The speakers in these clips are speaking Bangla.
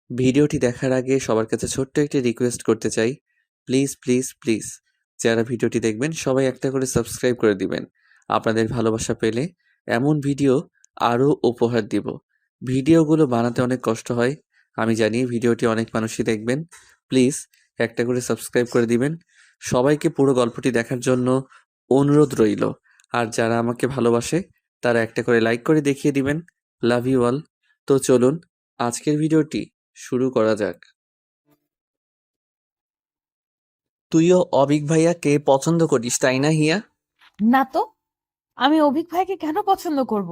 ভিডিওটি দেখার আগে সবার কাছে ছোট্ট একটি রিকোয়েস্ট করতে চাই। প্লিজ, প্লিজ, প্লিজ যারা ভিডিওটি দেখবেন সবাই একটা করে সাবস্ক্রাইব করে দিবেন। আপনাদের ভালোবাসা পেলে এমন ভিডিও আরও উপহার দিব। ভিডিওগুলো বানাতে অনেক কষ্ট হয়। আমি জানি ভিডিওটি অনেক মানুষই দেখবেন। প্লিজ একটা করে সাবস্ক্রাইব করে দিবেন। সবাইকে পুরো গল্পটি দেখার জন্য অনুরোধ রইল। আর যারা আমাকে ভালোবাসে তারা একটা করে লাইক করে দেখিয়ে দিবেন। Love you all. তো চলুন আজকের ভিডিওটি শুরু করা যাক। তুইও অবিক ভাইয়াকে পছন্দ করিস তাই না হিয়া? না তো। আমি অভিক ভাইকে কেন পছন্দ করব?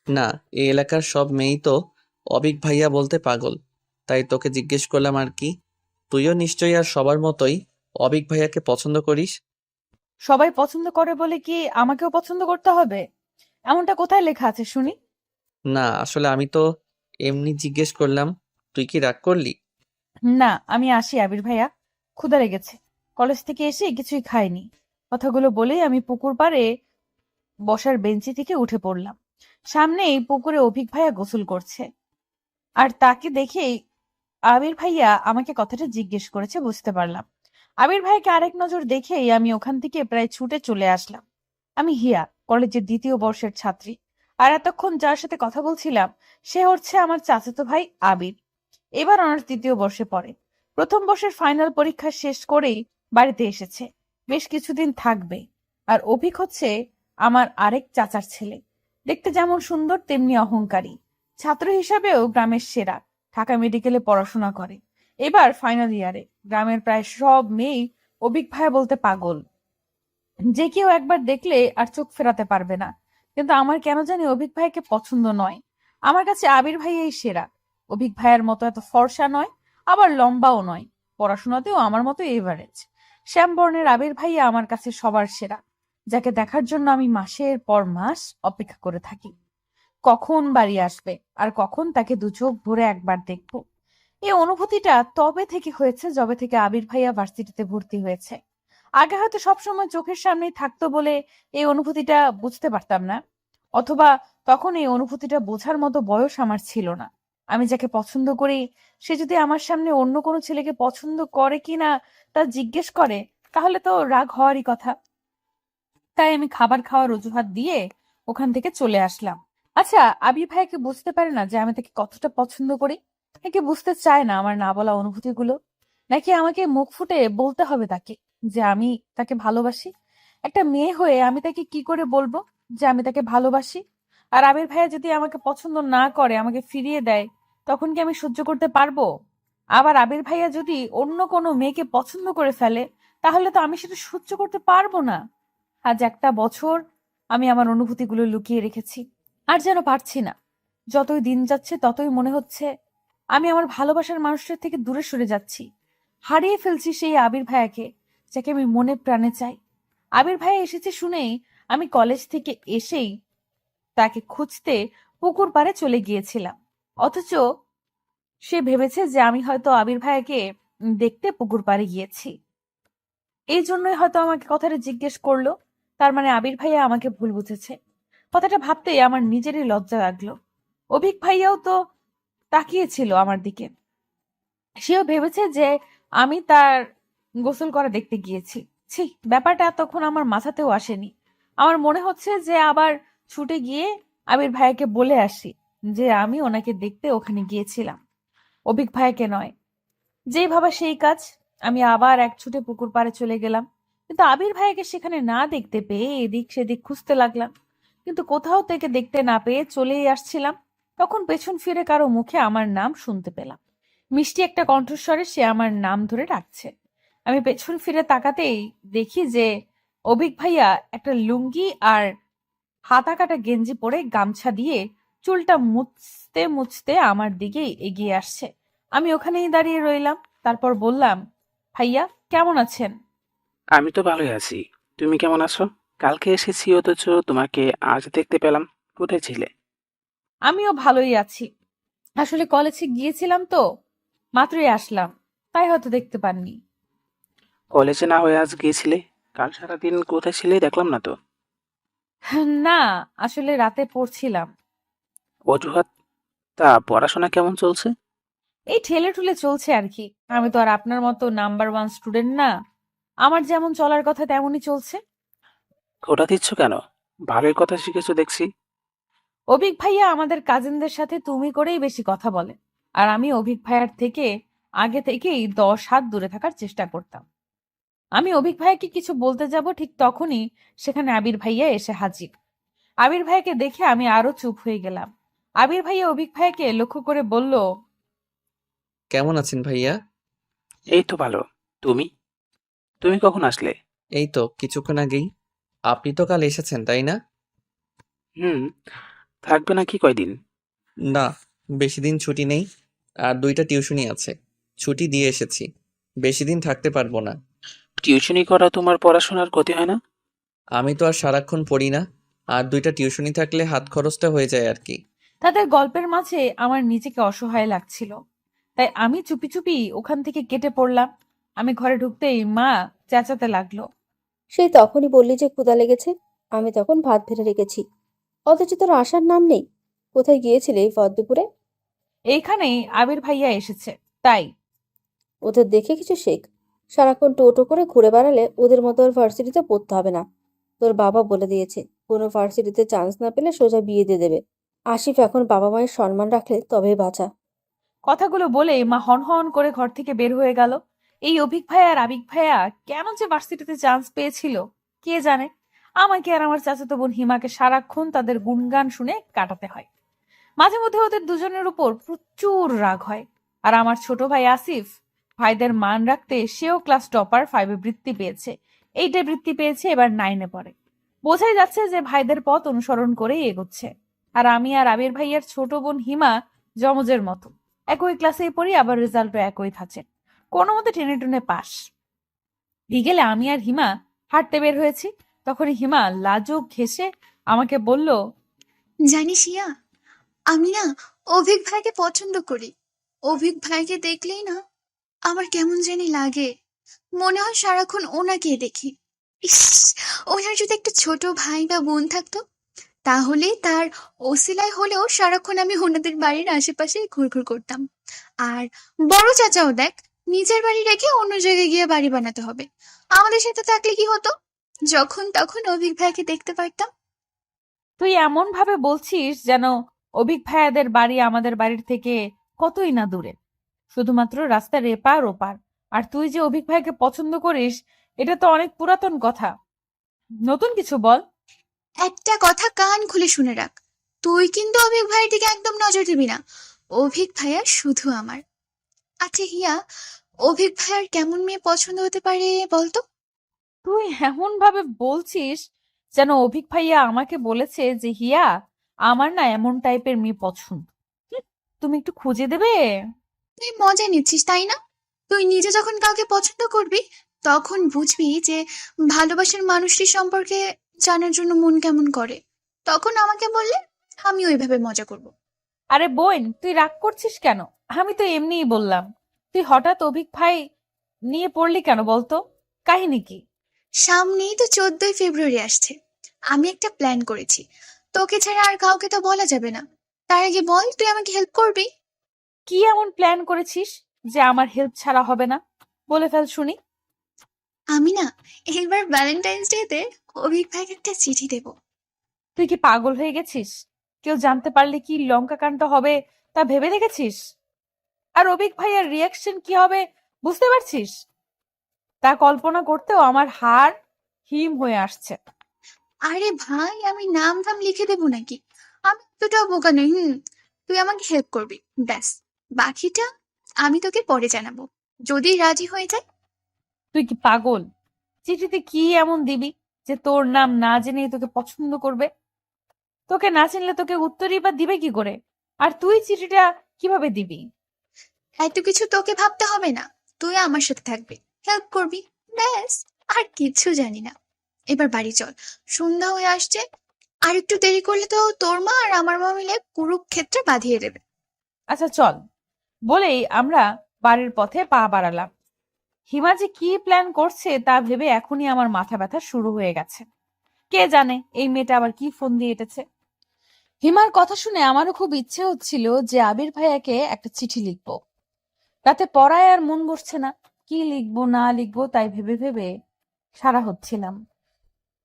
না, এই এলাকার সব মেয়েই তো অবিক ভাইয়া বলতে পাগল, তাই তোকে জিজ্ঞেস করলাম আর কি। তুইও নিশ্চয়ই আর সবার মতোই অবিক ভাইয়াকে পছন্দ করিস। সবাই পছন্দ করে বলে কি আমাকেও পছন্দ করতে হবে? এমনটা কোথায় লেখা আছে শুনি? না, আসলে আমি তো এমনি জিজ্ঞেস করলাম। তুই কি রাগ করলি? না, আমি আসি আবির ভাইয়া। ক্ষুধা লেগেছে। কলেজ থেকে এসে কিছুই খাইনি। কথাগুলো বলেই আমি পুকুর পাড়ে বসার বেঞ্চি থেকে উঠে পড়লাম। সামনেই পুকুরে অভিক ভাইয়া গোসল করছে। আর তাকে দেখেই আবির ভাইয়া আমাকে কথাটা জিজ্ঞেস করেছে বুঝতে পারলাম। আবির ভাইকে আরেক নজর দেখেই আমি ওখান থেকে প্রায় ছুটে চলে আসলাম। আমি হিয়া, কলেজের ২য় বর্ষের ছাত্রী। আর এতক্ষণ যার সাথে কথা বলছিলাম সে হচ্ছে আমার চাচাতো ভাই আবির। এবার অনার্স ২য় বর্ষে পড়ে। প্রথম বর্ষের ফাইনাল পরীক্ষা শেষ করেই বাড়িতে এসেছে। বেশ কিছুদিন থাকবে। আর অভিক হচ্ছে আমার আরেক চাচার ছেলে। দেখতে যেমন সুন্দর তেমনি অহংকারী। ছাত্র হিসাবেও গ্রামের সেরা। ঢাকা মেডিকেলে পড়াশোনা করে। এবার ফাইনাল ইয়ারে। গ্রামের প্রায় সব মেয়েই অভিক ভাইয়া বলতে পাগল। যে কেউ একবার দেখলে আর চোখ ফেরাতে পারবে না। কিন্তু আমার কেন জানি অভিক ভাইকে পছন্দ নয়। আমার কাছে আবির ভাইয়াই সেরা। অভিক ভাইয়ের মতো এত ফর্সা নয়, আবার লম্বাও নয়। পড়াশোনাতেও আমার মতো এভারেজ। শ্যামবর্ণের আবির ভাইয়া আমার কাছে সবার সেরা, যাকে দেখার জন্য আমি মাসের পর মাস অপেক্ষা করে থাকি। কখন বাড়ি আসবে আর কখন তাকে দু চোখ ভরে একবার দেখবো। এই অনুভূতিটা তবে থেকে হয়েছে যবে থেকে আবির ভাইয়া ভার্সিটিতে ভর্তি হয়েছে। আগে হয়তো সবসময় চোখের সামনেই থাকতো বলে এই অনুভূতিটা বুঝতে পারতাম না, অথবা তখন এই অনুভূতিটা বোঝার মতো বয়স আমার ছিল না। আমি যাকে পছন্দ করি সে যদি আমার সামনে অন্য কোনো ছেলেকে পছন্দ করে কিনা তা জিজ্ঞেস করে, তাহলে তো রাগ হওয়ারই কথা। তাই আমি খাবার খাওয়ার অজুহাত দিয়ে ওখান থেকে চলে আসলাম। আচ্ছা, আবির ভাইয়াকে বুঝতে পারে না যে আমি তাকে কতটা পছন্দ করি? নাকি বুঝতে চায় না আমার না বলা অনুভূতিগুলো? নাকি আমাকে মুখ ফুটে বলতে হবে তাকে যে আমি তাকে ভালোবাসি? একটা মেয়ে হয়ে আমি তাকে কি করে বলবো যে আমি তাকে ভালোবাসি? আর আবির ভাইয়া যদি আমাকে পছন্দ না করে আমাকে ফিরিয়ে দেয়, তখন কি আমি সহ্য করতে পারবো? আবার আবির ভাইয়া যদি অন্য কোনো মেয়েকে পছন্দ করে ফেলে, তাহলে তো আমি সেটা সহ্য করতে পারবো না। আজ একটা বছর আমি আমার অনুভূতিগুলো লুকিয়ে রেখেছি, আর যেন পারছি না। যতই দিন যাচ্ছে ততই মনে হচ্ছে আমি আমার ভালোবাসার মানুষটার থেকে দূরে সরে যাচ্ছি। হারিয়ে ফেলছি সেই আবির ভাইয়াকে, যাকে আমি মনে প্রাণে চাই। আবির ভাইয়া এসেছে শুনেই আমি কলেজ থেকে এসেই তাকে খুঁজতে পুকুর পাড়ে চলে গিয়েছিলাম। অথচ সে ভেবেছে যে আমি হয়তো আবির ভাইয়াকে দেখতে পুকুর পাড়ে গিয়েছি। এই জন্যই হয়তো আমাকে কথাটা জিজ্ঞেস করলো। তার মানে আবির ভাইয়া আমাকে ভুল বুঝেছে। কথাটা ভাবতেই আমার নিজেরই লজ্জা লাগলো। অভিক ভাইয়াও তো তাকিয়েছিল আমার দিকে। সেও ভেবেছে যে আমি তার গোসল করা দেখতে গিয়েছি। ছি, ব্যাপারটা তখন আমার মাথাতেও আসেনি। আমার মনে হচ্ছে যে আবার ছুটে গিয়ে আবির ভাইয়াকে বলে আসি যে আমি ওনাকে দেখতে ওখানে গিয়েছিলাম, অভিক ভাইয়াকে নয়। যেই ভাবা সেই কাজ। আমি আবার এক ছুটে পুকুর পাড়ে চলে গেলাম। কিন্তু আবির ভাইয়াকে সেখানে না দেখতে পেয়ে এদিক সেদিক খুঁজতে লাগলাম। কিন্তু কোথাও থেকে দেখতে না পেয়ে চলেই আসছিলাম। তখন পেছন ফিরে কারো মুখে আমার নাম শুনতে পেলাম। মিষ্টি একটা কণ্ঠস্বরে সে আমার নাম ধরে ডাকছে। আমি পেছন ফিরে তাকাতেই দেখি যে অভিক ভাইয়া একটা লুঙ্গি আর হাতা কাটা গেঞ্জি পরে গামছা দিয়ে চুলটা মুছতে মুছতে আমার দিকে এগিয়ে আসছে। আমি ওখানেই দাঁড়িয়ে রইলাম। তারপর বললাম, ভাইয়া কেমন আছেন? আমি তো ভালোই আছি। তুমি কেমন আছো? কালকে এসেছি অথচ তোমাকে আজ দেখতে পেলাম। কোথায় ছিলে? আমিও ভালোই আছি। আসলে কলেজে গিয়েছিলাম তো, মাত্রই আসলাম, তাই হয়তো দেখতে পাননি। কলেজে না হয়ে আজ গিয়েছিলে? কাল সারাদিন কোথায় ছিলে দেখলাম না তো। না, আসলে রাতে পড়ছিলাম। অজুহাত? তা পড়াশোনা কেমন চলছে? এই ঠেলে ঠুলে চলছে আর কি। আমি তো আর আপনার মতো নাম্বার 1 স্টুডেন্ট না। আমার যেমন চলার কথা তেমনই চলছে। খোঁটা দিচ্ছ কেন? ভালোই কথা শিখেছো দেখছি। অভিক ভাইয়া আমাদের কাজিনদের সাথে তুমি করেই বেশি কথা বলে। আর আমি অভিক ভাইয়ার থেকে আগে থেকেই 10 হাত দূরে থাকার চেষ্টা করতাম। আমি অভিক ভাইয়াকে কিছু বলতে যাব, ঠিক তখনই সেখানে আবির ভাইয়া এসে হাজির। আবির ভাইয়াকে দেখে আমি আরো চুপ হয়ে গেলাম। আবির ভাইয়া অভিক ভাইয়াকে লক্ষ্য করে বলল, কেমন আছেন ভাইয়া? এই তো ভালো। তুমি তুমি কখন আসলে? এই তো কিছুক্ষণ আগেই। আপনি তো কাল এসেছেন, তাই না? হুম। থাকবে নাকি কয়দিন? না, বেশি দিন ছুটি নেই। আর 2টা টিউশনি আছে, ছুটি দিয়ে এসেছি। বেশি দিন থাকতে পারবো না। টিউশনি করা তোমার পড়াশোনার ক্ষতি হয় না? আমি তো আর সারাক্ষণ পড়ি না। আর 2টা টিউশনি থাকলে হাত খরচটা হয়ে যায় আর কি। তাদের গল্পের মাঝে আমার নিজেকে অসহায় লাগছিল। তাই আমি চুপি চুপি ওখান থেকে কেটে পড়লাম। আমি ঘরে ঢুকতেই মা চেঁচাতে লাগলো, সেই তখনই বললি যে ক্ষুধা লেগেছে। আমি তখন ভাত বেড়ে রেখেছি, অথচ তোর আসার নাম নেই। কোথায় গিয়েছিলে এই ভর দুপুরে? এইখানেই আবির ভাইয়া এসেছে তাই। ওদের দেখে কিছু শেখ। সারাক্ষণ টোটো করে ঘুরে বেড়ালে ওদের মতো আর ভার্সিটিতে পড়তে হবে না। তোর বাবা বলে দিয়েছে, কোনো ভার্সিটিতে চান্স না পেলে সোজা বিয়ে দিয়ে দেবে। আসিফ এখন বাবা মায়ের সম্মান রাখলে তবেই বাঁচা। কথাগুলো বলে মা হন হন করে ঘর থেকে বের হয়ে গেল। এই অভিক ভাইয়া আর আবিক ভাইয়া কেন যে ভার্সিটিতে চান্স পেয়েছিল কে জানে। আমাকে আর আমার চাচাতো বোন হিমাকে সারাক্ষণ তাদের গুণগান শুনে কাটাতে হয়। মাঝে মধ্যে ওদের দুজনের উপর প্রচুর রাগ হয়। আর আমার ছোট ভাই আসিফ, ভাইদের মান রাখতে সেও ক্লাস টপার 5-এ বৃত্তি পেয়েছে। 8-এ বৃত্তি পেয়েছে, এবার 9-এ পড়ে। বোঝাই যাচ্ছে যে ভাইদের পথ অনুসরণ করেই এগোচ্ছে। আর আমি আর আবির ভাইয়ের ছোট বোন হিমা জমজের মতো একই ক্লাসেই পড়ি, আবার রেজাল্টও একই থাকে। কোনো মতে টেনে টুনে পাস। বিকেলে আমি আর হিমা হাঁটতে বের হয়েছি। তখন হিমা লাজুক ঘেঁষে আমাকে বলল, জানিস ইয়া, আমি না অভিক ভাইকে পছন্দ করি। অভিক ভাইকে দেখলেই না আমার কেমন জানি লাগে। মনে হয় সারাক্ষণ ওনাকে দেখি। ইস, ওনার যদি একটা ছোট ভাই বা বোন থাকতো, তাহলে তার ওসিলায় হলেও সারাক্ষণ আমি ওনাদের বাড়ির আশেপাশে ঘুরঘুর করতাম। আর বড় চাচাও দেখ, নিজের বাড়ি রেখে অন্য জায়গায় গিয়ে বাড়ি বানাতে হবে। আমাদের সাথে থাকলে কি হতো, যখন তখন অভিক ভাইকে দেখতে পারতাম। তুই এমন ভাবে বলছিস যেন অভিক ভাইয়াদের বাড়ি আমাদের বাড়ির থেকে কতই না দূরে, শুধুমাত্র রাস্তার এপার ওপার। আর তুই যে অভিক ভাইকে পছন্দ করিস, এটা তো অনেক পুরাতন কথা। নতুন কিছু বল। একটা কথা কান খুলে শুনে রাখ, তুই কিন্তু অভিক ভাইয়ের দিকে একদম নজর দিবি না। অভিক ভাইয়া শুধু আমার। আচ্ছা হিয়া, অভিক ভাইয়ার কেমন মেয়ে পছন্দ হতে পারে বলতো? তুই এমন ভাবে বলছিস যেন অভিক ভাইয়া আমাকে বলেছে যে হিয়া, আমার না এমন টাইপের মেয়ে পছন্দ। হুঁ, তুমি একটু খুঁজে দেবে? তুই মজা নিচ্ছিস তাই না? তুই নিজে যখন কাউকে পছন্দ করবি, তখন বুঝবি যে ভালোবাসার মানুষটি সম্পর্কে জানার জন্য মন কেমন করে। তখন আমাকে বললে আমি ওইভাবে মজা করব। আরে বোন, তুই রাগ করছিস কেন? আমি তো এমনিই বললাম। তুই হঠাৎ অভিক ভাই নিয়ে পড়লি কেন বলতো? কাহিনী কি? সামনেই তো 14ই ফেব্রুয়ারি আসছে। আমি একটা প্ল্যান করেছি, তোকে ছাড়া আর কাউকে তো বলা যাবে না। তার আগে বল, তুই আমাকে হেল্প করবি? কি এমন প্ল্যান করেছিস যে আমার হেল্প ছাড়া হবে না? বলে ফেল শুনি। আমি না এবার ভ্যালেন্টাইন্স ডেতে অভিক ভাইকে একটা চিঠি দেব। তুই কি পাগল হয়ে গেছিস? কেউ জানতে পারলে কি লঙ্কা কাণ্ড হবে তা ভেবে দেখেছিস? আর অভিক ভাইয়ের রিয়াকশন কি হবে বুঝতে পারছিস? তা কল্পনা করতেও আমার হাড় হিম হয়ে আসছে। আরে ভাই, আমি নাম ধাম লিখে দেবো নাকি? আমি এতটাও বোকা নই। তুই আমাকে হেল্প করবি, ব্যাস। বাকিটা আমি তোকে পরে জানাবো, যদি রাজি হয়ে যায়। তুই কি পাগল? চিঠিতে কি এমন দিবি যে তোর নাম না জেনেই তোকে পছন্দ করবে? তোকে না চিনলে তোকে উত্তরই বা দিবে কি করে? আর তুই চিঠিটা কিভাবে দিবি? এত কিছু তোকে ভাবতে হবে না, তুই আমার সাথে থাকবি, হেল্প করবি, ব্যাস। আর কিছু জানি না। এবার বাড়ি চল, সন্ধ্যা হয়ে আসছে। আর একটু দেরি করলে তো তোর মা আর আমার মা মিলে কুরুক্ষেত্রে বাঁধিয়ে দেবে। আচ্ছা চল, বলেই আমরা বাড়ির পথে পা বাড়ালাম। হিমা যে কি প্ল্যান করছে তা ভেবে এখনই আমার মাথা ব্যথা শুরু হয়ে গেছে। কে জানে এই মেয়েটা আবার কি ফোন দিয়ে এঁটেছে। হিমার কথা শুনে আমারও খুব ইচ্ছে হচ্ছিল যে আবির ভাইয়াকে একটা চিঠি লিখবো। রাতে পড়ায় আর মন বসছে না, কি লিখবো না লিখবো তাই ভেবে ভেবে সারা হচ্ছিলাম,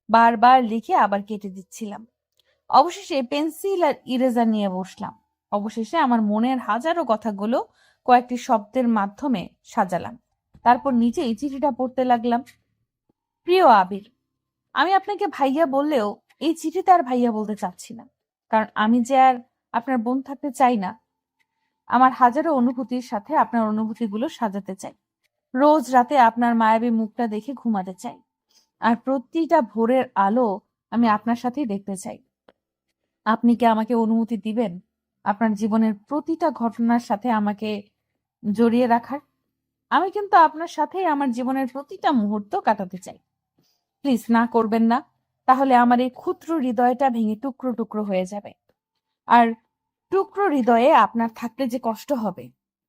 বারবার লিখে আবার কেটে দিচ্ছিলাম। অবশেষে পেন্সিল আর ইরেজার নিয়ে বসলাম। অবশেষে আমার মনের হাজারো কথাগুলো কয়েকটি শব্দের মাধ্যমে সাজালাম। তারপর নিজেই চিঠিটা পড়তে লাগলাম। প্রিয় আবির, আমি আপনাকে ভাইয়া বললেও এই চিঠিতে আর ভাইয়া বলতে চাচ্ছি না, কারণ আমি যে আর আপনার বোন থাকতে চাই না। আমার হাজারো অনুভূতির সাথে আপনার অনুভূতিগুলো সাজাতে চাই। রোজ রাতে আপনার মায়াবী মুখটা দেখে ঘুমাতে চাই, আর প্রতিটা ভোরের আলো আমি আপনার সাথেই দেখতে চাই। আপনি কি আমাকে অনুমতি দিবেন আপনার জীবনের প্রতিটা ঘটনার সাথে আমাকে জড়িয়ে রাখার? আমি কিন্তু আপনার সাথেই আমার জীবনের প্রতিটা মুহূর্ত কাটাতে চাই। প্লিজ না করবেন না, তাহলে আমার এই ক্ষুদ্র হৃদয়টা ভেঙে টুকরো টুকরো হয়ে যাবে। আর টুকরো হৃদয়ে আপনার থাকলে যে কষ্ট হবে।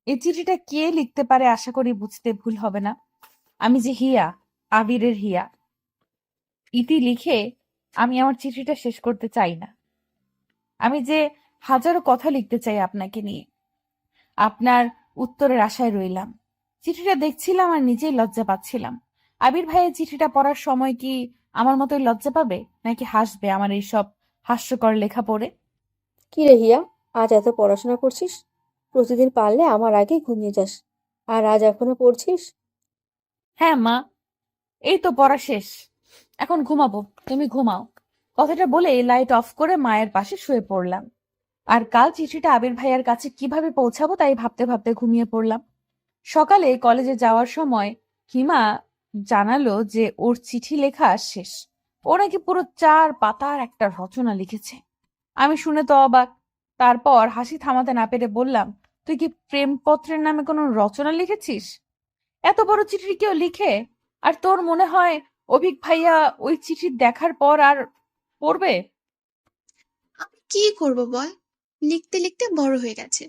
এই চিঠিটা কে লিখতে পারে আশা করি বুঝতে ভুল হবে না। আমি যে হিয়া, আবিরের হিয়া। ইতি লিখে আমি আমার চিঠিটা শেষ করতে চাই না। আমি যে হাজারো কথা লিখতে চাই আপনাকে নিয়ে। আপনার উত্তরের আশায় রইলাম। চিঠিটা দেখছিলাম আর নিজেই লজ্জা পাচ্ছিলাম। আবির ভাইয়ের চিঠিটা পড়ার সময় কি আমার মতোই লজ্জা পাবে, নাকি হাসবে আমার এইসব হাস্যকর লেখা পড়ে? কি রে হিয়া, আজ এত পড়াশোনা করছিস? প্রতিদিন পারলে আমার আগেই ঘুমিয়ে যাস, আর আজ এখনো পড়ছিস? হ্যাঁ মা, এই তো পড়া শেষ, এখন ঘুমাবো, তুমি ঘুমাও। কথাটা বলে লাইট অফ করে মায়ের পাশে শুয়ে পড়লাম। আর কাল চিঠিটা আবির ভাইয়ার কাছে কিভাবে পৌঁছাবো তাই ভাবতে ভাবতে ঘুমিয়ে পড়লাম। সকালে কলেজে যাওয়ার সময় হিমা জানালো যে ওর চিঠি লেখা শেষ। ও নাকি পুরো 4 পাতার একটা রচনা লিখেছে। আমি শুনে তো অবাক। তারপর হাসি থামাতে না পেরে বললাম, তুই কি প্রেমপত্রের নামে কোনো রচনা লিখেছিস? এত বড় চিঠি কেউ লিখে? আর তোর মনে হয় অভিক ভাইয়া ওই চিঠি দেখার পর আর পড়বে? আমি কি করব বল? লিখতে লিখতে বড় হয়ে গেছে।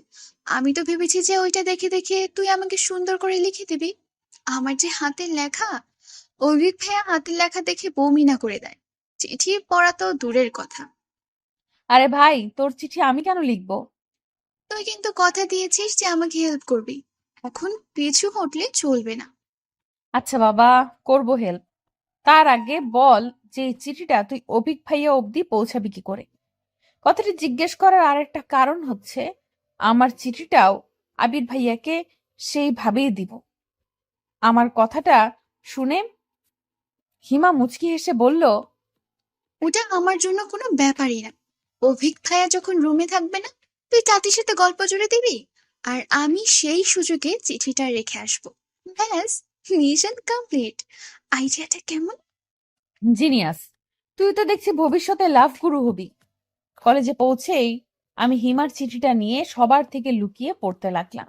আমি তো ভেবেছি যে ওইটা দেখে দেখে তুই আমাকে সুন্দর করে লিখে দিবি। আমার যে হাতের লেখা, অভিক ভাইয়া হাতের লেখা দেখে বমি না করে দেয়। চিঠি পড়া তো দূরের কথা। আরে ভাই, তোর চিঠি আমি কেন লিখবো? তুই কিন্তু কথা দিয়েছিস যে আমাকে হেল্প করবি। এখন পিছু হটলে চলবে না। আচ্ছা বাবা, করব হেল্প। তার আগে বল যে এই চিঠিটা তুই অভিক ভাইয়া অবধি পৌঁছাবি কি করে? কথাটি জিজ্ঞেস করার আরেকটা কারণ হচ্ছে, আমার চিঠিটাও আবির ভাইয়াকে সেইভাবেই দিব। আমার কথাটা শুনে হিমা মুচকি হেসে বলল, ওটা আমার জন্য কোনো ব্যাপারই না। অভিক ভাইয়া যখন রুমে থাকবে না, তুই তাঁতির সাথে গল্প জুড়ে দিবি, আর আমি সেই সুযোগে চিঠিটা রেখে আসবো। ব্যাস, মিশন কমপ্লিট। আইডিয়াটা কেমন? জিনিয়াস। তুই তো দেখছি ভবিষ্যতে লাভ গুরু হবি। কলেজে পৌঁছেই আমি হিমার চিঠিটা নিয়ে সবার থেকে লুকিয়ে পড়তে লাগলাম।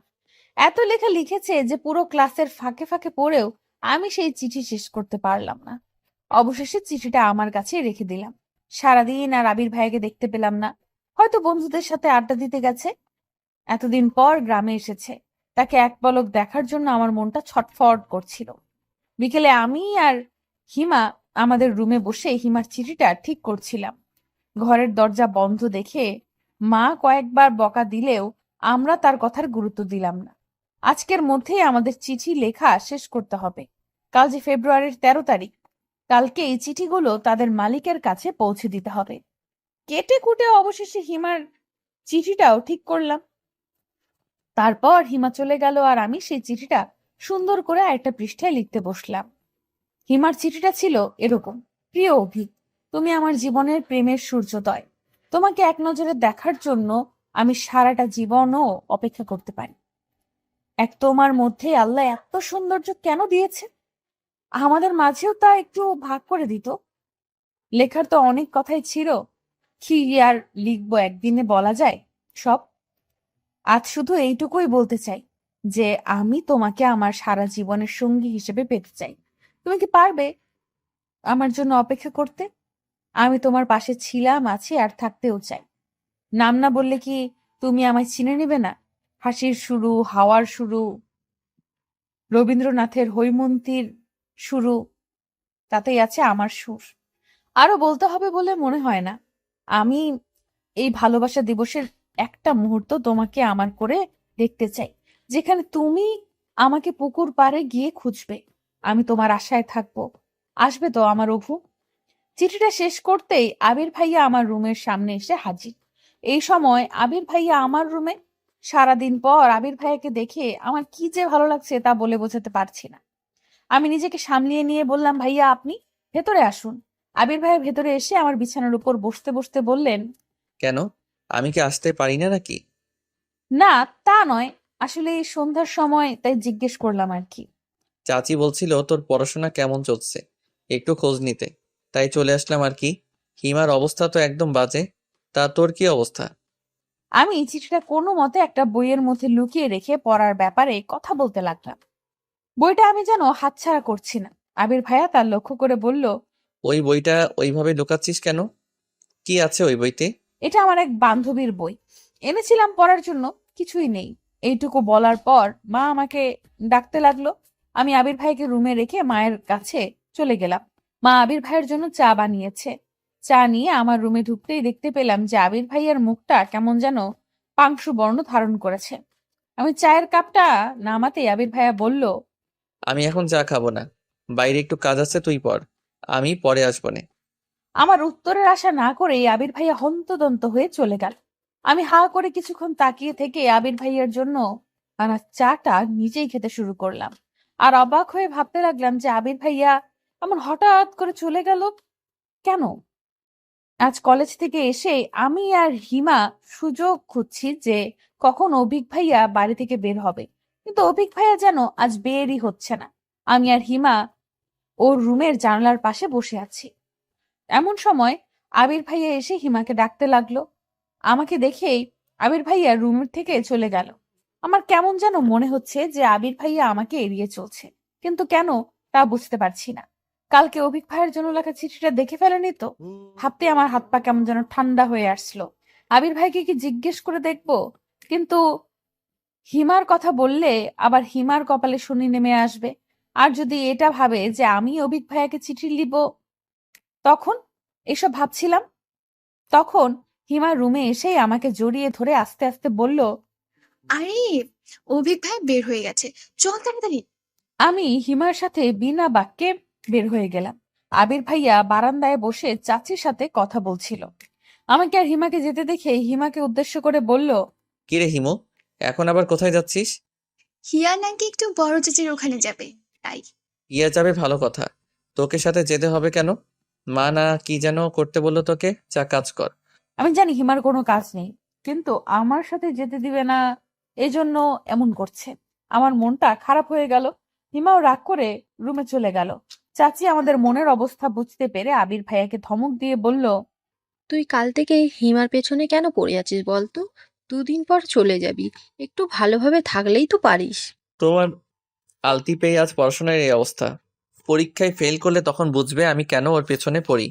এত লেখা লিখেছে যে পুরো ক্লাসের ফাঁকে ফাঁকে পড়েও আমি সেই চিঠি শেষ করতে পারলাম না। অবশেষে চিঠিটা আমার কাছে রেখে দিলাম। সারাদিন আর আবির ভাইয়াকে দেখতে পেলাম না। হয়তো বন্ধুদের সাথে আড্ডা দিতে গেছে। এতদিন পর গ্রামে এসেছে, তাকে এক পলক দেখার জন্য আমার মনটা ছটফট করছিল। বিকেলে আমি আর হিমা আমাদের রুমে বসে হিমার চিঠিটা ঠিক করছিলাম। ঘরের দরজা বন্ধ দেখে মা কয়েকবার বকা দিলেও আমরা তার কথার গুরুত্ব দিলাম না। আজকের মধ্যেই আমাদের চিঠি লেখা শেষ করতে হবে। কাল যে ফেব্রুয়ারির 13 তারিখ, কালকে এই চিঠিগুলো তাদের মালিকের কাছে পৌঁছে দিতে হবে। কেটে কুটে অবশেষে হিমার চিঠিটাও ঠিক করলাম। তারপর হিমা চলে গেল আর আমি সেই চিঠিটা সুন্দর করে আরেকটা পৃষ্ঠায় লিখতে বসলাম। হিমার চিঠিটা ছিল এরকম: প্রিয় অভি, তুমি আমার জীবনের প্রেমের সূর্যোদয়। তোমাকে এক নজরে দেখার জন্য আমি সারাটা জীবনও অপেক্ষা করতে পারি। এক তোমার মধ্যে আল্লাহ এত সৌন্দর্য কেন দিয়েছে? আমাদের মাঝেও তা একটু ভাগ করে দিত। লেখার তো অনেক কথাই ছিল, কি আর লিখবো, একদিনে বলা যায় সব। আজ শুধু এইটুকুই বলতে চাই যে আমি তোমাকে আমার সারা জীবনের সঙ্গী হিসেবে পেতে চাই। তুমি কি পারবে আমার জন্য অপেক্ষা করতে? আমি তোমার পাশে ছিলাম, আছি, আর থাকতেও চাই। নাম না বললে কি তুমি আমায় চিনে নেবে না? হাসির শুরু, হাওয়ার শুরু, রবীন্দ্রনাথের হৈমন্তীর শুরু, তাতেই আছে আমার সুর। আরো বলতে হবে বলে মনে হয় না। আমি এই ভালোবাসা দিবসের একটা মুহূর্ত তোমাকে আমার করে দেখতে চাই। যেখানে তুমি আমাকে পুকুর পাড়ে গিয়ে খুঁজবে। আমি তোমার আশায় থাকবো। আসবে তো আমার অভু? চিঠিটা শেষ করতেই আবির ভাইয়া আমার রুমের সামনে এসে হাজির। এই সময় আবির ভাইয়া আমার রুমে। সারাদিন পর আবির ভাইয়াকে দেখে আমার কি যে ভালো লাগছে তা বলে বোঝাতে পারছি না। আমি নিজেকে সামলিয়ে নিয়ে বললাম, ভাইয়া আপনি ভেতরে আসুন। আবির ভাইয়া ভেতরে এসে আমার বিছানার উপর বসতে বসতে বললেন, কেন? আমি কি আসতে পারি না নাকি? না তা নয়, আসলে এই সন্ধ্যার সময় তাই জিজ্ঞেস করলাম আর কি। চাচি বলছিল তোর পড়াশোনা কেমন চলছে, একটু খোঁজ নিতে, তাই চলে আসলাম আর কি। হিমার অবস্থা তো একদম বাজে। তা তোর কি অবস্থা? আমি চিঠিটা কোনো মতে একটা বইয়ের মধ্যে লুকিয়ে রেখে পড়ার ব্যাপারে কথা বলতে লাগলাম। বইটা আমি যেন হাতছাড়া করছি না। আবির ভাইয়া তার লক্ষ্য করে বলল, ওই বইটা ওইভাবে লুকাচ্ছিস কেন? কি আছে ওই বইতে? এটা আমার এক বান্ধবীর বই, এনেছিলাম পড়ার জন্য, কিছুই নেই। এইটুকু বলার পর মা আমাকে ডাকতে লাগলো। আমি আবির ভাইকে রুমে রেখে মায়ের কাছে চলে গেলাম। মা আবির ভাইয়ের জন্য চা বানিয়েছে। চা নিয়ে আমার রুমে ঢুকতেই দেখতে পেলাম যে আবির ভাইয়ের মুখটা কেমন যেন পাংশু বর্ণ ধারণ করেছে। আমি চায়ের কাপটা নামাতেই আবির ভাইয়া বলল, আমি এখন চা খাবো না, বাইরে একটু কাজ আছে, তুই পড়, আমি পরে আসবো নে। আমার উত্তরের আশা না করেই আবির ভাইয়া হন্তদন্ত হয়ে চলে গেল। আমি হা করে কিছুক্ষণ তাকিয়ে থেকে আবির ভাইয়ার জন্য আনা চাটা নিজেই খেতে শুরু করলাম। আর অবাক হয়ে ভাবতে লাগলাম যে আবির ভাইয়া এমন হঠাৎ করে চলে গেল কেন। আজ কলেজ থেকে এসে আমি আর হিমা সুযোগ খুঁজছি যে কখন অভিক ভাইয়া বাড়ি থেকে বের হবে, কিন্তু অভিক ভাইয়া যেন আজ বেরই হচ্ছে না। আমি আর হিমা ওর রুমের জানালার পাশে বসে আছি। এমন সময় আবির ভাইয়া এসে হিমাকে ডাকতে লাগলো। আমাকে দেখেই আবির ভাইয়া রুম থেকে চলে গেল। আমার কেমন যেন মনে হচ্ছে যে আবির ভাইয়া আমাকে এড়িয়ে চলছে, কিন্তু কেন তা বুঝতে পারছি না। কালকে অভিক ভাইয়ের জন্য লেখা চিঠিটা দেখে ফেলেনি তো? ভাবতে আমার হাত পা কেমন যেন ঠান্ডা হয়ে আসলো। আবির ভাইকে কি জিজ্ঞেস করে দেখবো, কিন্তু হিমার কথা বললে আবার হিমার কপালে শনি নেমে আসবে। আর যদি এটা ভাবে যে আমি অভিক ভাইয়াকে চিঠি লিব, তখন এসব ভাবছিলাম। তখন হিমা রুমে এসেই আমাকে জড়িয়ে ধরে আস্তে আস্তে বলল, আরে, অভিক ভাই বের হয়ে গেছে, চল তাড়াতাড়ি। আমি হিমার সাথে বিনা বাক্যে বের হয়ে গেলাম। আবির ভাইয়া বারান্দায় বসে চাচির সাথে কথা বলছিল। আমাকে আর হিমাকে যেতে দেখে হিমাকে উদ্দেশ্য করে বলল, কিরে হিমু, এখন আবার কোথায় যাচ্ছিস? হিয়া নাকি একটু বড় চাচির ওখানে যাবে, তাই। ইয়া যাবে ভালো কথা, তোকে সাথে যেতে হবে কেন? মা না কি যেন করতে বললো তোকে, যা কাজ কর। আমি জানি হিমার কোনো কাজ নেই, কিন্তু আমার সাথে যেতে দিবে না, এজন্য এমন করছে। আমার মনটা খারাপ হয়ে গেল। হিমাও রাগ করে রুমে চলে গেল। চাচি আমাদের মনের অবস্থা বুঝতে পেরে আবির ভাইয়াকে ধমক দিয়ে বলল, তুই কাল থেকে হিমার পেছনে কেন পড়ে আছিস বলতো? দুদিন পর চলে যাবি, একটু ভালোভাবে থাকলেই তো পারিস। তোমার আলতি পেয়ে আজ পড়াশোনার এই অবস্থা। পরীক্ষায় ফেল করলে তখন বুঝবে আমি কেন ওর পেছনে পড়ি।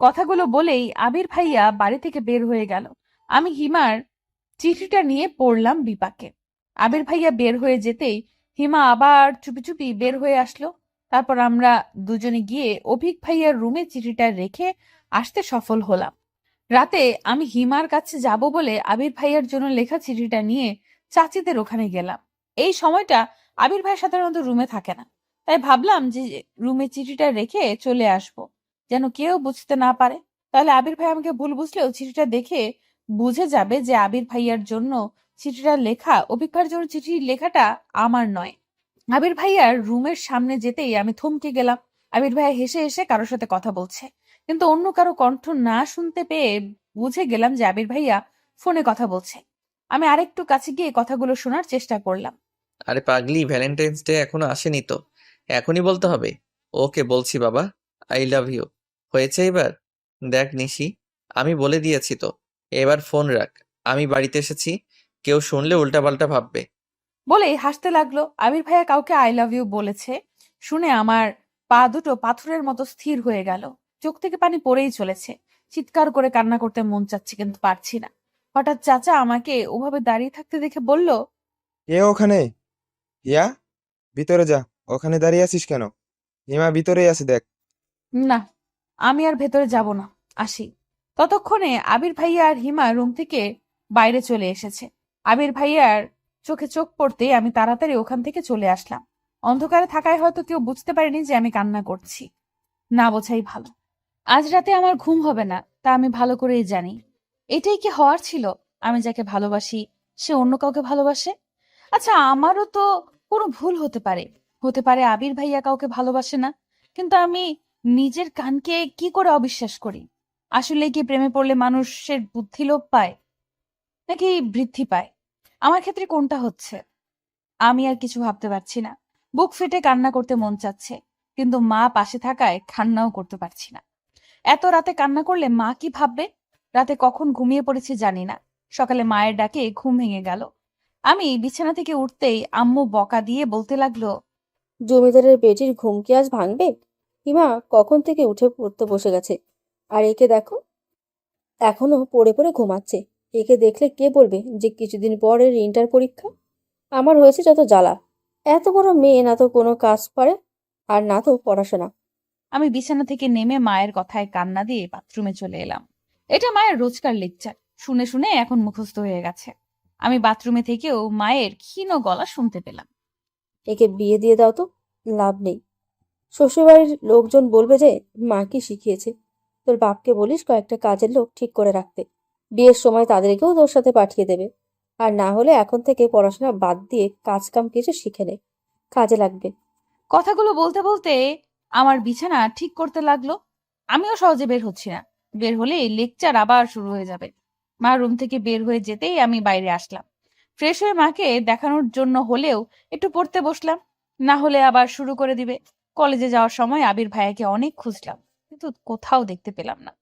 কথাগুলো বলেই আবির ভাইয়া বাড়ি থেকে বের হয়ে গেল। আমি হিমার চিঠিটা নিয়ে পড়লাম বিপাকে। আবির ভাইয়া বের হয়ে যেতেই হিমা আবার চুপি চুপি বের হয়ে আসলো। তারপর আমরা দুজনে গিয়ে অভিক ভাইয়ার রুমে চিঠিটা রেখে আসতে সফল হলাম। রাতে আমি হিমার কাছে যাব বলে আবির ভাইয়ার জন্য লেখা চিঠিটা নিয়ে চাচিদের ওখানে গেলাম। এই সময়টা আবির ভাই সাধারণত রুমে থাকে না, তাই ভাবলাম যে রুমে চিঠিটা রেখে চলে আসব, যেন কেউ বুঝতে না পারে। তাহলে আবির ভাই আমাকে ভুল বুঝলেও চিঠিটা দেখে বুঝে যাবে যে আবির ভাইয়ার জন্য চিঠিটা লেখা, অভিক ভাইয়ের জন্য চিঠি লেখাটা আমার নয়। আবির ভাইয়ার রুমের সামনে যেতেই আমি থমকে গেলাম। আবির ভাইয়া হেসে হেসে কারোর সাথে কথা বলছে, কিন্তু অন্য কারো কণ্ঠ না শুনতে পেয়ে বুঝে গেলাম যে আবির ভাইয়া ফোনে কথা বলছে। আমি আরেকটু কাছে গিয়ে কথাগুলো শোনার চেষ্টা করলাম। আরে পাগলি, ভ্যালেন্টাইন্স ডে এখনো আসেনি তো, এখনই বলতে হবে? ওকে বলছি বাবা, আই লাভ ইউ। হয়েছে এবার? দেখ নিশি, আমি বলে দিয়েছি তো, এবার ফোন রাখ, আমি বাড়িতে এসেছি, কেউ শুনলে উল্টাপাল্টা ভাববে। বলেই হাসতে লাগলো। আবির ভাইয়া কাউকে আই লাভ ইউ বলেছে শুনে আমার পা দুটো পাথরের মতো স্থির হয়ে গেল। চোখ থেকে পানি পড়েই চলেছে। চিৎকার করে কান্না করতে মন চাচ্ছে, কিন্তু পারছি না। হঠাৎ চাচা আমাকে ওভাবে দাঁড়িয়ে থাকতে দেখে বলল, কে ওখানে? হিয়া, ভিতরে যা। ওখানে দাঁড়িয়ে আছিস কেন? হিমা ভিতরেই আছে, দেখ। না, আমি আর ভেতরে যাব না, আসি। ততক্ষণে আবির ভাইয়া আর হিমা রুম থেকে বাইরে চলে এসেছে। আবির ভাইয়ার চোখে চোখ পড়তেই আমি তাড়াতাড়ি ওখান থেকে চলে আসলাম। অন্ধকারে থাকায় হয়তো কেউ বুঝতে পারেনি যে আমি কান্না করছি। না বোঝাই ভালো। আজ রাতে আমার ঘুম হবে না, তা আমি ভালো করেই জানি। এটাই কি হওয়ার ছিল? আমি যাকে ভালোবাসি সে অন্য কাউকে ভালোবাসে। আচ্ছা, আমারও তো কোনো ভুল হতে পারে। হতে পারে আবির ভাইয়া কাউকে ভালোবাসে না, কিন্তু আমি নিজের কানকে কি করে অবিশ্বাস করি? আসলে কি প্রেমে পড়লে মানুষের বুদ্ধি লোপ পায় নাকি বৃদ্ধি পায়? আমার ক্ষেত্রে কোনটা হচ্ছে? আমি আর কিছু ভাবতে পারছি না। বুক ফেটে কান্না করতে মন চাচ্ছে, কিন্তু মা পাশে থাকায় কান্নাও করতে পারছি না। এত রাতে কান্না করলে মা কি ভাববে? রাতে কখন ঘুমিয়ে পড়েছি জানি না। সকালে মায়ের ডাকে ঘুম ভেঙে গেল। আমি বিছানা থেকে উঠতেই আম্মু বকা দিয়ে বলতে লাগলো, জমিদারের বেটির ঘুম কি আজ ভাঙবে? হিমা কখন থেকে উঠে পড়তে বসে গেছে, আর একে দেখো এখনো পড়ে পড়ে ঘুমাচ্ছে। একে দেখলে কে বলবে যে কিছুদিন পর এর ইন্টার পরীক্ষা? আমার হয়েছে যত জ্বালা। এত বড় মেয়ে না তো কোনো কাজ পারে, আর না তো পড়াশোনা। আমি বিছানা থেকে নেমে মায়ের কথায় কান্না দিয়ে বাথরুমে চলে এলাম। এটা মায়ের রোজকার লেকচার, শুনে শুনে এখন মুখস্থ হয়ে গেছে। আমি বাথরুমে থেকেও মায়ের ক্ষীণ গলা শুনতে পেলাম। একে বিয়ে দিয়ে দাও তো, লাভ নেই। শ্বশুরবাড়ির লোকজন বলবে যে মা কি শিখিয়েছে। তোর বাপকে বলিস কয়েকটা কাজের লোক ঠিক করে রাখতে। বিয়ের সময় তাদেরকেও তোর সাথে পাঠিয়ে দেবে। আর না হলে এখন থেকে পড়াশোনা বাদ দিয়ে কাজ কাম কিছু শিখে নে, কাজে লাগবে। কথাগুলো বলতে বলতে আমার বিছানা ঠিক করতে লাগলো। আমিও সহজে বের হচ্ছি না। বের হলে লেকচার আবার শুরু হয়ে যাবে। মা রুম থেকে বের হয়ে যেতেই আমি বাইরে আসলাম। ফ্রেশ হয়ে মাকে দেখানোর জন্য হলেও একটু পড়তে বসলাম। না হলে আবার শুরু করে দিবে। কলেজে যাওয়ার সময় আবির ভাইয়াকে অনেক খুঁজলাম, কিন্তু কোথাও দেখতে পেলাম না।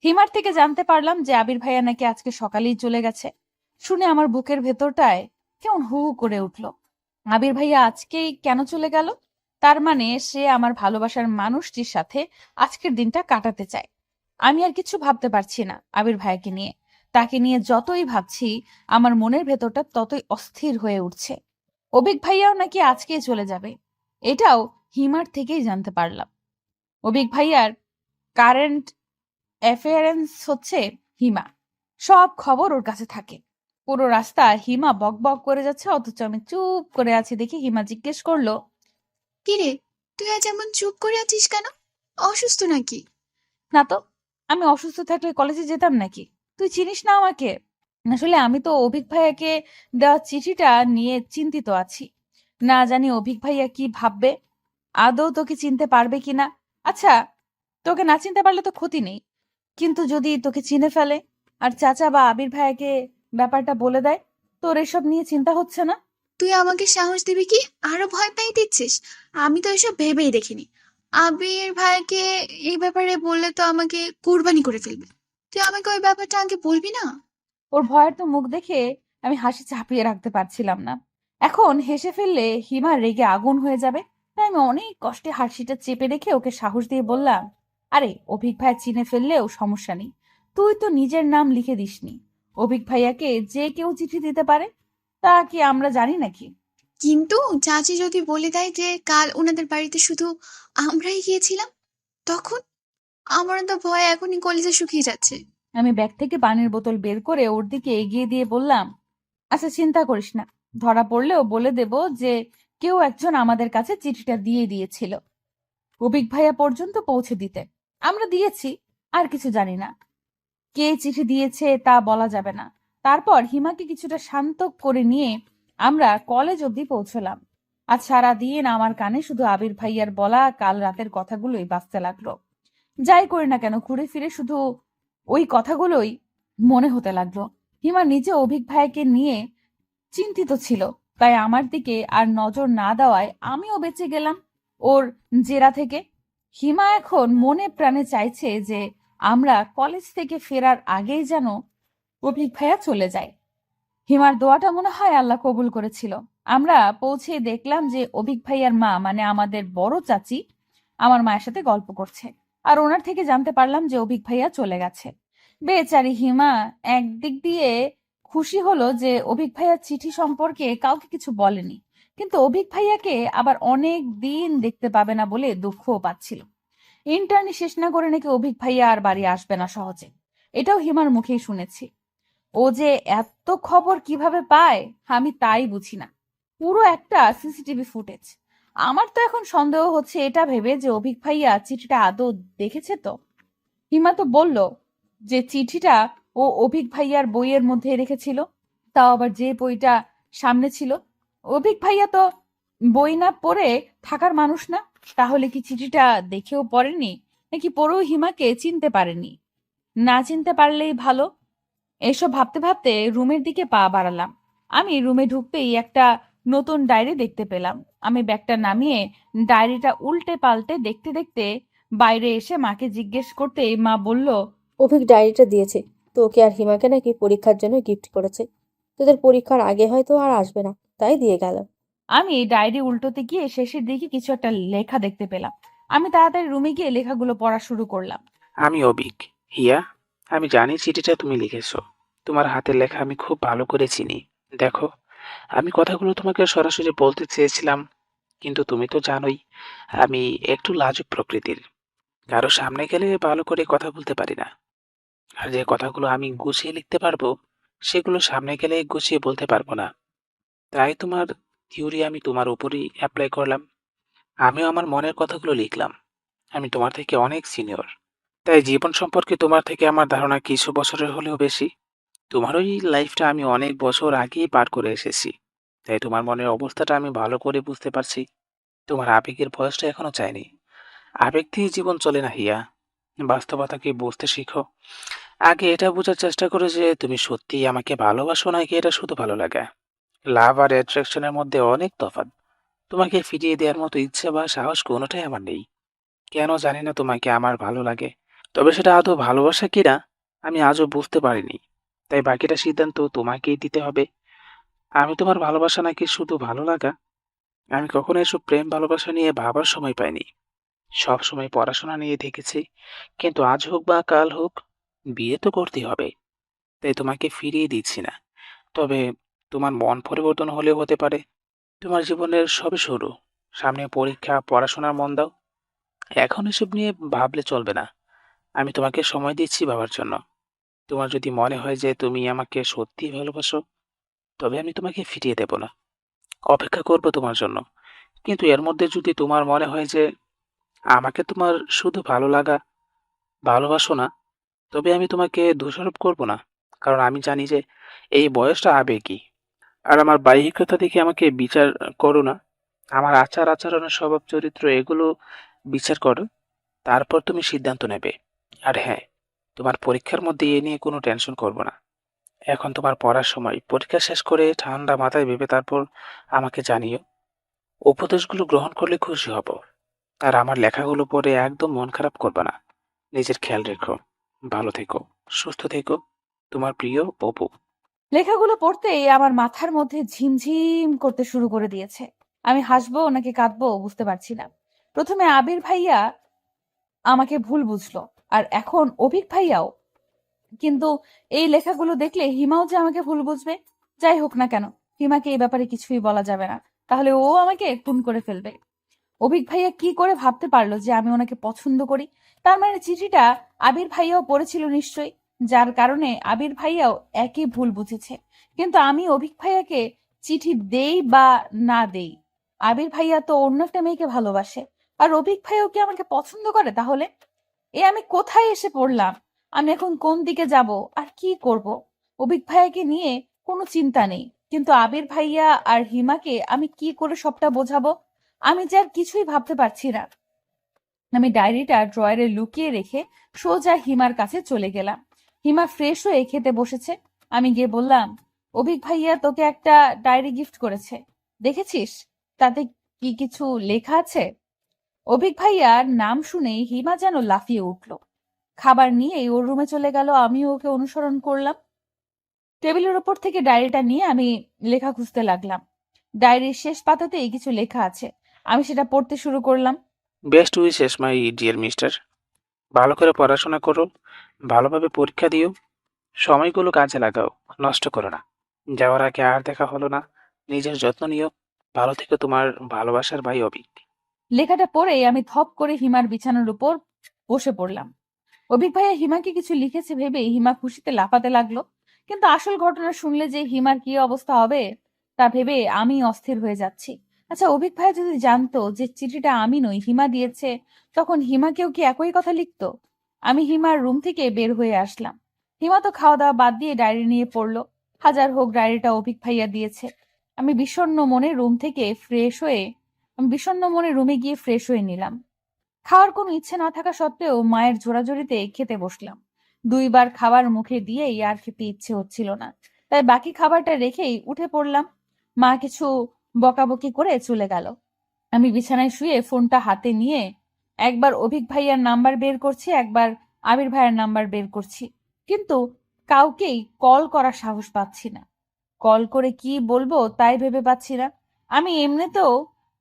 হিমার থেকে জানতে পারলাম যে আবির ভাইয়া নাকি আজকে সকালেই চলে গেছে। শুনে আমার বুকের ভেতরটায় কেমন হু হু করে উঠলো। আবির ভাইয়া আজকেই কেন চলে গেল? তার মানে সে আমার ভালোবাসার মানুষটির সাথে আজকের দিনটা কাটাতে চায়। আমি আর কিছু ভাবতে পারছি না আবির ভাইয়াকে নিয়ে। তাকে নিয়ে যতই ভাবছি আমার মনের ভেতরটা ততই অস্থির হয়ে উঠছে। অভিক ভাইয়াও নাকি আজকেই চলে যাবে, এটাও হিমার থেকেই জানতে পারলাম। অভিক ভাইয়ার কারেন্ট অ্যাফেয়ারেন্স হচ্ছে হিমা। সব খবর ওর কাছে থাকে। পুরো রাস্তা হিমা বক বক করে যাচ্ছে, অথচ আমি চুপ করে আছি দেখে হিমা জিজ্ঞেস করলো, কিরে, তুই আজ এমন চুপ করে আছিস কেন? অসুস্থ নাকি? না তো, আমি অসুস্থ থাকলে কলেজে যেতাম নাকি? তুই চিনিস না আমাকে। আসলে আমি তো অভিক ভাইয়াকে দেওয়া চিঠিটা নিয়ে চিন্তিত আছি। না জানি অভিক ভাইয়া কি ভাববে, আদৌ তোকে চিনতে পারবে কিনা। আচ্ছা, তোকে না চিনতে পারলে তো ক্ষতি নেই, কিন্তু যদি তোকে চিনে ফেলে আর চাচা বা আবির ভাইয়াকে ব্যাপারটা বলে দেয়, তোর এসব নিয়ে চিন্তা হচ্ছে না? তুই আমাকে সাহস দিবি কি আরো ভয় পাই দিচ্ছিস? আমি তো এসব ভেবেই দেখিনি। আবির ভাইকে এই ব্যাপারে বললে তো আমাকে কুরবানি করে ফেলবে। তুই আমাকে ওই ব্যাপারটা আগে বলবি না? ওর ভয়ের তো মুখ দেখে আমি হাসি চাপিয়ে রাখতে পারছিলাম না। এখন হেসে ফেললে হিমা রেগে আগুন হয়ে যাবে, তাই আমি অনেক কষ্টে হাসিটা চেপে রেখে ওকে সাহস দিয়ে বললাম, আরে অভিক ভাই চিনে ফেললেও সমস্যা নেই। তুই তো নিজের নাম লিখে দিসনি। অভিক ভাইয়াকে যে কেউ চিঠি দিতে পারে, তা কি আমরা জানি নাকি? কিন্তু চাচি যদি বলে দেয় যে কাল ওনাদের বাড়িতে শুধু আমরাই গিয়েছিলাম, তখন আমার তো ভয় এখনই কলেজে শুকিয়ে যাচ্ছে। আমি ব্যাগ থেকে পানির বোতল বের করে ওর দিকে এগিয়ে দিয়ে বললাম, আচ্ছা চিন্তা করিস না, ধরা পড়লেও বলে দেব যে কেউ একজন আমাদের কাছে চিঠিটা দিয়ে দিয়েছিল, অভিক ভাইয়া পর্যন্ত পৌঁছে দিতে। আমরা দিয়েছি, আর কিছু জানি না। কে চিঠি দিয়েছে তা বলা যাবে না। তারপর হিমাকে কিছুটা শান্ত করে নিয়ে আমরা কলেজ অবধি পৌঁছলাম। আজ সারাদিন আমার কানে শুধু আবির ভাইয়ার বলা কাল রাতের কথাগুলোই বাজতে লাগলো। যাই করি না কেন ঘুরে ফিরে শুধু ওই কথাগুলোই মনে হতে লাগলো। হিমা নিজে অভিক ভাইকে নিয়ে চিন্তিত ছিল, তাই আমার দিকে আর নজর না দেওয়ায় আমিও বেঁচে গেলাম ওর জেরা থেকে। হিমা এখন মনে প্রাণে চাইছে যে আমরা কলেজ থেকে ফেরার আগেই যেন অভিক ভাইয়া চলে যায়। হিমার দোয়াটা মনে হয় আল্লাহ কবুল করেছিল। আমরা পৌঁছে দেখলাম যে অভিক ভাইয়ার মা মানে আমাদের বড় চাচি আমার মায়ের সাথে গল্প করছে, আর ওনার থেকে জানতে পারলাম যে অভিক ভাইয়া চলে গেছে। বেচারি হিমা একদিক দিয়ে খুশি হলো যে অভিক ভাইয়ার চিঠি সম্পর্কে কাউকে কিছু বলেনি, কিন্তু অভিক ভাইয়াকে আবার অনেক দিন দেখতে পাবে না বলে দুঃখও পাচ্ছিল। ইন্টার্নি শেষ না করে নাকি অভিক ভাইয়া আর বাড়ি আসবে না সহজে, এটাও হিমার মুখেই শুনেছি। ও যে এত খবর কিভাবে পায় আমি তাই বুঝি না। পুরো একটা সিসিটিভি ফুটেজ। আমার তো এখন সন্দেহ হচ্ছে এটা ভেবে যে অভিক ভাইয়া চিঠিটা আদৌ দেখেছে তো। হিমা তো বলল যে চিঠিটা ও অভিক ভাইয়ার বইয়ের মধ্যে রেখেছিল, তাও আবার যে বইটা সামনে ছিল। অভিক ভাইয়া তো বই না পড়ে থাকার মানুষ না, তাহলে কি চিঠিটা দেখেও পড়েনি, নাকি পড়েও হিমাকে চিনতে পারেনি? না চিনতে পারলেই ভালো। এসব ভাবতে ভাবতে রুমের দিকে পা বাড়ালাম। আমি রুমে ঢুকতেই একটা নতুন ডায়েরি দেখতে পেলাম। আমি ব্যাগটা নামিয়ে ডায়েরিটা উল্টে পাল্টে দেখতে দেখতে বাইরে এসে মাকে জিজ্ঞেস করতেই মা বলল, অভিক ডায়েরিটা দিয়েছে তোকে আর হিমাকে নাকি পরীক্ষার জন্য গিফট করেছে। তোদের পরীক্ষার আগে হয়তো আর আসবে না, তাই দিয়ে গেল। আমি ডায়েরি উল্টোতে গিয়ে শেষের দিকে কিছু একটা লেখা দেখতে পেলাম। আমি তাড়াতাড়ি রুমে গিয়ে লেখাগুলো পড়া শুরু করলাম। আমি অবিক। হিয়া, আমি জানি চিঠিটা তুমি লিখেছো। তোমার হাতের লেখা আমি খুব ভালো করে চিনি। দেখো, আমি কথাগুলো তোমাকে সরাসরি বলতে চেয়েছিলাম, কিন্তু তুমি তো জানোই আমি একটু লাজুক প্রকৃতির। কারো সামনে গেলে ভালো করে কথা বলতে পারি না। আর যে কথাগুলো আমি গুছিয়ে লিখতে পারবো, সেগুলো সামনে গেলে গুছিয়ে বলতে পারবো না। তাই তোমার থিওরি আমি তোমার উপরই অ্যাপ্লাই করলাম। আমিও আমার মনের কথাগুলো লিখলাম। আমি তোমার থেকে অনেক সিনিয়র, তাই জীবন সম্পর্কে তোমার থেকে আমার ধারণা কিছু বছরের হলেও বেশি। তোমার ওই লাইফটা আমি অনেক বছর আগেই পার করে এসেছি, তাই তোমার মনের অবস্থাটা আমি ভালো করে বুঝতে পারছি। তোমার আবেগের বয়সটা এখনো চায়নি। আবেগ দিয়ে জীবন চলে না হিয়া। বাস্তবতাকে বুঝতে শিখো। আগে এটা বোঝার চেষ্টা করো যে তুমি সত্যিই আমাকে ভালোবাসো নাকি এটা শুধু ভালো লাগে। লাভ আর অ্যাট্রাকশনের মধ্যে অনেক তফাৎ। তোমাকে ফিরিয়ে দেওয়ার মতো ইচ্ছে বা সাহস কোনোটাই আমার নেই। কেন জানি না তোমাকে আমার ভালো লাগে, তবে সেটা আদৌ ভালোবাসা কিনা আমি আজও বুঝতে পারিনি। তাই বাকিটা সিদ্ধান্ত তোমাকেই দিতে হবে। আমি তোমার ভালোবাসা নাকি শুধু ভালো লাগা, আমি কখনো এসব প্রেম ভালোবাসা নিয়ে ভাবার সময় পাইনি। সব সময় পড়াশোনা নিয়ে দেখেছি, কিন্তু আজ হোক বা কাল হোক বিয়ে তো করতেই হবে। তাই তোমাকে ফিরিয়ে দিচ্ছি না, তবে তোমার মন পরিবর্তন হলেও হতে পারে। তোমার জীবনের সবে শুরু, সামনে পরীক্ষা, পড়াশোনার মন দাও। এখন এসব নিয়ে ভাবলে চলবে না। আমি তোমাকে সময় দিচ্ছি ভাবার জন্য। তোমার যদি মনে হয় যে তুমি আমাকে সত্যিই ভালোবাসো, তবে আমি তোমাকে ফিরিয়ে দেব না, অপেক্ষা করব তোমার জন্য। কিন্তু এর মধ্যে যদি তোমার মনে হয় যে আমাকে তোমার শুধু ভালো লাগা, ভালোবাসো না, তবে আমি তোমাকে দোষারোপ করব না। কারণ আমি জানি যে এই বয়সটা আবেগী। আর আমার বাহ্যিকতা দেখে আমাকে বিচার করো না। আমার আচার আচরণের স্বভাব চরিত্র এগুলো বিচার করো, তারপর তুমি সিদ্ধান্ত নেবে। আর হ্যাঁ, তোমার পরীক্ষার মধ্যে এ নিয়ে কোনো টেনশন করব না। এখন তোমার পড়ার সময়। পরীক্ষা শেষ করে ঠান্ডা মাথায় ভেবে তারপর আমাকে জানিও। উপদেশগুলো গ্রহণ করলে খুশি হব। আর আমার লেখাগুলো পড়ে একদম মন খারাপ করবে না। নিজের খেয়াল রেখো। ভালো থেকো, সুস্থ থেকো। তোমার প্রিয় অপু। লেখাগুলো পড়তেই আমার মাথার মধ্যে ঝিমঝিম করতে শুরু করে দিয়েছে। আমি হাসবো নাকি কাঁদবো বুঝতে পারছি না। প্রথমে আবির ভাইয়া আমাকে ভুল বুঝলো, আর এখন অভিক ভাইয়াও। কিন্তু এই লেখাগুলো দেখলে হিমাও যে আমাকে ভুল বুঝবে। যাই হোক না কেন, হিমাকে এই ব্যাপারে কিছুই বলা যাবে না, তাহলে ও আমাকে খুন করে ফেলবে। অভিক ভাইয়া কি করে ভাবতে পারলো যে আমি ওনাকে পছন্দ করি? তার মানে চিঠিটা আবির ভাইয়াও পড়েছিল নিশ্চয়ই, যার কারণে আবির ভাইয়াও একই ভুল বুঝেছে। কিন্তু আমি অভিক ভাইয়াকে চিঠি দেই বা না দেই, আবির ভাইয়া তো অন্য একটা মেয়েকে ভালোবাসে, আর অভিক ভাইয়াও কি আমাকে পছন্দ করে? তাহলে আমি কোথায় এসে পড়লাম? আমি এখন কোন দিকে যাব আর কি করব? অভিক ভাইয়াকে নিয়ে কোনো চিন্তা নেই, কিন্তু আবির ভাইয়া আর হিমাকে আমি কি করে সবটা বোঝাবো? আমি যে আর কিছুই ভাবতে পারছি না। আমি ডায়েরিটা ড্রয়ারে লুকিয়ে রেখে সোজা হিমার কাছে চলে গেলাম। হিমা ফ্রেশ হয়ে খেতে বসেছে। আমি গিয়ে বললাম, অভিক ভাইয়া তোকে একটা ডায়েরি গিফট করেছে, দেখেছিস? তাতে কি কিছু লেখা আছে? অভিক ভাইয়ার নাম শুনেই হিমা যেন লাফিয়ে উঠল। খাবার নিয়েই ওর রুমে চলে গেল। আমিও ওকে অনুসরণ করলাম। টেবিলের উপর থেকে ডায়েরিটা নিয়ে আমি লেখা খুঁজতে লাগলাম। ডায়েরির শেষ পাতাতেই কিছু লেখা আছে। আমি সেটা পড়তে শুরু করলাম। Best wishes my dear mister. ভালো করে পড়াশোনা করো, ভালোভাবে পরীক্ষা দিও, সময়গুলো কাজে লাগাও, নষ্ট করো না। যাওয়ার আগে আর দেখা হলো না। নিজের যত্ন নিও। ভালো থেকো, তোমার ভালোবাসার ভাই অবিক। লেখাটা পড়েই আমি থপ করে হিমার বিছানার উপর বসে পড়লাম। অভিক ভাইয়া হিমাকে কিছু লিখেছে ভেবেই হিমা খুশিতে লাফাতে লাগলো। কিন্তু আসল ঘটনা শুনলে যে হিমার কি অবস্থা হবে তা ভেবে আমি অস্থির হয়ে যাচ্ছি। আচ্ছা, অভিক ভাই যদি জানতো যে চিঠিটা আমি নই হিমা দিয়েছে, তখন হিমাকেও কি একই কথা লিখতো? আমি হিমার রুম থেকে বের হয়ে আসলাম। হিমা তো খাওয়া দাওয়া বাদ দিয়ে ডায়েরি নিয়ে পড়লো। হাজার হোক ডায়েরিটা অভিক ভাইয়া দিয়েছে। আমি বিষণ্ণ মনে রুম থেকে ফ্রেশ হয়ে আমি বিষণ্ণ মনে রুমে গিয়ে ফ্রেশ হয়ে নিলাম। খাওয়ার কোনো ইচ্ছে না থাকা সত্ত্বেও মায়ের জোরাজোরিতে খেতে বসলাম। 2 বার খাবার মুখে দিয়েই আর খেতে ইচ্ছে হচ্ছিল না, তাই বাকি খাবারটা রেখেই উঠে পড়লাম। মা কিছু বকাবকি করে চলে গেল। আমি বিছানায় শুয়ে ফোনটা হাতে নিয়ে একবার অভিক ভাইয়ার নাম্বার বের করছি, একবার আবির ভাইয়ার নাম্বার বের করছি, কিন্তু কাউকেই কল করার সাহস পাচ্ছি না। কল করে কি বলবো তাই ভেবে পাচ্ছি না। আমি এমনিতেও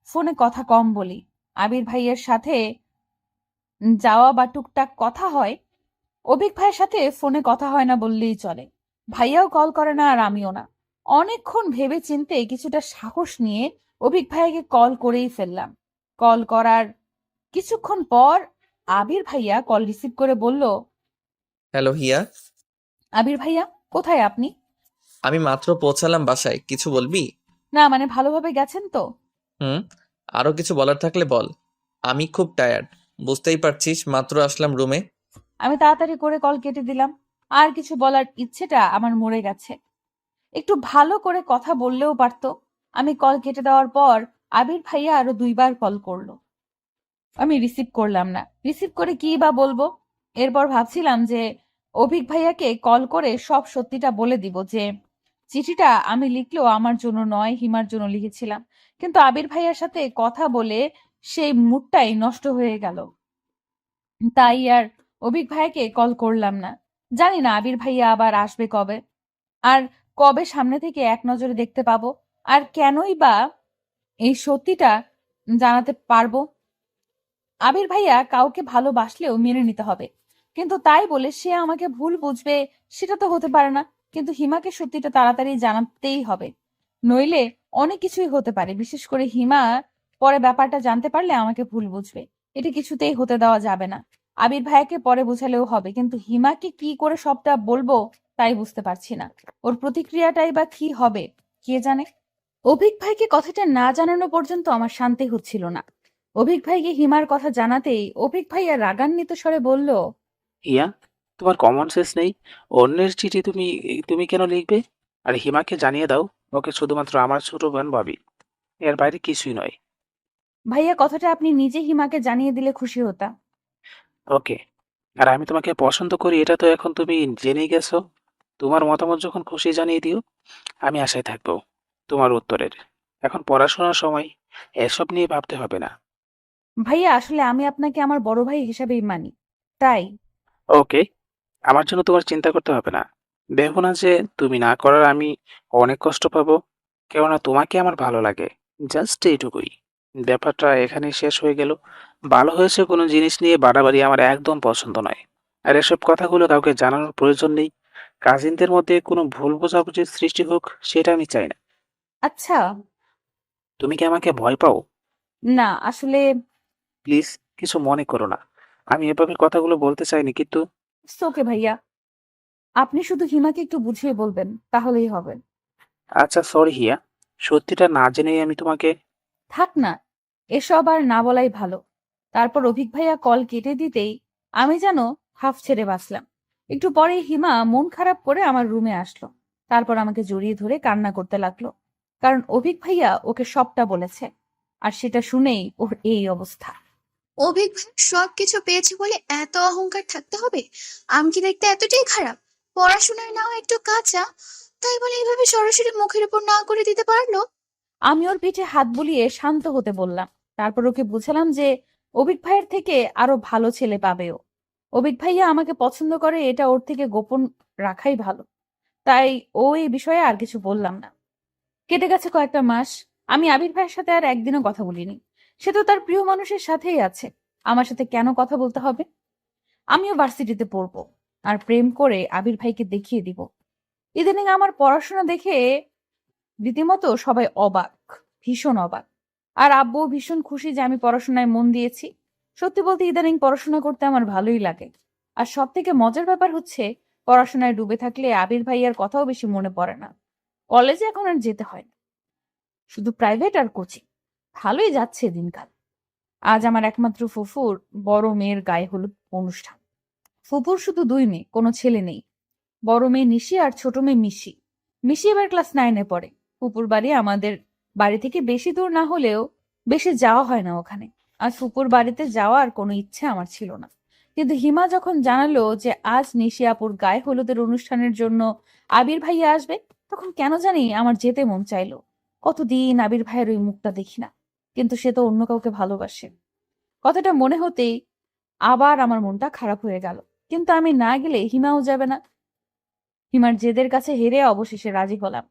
ফোনে কথা কম বলি। আবির ভাইয়ের সাথে যাওয়া বা টুকটাক কথা হয়, অভিক ভাইয়ের সাথে ফোনে কথা হয় না বললেই চলে। ভাইয়াও কল করে না আর আমিও না। অনেকক্ষণ ভেবে চিন্তে কিছুটা সাহস নিয়ে অভিক ভাইয়াকে কল করেই ফেললাম। কল করার কিছুক্ষণ পর আবির ভাইয়া কল রিসিভ করে বলল, হ্যালো হিয়া, আবির ভাইয়া কোথায় আপনি? আমি মাত্র পৌঁছালাম বাসায়। কিছু বলবি? না মানে ভালোভাবে গেছেন তো? হুম, আরো কিছু বলার থাকলে বল। আমি খুব টায়ার্ড, বুঝতেই পারছিস, মাত্র আসলাম রুমে। আমি তাড়াতাড়ি করে কল কেটে দিলাম। আর কিছু বলার ইচ্ছেটা আমার মরে গেছে। একটু ভালো করে কথা বললেও পারতো। আমি কল কেটে দেওয়ার পর আবির ভাইয়া আরো 2 বার কল করলো। আমি রিসিভ করলাম না। রিসিভ করে কি বা বলবো? এরপর ভাবছিলাম যে অভিক ভাইয়াকে কল করে সব সত্যিটা বলে দিব যে চিঠিটা আমি লিখলেও আমার জন্য নয়, হিমার জন্য লিখেছিলাম। কিন্তু আবির ভাইয়ার সাথে কথা বলে সেই মুডটাই নষ্ট হয়ে গেল। তাই আর অভিক ভাইয়াকে কল করলাম না। জানি না আবির ভাইয়া আবার আসবে কবে, আর কবে সামনে থেকে এক নজরে দেখতে পাবো, আর কেনই বা এই সত্যিটা জানাতে পারবো। আবির ভাইয়া কাউকে ভালোবাসলেও মেনে নিতে হবে, কিন্তু তাই বলে সে আমাকে ভুল বুঝবে সেটা তো হতে পারে না। কিন্তু হিমাকে সত্যিটা তাড়াতাড়ি জানাতেই হবে, নইলে অনেক কিছুই হতে পারে। বিশেষ করে হিমা পরে ব্যাপারটা জানতে পারলে আমাকে ভুল বুঝবে। এটা কিছুতেই হতে দেওয়া যাবে না। আবির ভাইয়াকে পরে বোঝালেও হবে, কিন্তু হিমাকে কি করে সবটা বলবো তাই বুঝতে পারছি না। ওর প্রতিক্রিয়াটাই বা কি হবে কে জানে। অভিক ভাইকে কথাটা না জানানো পর্যন্ত আমার শান্তি হচ্ছিল না। অভিক ভাইকে হিমার কথা জানাতেই অভিক ভাইয়া রাগান্বিত স্বরে বলল, হিয়া, তোমার কমন সেন্স নেই? অন্যের চিঠি তুমি তুমি কেন লিখবে? আর হিমাকে জানিয়ে দাও, ওকে শুধুমাত্র আমার ছোট বোন ভাবি, এর বাইরে কিছুই নয়। ভাইয়া কথাটা আপনি নিজে হিমাকে জানিয়ে দিলে খুশি হতাম। ওকে। আর আমি তোমাকে পছন্দ করি এটা তো এখন তুমি জেনেই গেছো। তোমার মতামত যখন খুশি জানিয়ে দিও, আমি আশায় থাকবো তোমার উত্তরের। এখন পড়াশোনার সময়, এসব নিয়ে ভাবতে হবে না। ভাইয়া আসলে আমি আপনাকে আমার বড় ভাই হিসাবেই মানি, তাই। ওকে, আমার জন্য তোমার চিন্তা করতে হবে না। ভেবো না যে তুমি না করার আমি অনেক কষ্ট পাবো, কেননা তোমাকে আমার ভালো লাগে। জাস্ট এইটুকুই। ব্যাপারটা এখানেই শেষ হয়ে গেল। ভালো হয়েছে কোনো জিনিস নিয়ে বাড়াবাড়ি আমার একদম পছন্দ নয়। আর এসব কথাগুলো কাউকে জানানোর প্রয়োজন নেই। কাজিনদের মধ্যে কোনো ভুল বোঝাবুঝির সৃষ্টি হোক, সেটা আমি চাই না। আচ্ছা। তুমি কি আমাকে ভয় পাও? না আসলে প্লিজ, কিছু মনে করো না। আমি এভাবে কথাগুলো বলতে চাইনি, কিন্তু ওকে ভাইয়া, আপনি শুধু হিমাকে একটু বুঝিয়ে বলবেন তাহলেই হবে। আচ্ছা সরি হিয়া, সত্যিটা না জেনেই আমি তোমাকে থাক না, এসব আর না বলাই ভালো। তারপর অভিক ভাইয়া কল কেটে দিতেই আমি যেন হাফ ছেড়ে বাঁচলাম। একটু পরেই হিমা মন খারাপ করে আমার রুমে আসলো। তারপর আমাকে জড়িয়ে ধরে কান্না করতে লাগলো, কারণ অভিক ভাইয়া ওকে সবটা বলেছে, আর সেটা শুনেই ওর এই অবস্থা। অভিক ভাই সবকিছু পেয়েছে বলে এত অহংকার থাকতে হবে? আমি কি দেখতে এতটাই খারাপ? পড়াশোনায় নাও একটু কাঁচা, তাই বলে এইভাবে সরাসরি মুখের উপর না করে দিতে পারলো? আমি ওর পিঠে হাত বুলিয়ে শান্ত হতে বললাম। তারপর ওকে বুঝালাম যে অভিক ভাইয়ের থেকে আরো ভালো ছেলে পাবে ও। অভিক ভাইয়া আমাকে পছন্দ করে এটা ওর থেকে গোপন রাখাই ভালো। তাই ও এই বিষয়ে আর কিছু বললাম না। কেটে গেছে কয়েকটা মাস। আমি আবির ভাইয়ের সাথে আর একদিনও কথা বলিনি। সে তো তার প্রিয় মানুষের সাথেই আছে, আমার সাথে কেন কথা বলতে হবে? আমিও ভার্সিটিতে পড়বো, আর প্রেম করে আবির ভাইকে দেখিয়ে দিব। ইদানিং আমার পড়াশোনা দেখে রীতিমতো সবাই অবাক, ভীষণ অবাক। আর আব্বু ভীষণ খুশি যে আমি পড়াশোনায় মন দিয়েছি। সত্যি বলতে ইদানিং পড়াশোনা করতে আমার ভালোই লাগে। আর সব থেকে মজার ব্যাপার হচ্ছে পড়াশোনায় ডুবে থাকলে আবির ভাইয়ার কথাও বেশি মনে পড়ে না। কলেজে এখন আর যেতে হয় না, শুধু প্রাইভেট আর কোচিং। ভালোই যাচ্ছে দিনকাল। আজ আমার একমাত্র ফুফুর বড় মেয়ের গায়ে হলুদ অনুষ্ঠান। ফুপুর শুধু 2 মেয়ে, কোনো ছেলে নেই। বড় মেয়ে নিশি আর ছোট মেয়ে মিশি। মিশি এবার ক্লাস 9-এ পড়ে। ফুপুর বাড়ি আমাদের বাড়ি থেকে বেশি দূর না হলেও বেশি যাওয়া হয় না ওখানে। আজ ফুপুর বাড়িতে যাওয়ার কোনো ইচ্ছে আমার ছিল না, কিন্তু হিমা যখন জানালো যে আজ নিশি আপুর গায়ে হলুদের অনুষ্ঠানের জন্য আবির ভাইয়া আসবে, তখন কেন জানি আমার যেতে মন চাইলো। কতদিন আবির ভাইয়ের ওই মুখটা দেখি না, কিন্তু সে তো অন্য কাউকে ভালোবাসে। কথাটা মনে হতেই আবার আমার মনটা খারাপ হয়ে গেল। কিন্তু আমি না গেলে হিমাও যাবে না। হিমার জেদের কাছে হেরে অবশেষে রাজি হলাম।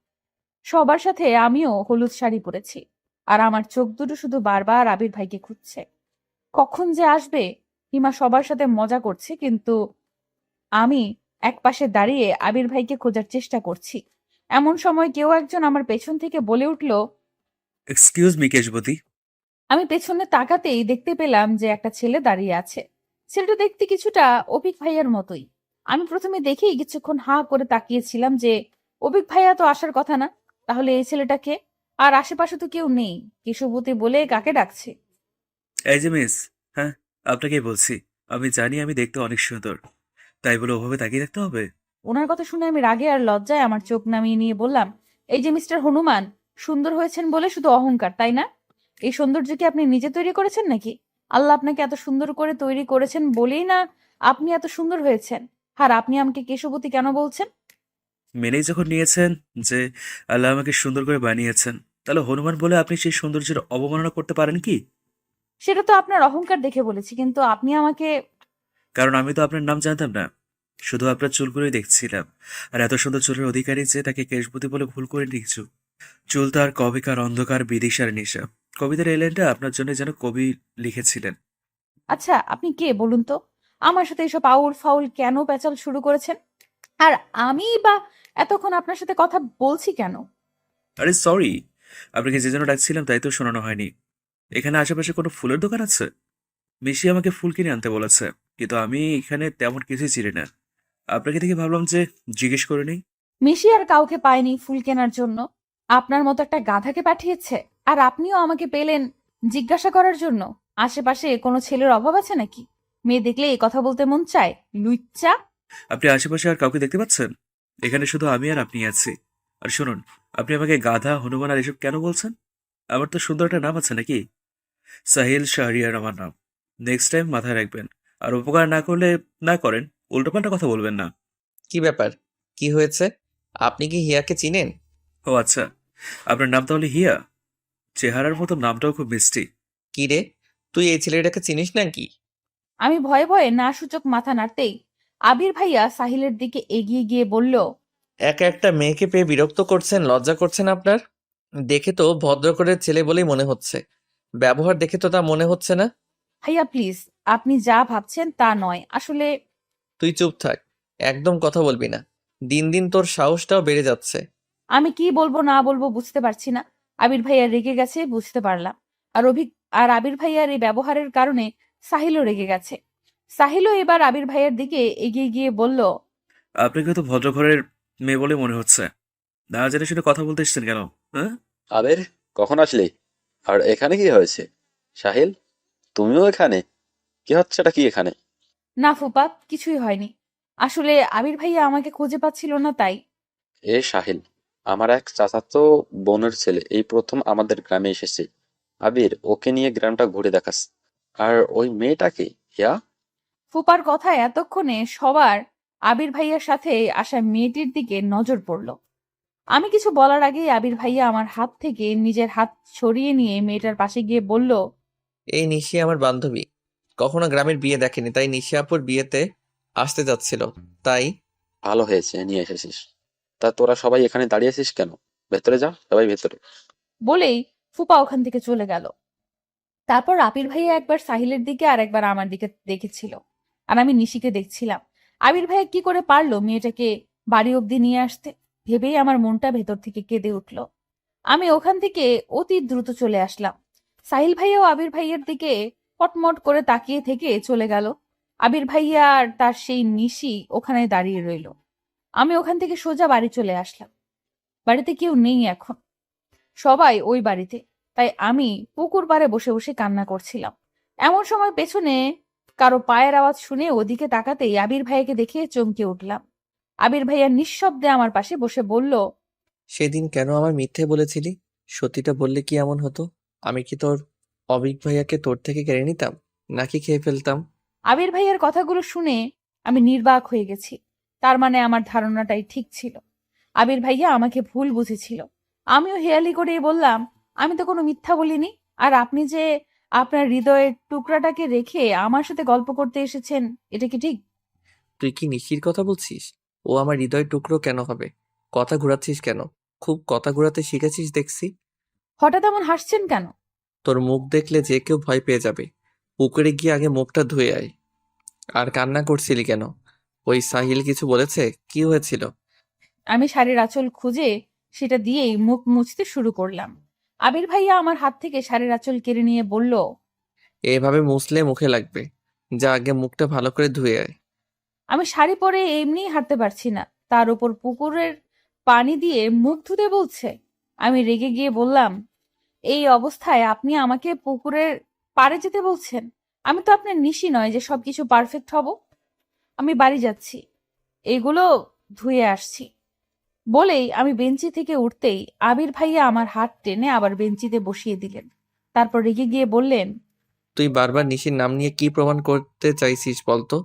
সবার সাথে আমিও হলুদ শাড়ি পরেছি, আর আমার চোখ দুটো শুধু বারবার আবির ভাইকে খুঁজছে। কখন যে আসবে। হিমা সবার সাথে মজা করছে, কিন্তু আমি একপাশে দাঁড়িয়ে আবির ভাইকে খোঁজার চেষ্টা করছি। এমন সময় কেউ একজন আমার পেছন থেকে বলে উঠল। Excuse me Keshabati. আমি পেছনে তাকাতেই দেখতে পেলাম যে একটা ছেলে দাঁড়িয়ে আছে। ছেলেটা দেখতে কিছুটা অভিক ভাইয়ার মতোই। আমি প্রথমে দেখেই কিছুক্ষণ হাঁ করে তাকিয়েছিলাম যে অভিক ভাইয়া তো আসার কথা না, তাহলে এই ছেলেটাকে। আর আশেপাশে তো কেউ নেই, কেশবতী বলে কাকে ডাকছে? এই যে মিস, হ্যাঁ আপনাকেই বলছি। আমি জানি আমি দেখতে অনেক সুন্দর, তাই বলে ওভাবে তাকিয়ে দেখতে হবে? ওনার কথা শুনে আমি রাগে আর লজ্জায় আমার চোখ নামিয়ে নিয়ে বললাম, এই যে মিস্টার হনুমান, সুন্দর হয়েছেন বলে শুধু অহংকার, তাই না? এই সৌন্দর্য কি আপনি নিজে তৈরি করেছেন নাকি? আল্লাহ আপনাকে এত সুন্দর করে তৈরি করেছেন বলেই না আপনি এত সুন্দর হয়েছেন। আর আপনি আমাকে কেশবতী কেন বলছেন? মেনেই যখন নিয়েছেন যে আল্লাহ আমাকে সুন্দর করে বানিয়েছেন, তাহলে হনুমান বলে আপনি সেই সৌন্দর্যের অবমাননা করতে পারেন কি? সেটা তো আপনার অহংকার দেখে বলেছি, কিন্তু আপনি আমাকে। কারণ আমি তো আপনার নাম জানতাম না, শুধু আপনার চুলগুলোই দেখছিলাম। আর এত সুন্দর চুলের অধিকারী যে তাকে কেশবতী বলে ভুল করে নিয়েছো। চুল তার কবিকার অন্ধকার বিদিশার নেশা। কবিতার এই লাইনটা আপনার জন্য যেন কবি লিখেছিলেন। আচ্ছা, আপনি কে বলুন তো? আমার সাথে এসব আউল ফাউল কেন পেঁচাল শুরু করেছেন? আর আমি বা এতক্ষণ আপনার সাথে কথা বলছি কেন? আরে সরি, আপনাকে যে জন্য ডাকছিলাম তাই তো শোনানো হয়নি। এখানে আশেপাশে কোনো ফুলের দোকান আছে? মিশি আমাকে ফুল কিনে আনতে বলেছে, কিন্তু আমি এখানে তেমন কিছুই চিনি না। আপনাকে দেখে ভাবলাম যে জিজ্ঞেস করে নিই। মিশি আর কাউকে পায়নি ফুল কেনার জন্য। আপনার মতো একটা গাধাকে পাঠিয়েছে। আর আপনিও আমাকে পেলেন জিজ্ঞাসা করার জন্য। আশেপাশে কোনো ছেলের অভাব আছে নাকি? মেয়ে দেখলে এই কথা বলতে মন চায়, লুচ্চা। আপনি আশেপাশে আর কাউকে দেখতে পাচ্ছেন? এখানে শুধু আমি আর আপনি আছি। আর শুনুন, আপনি আমাকে গাধা, হনুমান আর এসব কেন বলছেন? আমার তো সুন্দর একটা নাম আছে নাকি? সাহিল শাহরিয়ার আমার নাম। নেক্সট টাইম মাথায় রাখবেন। আর উপকার না করলে না করেন, উল্টোপাল্টা কথা বলবেন না। কি ব্যাপার? কি হয়েছে? আপনি কি হিয়াকে চিনেন? ও আচ্ছা, আপনার নাম তাহলে হিয়া। চেহারার মতো নামটাও খুব মিষ্টি। কি রে, তুই এই ছেলেটাকে চিনিস নাকি? আমি ভয়ে ভয়ে না সূচক মাথা নাড়তেই আবির ভাইয়া সাহিলের দিকে এগিয়ে গিয়ে বলল। একা একটা মেয়েকে পেয়ে বিরক্ত করছেন, লজ্জা করছেন আপনার? দেখে তো ভদ্রকরের ছেলে বলেই মনে হচ্ছে, ব্যবহার দেখে তো তা মনে হচ্ছে না। ভাইয়া প্লিজ, আপনি যা ভাবছেন তা নয় আসলে। তুই চুপ থাক, একদম কথা বলবি না। দিন দিন তোর সাহসটাও বেড়ে যাচ্ছে। আমি কি বলবো না বলবো বুঝতে পারছি না। আবির ভাইয়া রেগে গেছে বুঝতে পারলাম। আর আর আবির ভাইয়ার এই ব্যবহারের কারণে সাহিলও রেগে গেছে। সাহিলও এবার আবির ভাইয়ার দিকে এগিয়ে গিয়ে বলল। আপনাকে তো ভদ্রঘরের মেয়ে বলে মনে হচ্ছে। না জেনে শুনে কথা বলতে এসেছেন কেন? হ্যাঁ, আবির, কখন আসলি? আর এখানে কি হয়েছে? সাহিল, তুমিও এখানে? কি হচ্ছে এটা কি এখানে? না ফুপা, কিছুই হয়নি। আসলে আবির ভাইয়া আমাকে খুঁজে পাচ্ছিল না, তাই। এ সাহিল, আমার এক চাচাতো বোনের ছেলে এই প্রথম আমাদের গ্রামে এসেছে। আবির, ওকে নিয়ে গ্রামটা ঘুরে দেখাস। আর ওই মেয়েটাকে, হিয়া? ফুপার কথায় এতক্ষণে সবার আবির ভাইয়ার সাথে আসা মেয়েটির দিকে নজর পড়ল। আমি কিছু বলার আগেই আবির ভাইয়া আমার হাত থেকে নিজের হাত সরিয়ে নিয়ে মেয়েটার পাশে গিয়ে বলল। এই নিশি আমার বান্ধবী, কখনো গ্রামের বিয়ে দেখেনি, তাই নিশি আপুর বিয়েতে আসতে যাচ্ছিল, তাই। ভালো হয়েছে নিয়ে এসেছিস। তা তোরা সবাই এখানে দাঁড়িয়ে আছিস কেন? ভেতরে যা, সবাই ভেতরে। বলেই ফুপা ওখান থেকে চলে গেল। তারপর আবির ভাইয়া একবার সাহিলের দিকে আর একবার আমার দিকে দেখেছিল, আর আমি নিশিকে দেখছিলাম। আবির ভাইয়া কি করে পারলো মেয়েটাকে বাড়ি অব্দি নিয়ে আসতে, ভেবেই আমার মনটা ভেতর থেকে কেঁদে উঠল। আমি ওখান থেকে অতি দ্রুত চলে আসলাম। সাহিল ভাইয়াও আবির ভাইয়ের দিকে কটমট করে তাকিয়ে থেকে চলে গেল। আবির ভাইয়া আর তার সেই নিশি ওখানে দাঁড়িয়ে রইল। আমি ওখান থেকে সোজা বাড়ি চলে আসলাম। বাড়িতে কেউ নেই এখন, সবাই ওই বাড়িতে। তাই আমি পুকুর পাড়ে বসে বসে কান্না করছিলাম। এমন সময় পেছনে কারো পায়ের আওয়াজ শুনে ওদিকে তাকাতেই আবির ভাইয়াকে দেখে চমকে উঠলাম। আবির ভাইয়া নিঃশব্দে আমার পাশে বসে বলল, সেদিন কেন আমার মিথ্যে বলেছিলি? সত্যিটা বললে কি এমন হতো? আমি কি তোর অবিক ভাইয়াকে তোর থেকে কেড়ে নিতাম, নাকি খেয়ে ফেলতাম? আবির ভাইয়ার কথাগুলো শুনে আমি নির্বাক হয়ে গেছি। তার মানে আমার ধারণাটাই ঠিক ছিল। আবির ভাইয়া আমাকে ভুল বুঝেছিল। আমিও হেয়ালি করে বললাম, আমি তো কোনো মিথ্যা বলিনি। আর আপনি যে আপনার হৃদয়ের টুকরাটাকে রেখে আমার সাথে গল্প করতে এসেছেন, এটা কি ঠিক? তুই কি নিশির কথা বলছিস? ও আমার হৃদয় টুকরো কেন হবে? কথা ঘোরাচ্ছিস কেন? খুব কথা ঘোরাতে শিখেছিস দেখছি। হঠাৎ এমন হাসছেন কেন? তোর মুখ দেখলে যে কেউ ভয় পেয়ে যাবে। পুকুরে গিয়ে আগে মুখটা ধুয়ে আয়। আর কান্না করছিলি কেন? ওই সাহিল কিছু বলেছে? কি হয়েছিল? আমি শাড়ির আঁচল খুঁজে সেটা দিয়েই মুখ মুছতে শুরু করলাম। আবির ভাইয়া আমার হাত থেকে শাড়ির আঁচল কেড়ে নিয়ে বলল, এভাবে মুছলে মুখে লাগবে। যা আগে মুখটা ভালো করে ধুয়ে আয়। আমি শাড়ি পরে এমনিই হাঁটতে পারছি না, তার উপর পুকুরের পানি দিয়ে মুখ ধুতে বলছে। আমি রেগে গিয়ে বললাম, এই অবস্থায় আপনি আমাকে পুকুরের পাড়ে যেতে বলছেন? আমি তো আপনার নিশি নয় যে সবকিছু পারফেক্ট হব। আমি বাড়ি যাচ্ছি, এগুলো ধুয়ে আসছি। বলেই আমি বেঞ্চি থেকে উঠতেই আবির ভাইয়া আমার হাত টেনে আবার বেঞ্চিতে বসিয়ে দিলেন। তারপর রেগে গিয়ে বললেন, তুই বারবার নিশির নাম নিয়ে কি প্রমাণ করতে চাইছিস বলতো?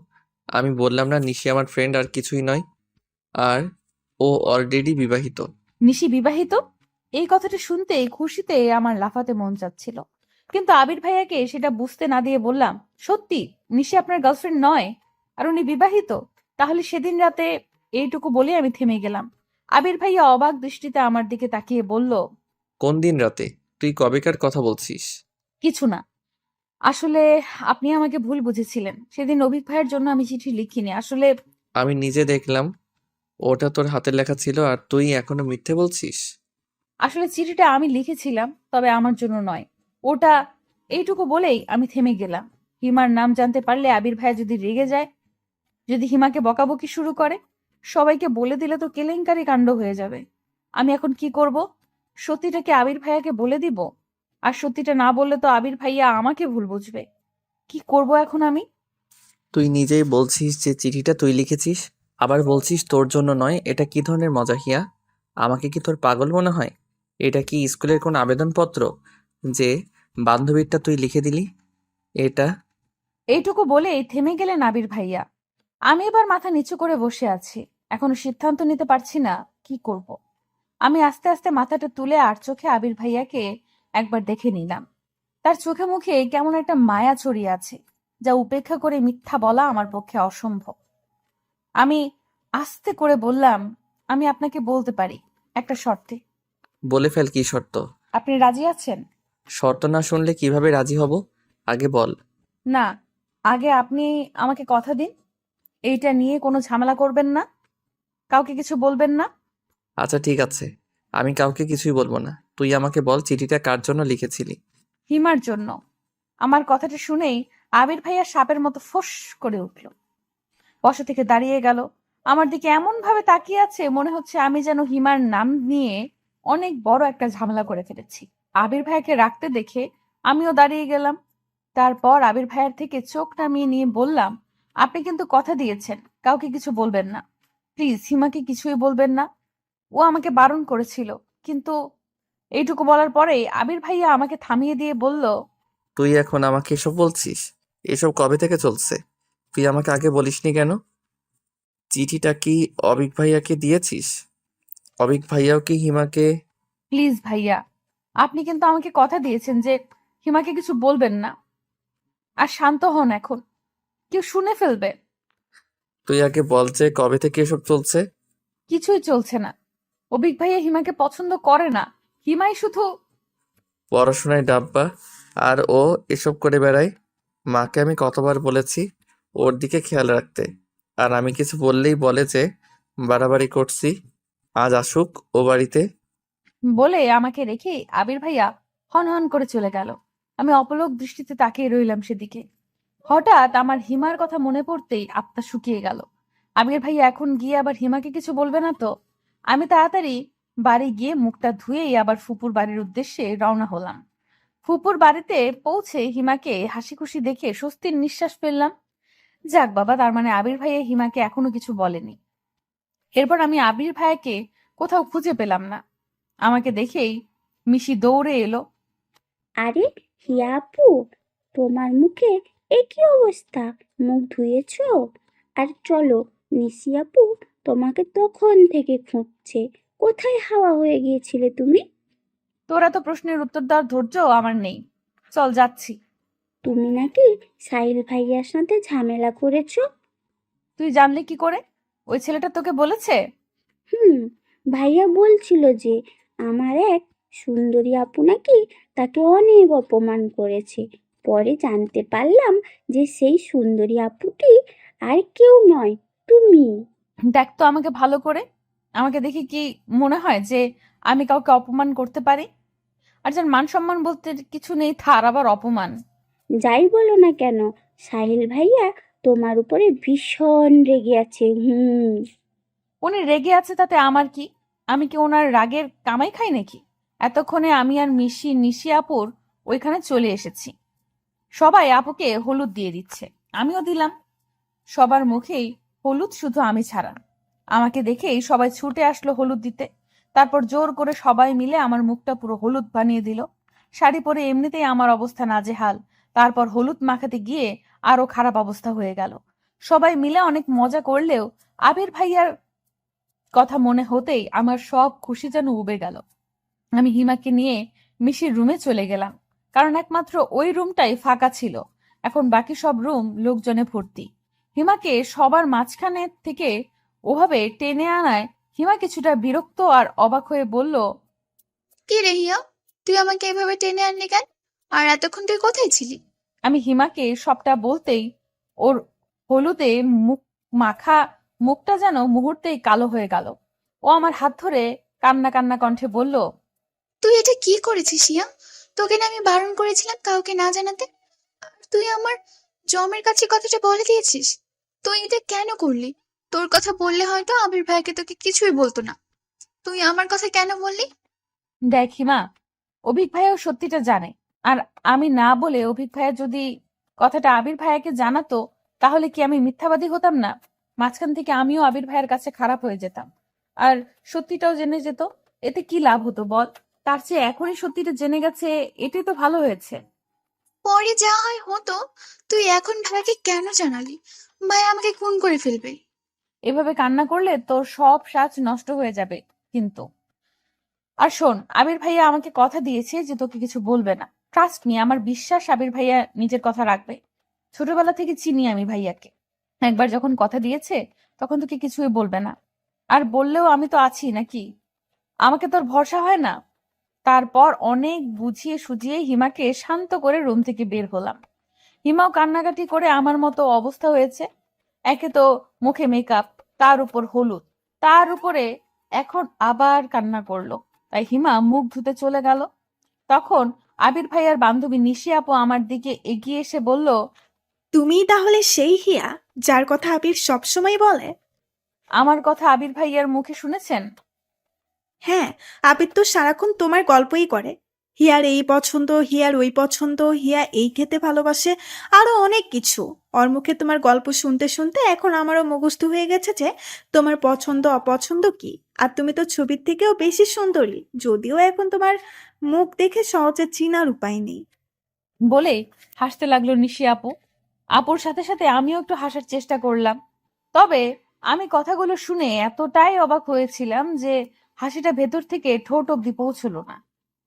আমি বললাম না নিশি আমার ফ্রেন্ড আর কিছুই নয়। আর ও অলরেডি বিবাহিত। নিশি বিবাহিত? এই কথাটা শুনতেই খুশিতে আমার লাফাতে মন চাচ্ছিল। কিন্তু আবির ভাইয়াকে সেটা বুঝতে না দিয়ে বললাম, সত্যি নিশি আপনার গার্লফ্রেন্ড নয় আর উনি বিবাহিত? তাহলে সেদিন রাতে। এইটুকু বলে আমি থেমে গেলাম। আবির ভাইয়া অবাক দৃষ্টিতে আমার দিকে তাকিয়ে বলল, কোন দিন রাতে? তুই কবেকার কথা বলছিস? কিছু না। আসলে আপনি আমাকে ভুল বুঝেছিলেন। সেদিন অভিক ভাইয়ের জন্য আমি চিঠি লিখিনি। আসলে আমি নিজে দেখলাম ওটা তোর হাতের লেখা ছিল, আর তুই এখনো মিথ্যে বলছিস। আসলে চিঠিটা আমি লিখেছিলাম, তবে আমার জন্য নয়। ওটা। এইটুকু বলেই আমি থেমে গেলাম। হিমার নাম জানতে পারলে আবির ভাইয়া যদি রেগে যায়, যদি হিমাকে বকাবকি শুরু করে, সবাইকে বলে দিলে তো কেলেঙ্কারি কাণ্ড হয়ে যাবে। আমি এখন কি করব? সত্যিটা কি আবির ভাইয়াকে বলে দিব? আর সত্যিটা না বললে তো আবির ভাইয়া আমাকে ভুল বুঝবে। কি করব এখন আমি? তুই নিজেই বলছিস যে চিঠিটা তুই লিখেছিস, আবার বলছিস তোর জন্য নয়। এটা কি ধরনের মজা হিয়া? আমাকে কি তোর পাগল মনে হয়? এটা কি স্কুলের কোন আবেদনপত্র যে বান্ধবীরটা তুই লিখে দিলি? এটা এইটুকু বলেই থেমে গেলেন আবির ভাইয়া। আমি এবার মাথা নিচু করে বসে আছি। এখনো সিদ্ধান্ত নিতে পারছি না কি করব। আমি আস্তে আস্তে মাথাটা তুলে আর চোখে আবির ভাইয়াকে একবার দেখে নিলাম। তার চোখে মুখে কেমন একটা মায়া ছড়িয়ে আছে, যা উপেক্ষা করে মিথ্যা বলা আমার পক্ষে অসম্ভব। আমি আস্তে করে বললাম, আমি আপনাকে বলতে পারি, একটা শর্তে। বলে ফেল, কি শর্ত? আপনি রাজি আছেন? শর্ত না শুনলে কিভাবে রাজি হব? আগে বল। না, আগে আপনি আমাকে কথা দিন, এইটা নিয়ে কোনো ঝামেলা করবেন না, কাউকে কিছু বলবেন না। আচ্ছা ঠিক আছে, আমি কাউকে কিছুই বলবো না। তুই আমাকে বল চিঠিটা কার জন্য লিখেছিলি? হিমার জন্য। আমার কথাটা শুনেই আবির ভাইয়া সাপের মতো ফোঁস করে উঠল। বসা থেকে দাঁড়িয়ে গেল। আমার দিকে এমন ভাবে তাকিয়ে আছে, মনে হচ্ছে আমি যেন হিমার নাম নিয়ে অনেক বড় একটা ঝামেলা করে ফেলেছি। আবির ভাইয়াকে রাখতে দেখে আমিও দাঁড়িয়ে গেলাম। তারপর আবির ভাইয়ার থেকে চোখ নামিয়ে নিয়ে বললাম, আপনি কিন্তু কথা দিয়েছেন কাউকে কিছু বলবেন না। প্লিজ হিমাকে কিছুই বলবেন না। ও আমাকে বারণ করেছিল, কিন্তু এইটুকু বলার পরেই আবির ভাইয়া আমাকে থামিয়ে দিয়ে বলল, তুই এখন আমাকে এসব বলছিস? এসব কবে থেকে চলছে? তুই আমাকে আগে বলিসনি কেন? চিঠিটা কি অবিক ভাইয়াকে দিয়েছিস? অবিক ভাইয়াও কি হিমাকে? প্লিজ ভাইয়া, আপনি কিন্তু আমাকে কথা দিয়েছেন যে হিমাকে কিছু বলবেন না। আর শান্ত হন এখন, কেউ শুনে ফেলবে। তুই আগে বল যে কবে থেকে এসব চলছে? কিছুই চলছে না। অভিক ভাইয়া হিমাকে পছন্দ করে না। হিমাই শুধু। পড়াশোনায় ডাব্বা, আর ও এসব করে বেড়ায়। মাকে আমি কতবার বলেছি ওর দিকে খেয়াল রাখতে, আর আমি কিছু বললেই বলে যে বাড়াবাড়ি করছি। আজ আসুক ও বাড়িতে। বলে আমাকে রেখে আবির ভাইয়া হন হন করে চলে গেল। আমি অপলক দৃষ্টিতে তাকিয়ে রইলাম সেদিকে। হঠাৎ আমার হিমার কথা মনে পড়তেই আত্মা শুকিয়ে গেল। আবির ভাইয়া এখন গিয়ে আবার হিমাকে কিছু বলবে না তো? আমি তাড়াতাড়ি বাড়ি গিয়ে মুখটা ধুয়েই আবার ফুপুর বাড়ির উদ্দেশ্যে রওনা হলাম। ফুপুর বাড়িতে পৌঁছে হিমাকে হাসি খুশি দেখে স্বস্তির নিঃশ্বাস ফেললাম। যাক বাবা, তার মানে আবির ভাইয়া হিমাকে এখনো কিছু বলেনি। এরপর আমি আবির ভাইয়াকে কোথাও খুঁজে পেলাম না। আমাকে দেখেই মিশি দৌড়ে এলো। আরে হিয়া আপু, তোমার মুখে এ কি অবস্থা? মুখ ধুয়েছো? আর চলো, নিশি আপু তোমাকে তখন থেকে খুঁজছে। কোথায় হাওয়া হয়ে গিয়েছিলে তুমি? তোরা তো প্রশ্নের উত্তর দেওয়ার ধৈর্য আমার নেই, চল যাচ্ছি। তুমি নাকি সাহিল ভাইয়ার সাথে ঝামেলা করেছো? তুই জানলি কি করে? ওই ছেলেটা তোকে বলেছে? হুম, ভাইয়া বলছিল যে আমার এক সুন্দরী আপু নাকি তাকে অনেক অপমান করেছে। পরে জানতে পারলাম যে সেই সুন্দরী আপুটি আর কেউ নয়, তুমি। দেখ তো আমাকে ভালো করে, আমাকে দেখে কি মনে হয় যে আমি কাউকে অপমান করতে পারি? আর যার মান সম্মান বলতে কিছু নেই তার আবার অপমান? যাই বলো না কেন, সাহিল ভাইয়া তোমার উপরে ভীষণ রেগে আছে। উনি রেগে আছে তাতে আমার কি? আমি কি ওনার রাগের কামাই খাই নাকি? এতক্ষণে আমি আর নিশি আপুর ওইখানে চলে এসেছি। সবাই আপুকে হলুদ দিয়ে দিচ্ছে, আমিও দিলাম। সবার মুখেই হলুদ, শুধু আমি ছাড়া। আমাকে দেখেই সবাই ছুটে আসলো হলুদ দিতে। তারপর জোর করে সবাই মিলে আমার মুখটা পুরো হলুদ বানিয়ে দিল। শাড়ি পরে এমনিতেই আমার অবস্থা নাজেহাল, তারপর হলুদ মাখাতে গিয়ে আরো খারাপ অবস্থা হয়ে গেল। সবাই মিলে অনেক মজা করলেও আবির ভাইয়ার কথা মনে হতেই আমার সব খুশি যেন উবে গেল। আমি হিমাকে নিয়ে মিশির রুমে চলে গেলাম, কারণ একমাত্র ওই রুমটাই ফাঁকা ছিল। এখন বাকি সব রুম লোকজনে ভর্তি। হিমাকে সবার মাঝখানে থেকে ওভাবে টেনে আনায় হিমা কিছুটা বিরক্ত আর অবাক হয়ে বলল, কি রে হিয়া, তুই আমাকে এভাবে টেনে আনলি কেন? আর এতক্ষণ তুই কোথায় ছিলি? আমি হিমাকে সবটা বলতেই ওর হলুদে মুখ মাখা মুখটা যেন মুহূর্তেই কালো হয়ে গেল। ও আমার হাত ধরে কান্না কান্না কণ্ঠে বলল, তুই এটা কি করেছিস হিয়া? তোকে না আমি বারণ করেছিলাম কাউকে না জানাতে, আর তুই আমার জমের কাছে কথাটা বলে দিয়েছিস। তুই এটা কেন করলি? তোর কথা বললে হয়তো আবির ভাইকে তোকে কিছুই বলতো না, তুই আমার কথা কেন বললি? দেখ হিমা, অভিক ভাইয়াও সত্যিটা জানে। আর আমি না বলে অভিক ভাইয়া যদি কথাটা আবির ভাইয়াকে জানাতো, তাহলে কি আমি মিথ্যাবাদী হতাম না? মাঝখান থেকে আমিও আবির ভাইয়ার কাছে খারাপ হয়ে যেতাম, আর সত্যিটাও জেনে যেত। এতে কি লাভ হতো বল? তার চেয়ে এখনই সত্যিটা জেনে গেছে, এটাই তো ভালো হয়েছে। পরে যা হয় হতো, তুই এখন ভাইয়াকে কেন জানালি? ভাই আমাকে খুন করে ফেলবে। এভাবে কান্না করলে তোর সব সাজ নষ্ট হয়ে যাবে কিন্তু। আর শোন, আবির ভাইয়া আমাকে কথা দিয়েছে যে তোকে কিছু বলবে না। ট্রাস্ট মি, আমার বিশ্বাস আবির ভাইয়া নিজের কথা রাখবে। ছোটবেলা থেকে চিনি আমি ভাইয়াকে। একবার যখন কথা দিয়েছে তখন তোকে কিছুই বলবে না। আর বললেও আমি তো আছি নাকি? আমাকে তোর ভরসা হয় না? তারপর অনেক বুঝিয়ে সুঝিয়ে হিমাকে শান্ত করে রুম থেকে বের হলাম। হিমাও কান্নাকাটি করে আমার মতো অবস্থা হয়েছে। একে তো মুখে মেকআপ, তার উপর হলুদ, তার উপরে এখন আবার কান্না করলো। তাই হিমা মুখ ধুতে চলে গেল। তখন আবির ভাইয়ার বান্ধবী নিশি আপু আমার দিকে এগিয়ে এসে বলল, তুমিই তাহলে সেই হিয়া যার কথা আবির সবসময় বলে? আমার কথা আবির ভাইয়ার মুখে শুনেছেন? হ্যাঁ, আবির তো সারাক্ষণ তোমার গল্পই করে। হিয়ার এই পছন্দ, হিয়ার ওই পছন্দ, হিয়া এই খেতে ভালোবাসে, আরো অনেক কিছু। ওর মুখে তোমার গল্প শুনতে শুনতে এখন আমারও মুখস্থ হয়ে গেছে যে তোমার পছন্দ অপছন্দ কি। আর তুমি তো ছবির থেকেও বেশি সুন্দরী, যদিও এখন তোমার মুখ দেখে সহজে চিনার উপায় নেই। বলে হাসতে লাগলো নিশি আপু। আপুর সাথে সাথে আমিও একটু হাসার চেষ্টা করলাম। তবে আমি কথাগুলো শুনে এতটাই অবাক হয়েছিলাম যে হাসিটা ভেতর থেকে ঠোঁট অব্দি পৌঁছলো না।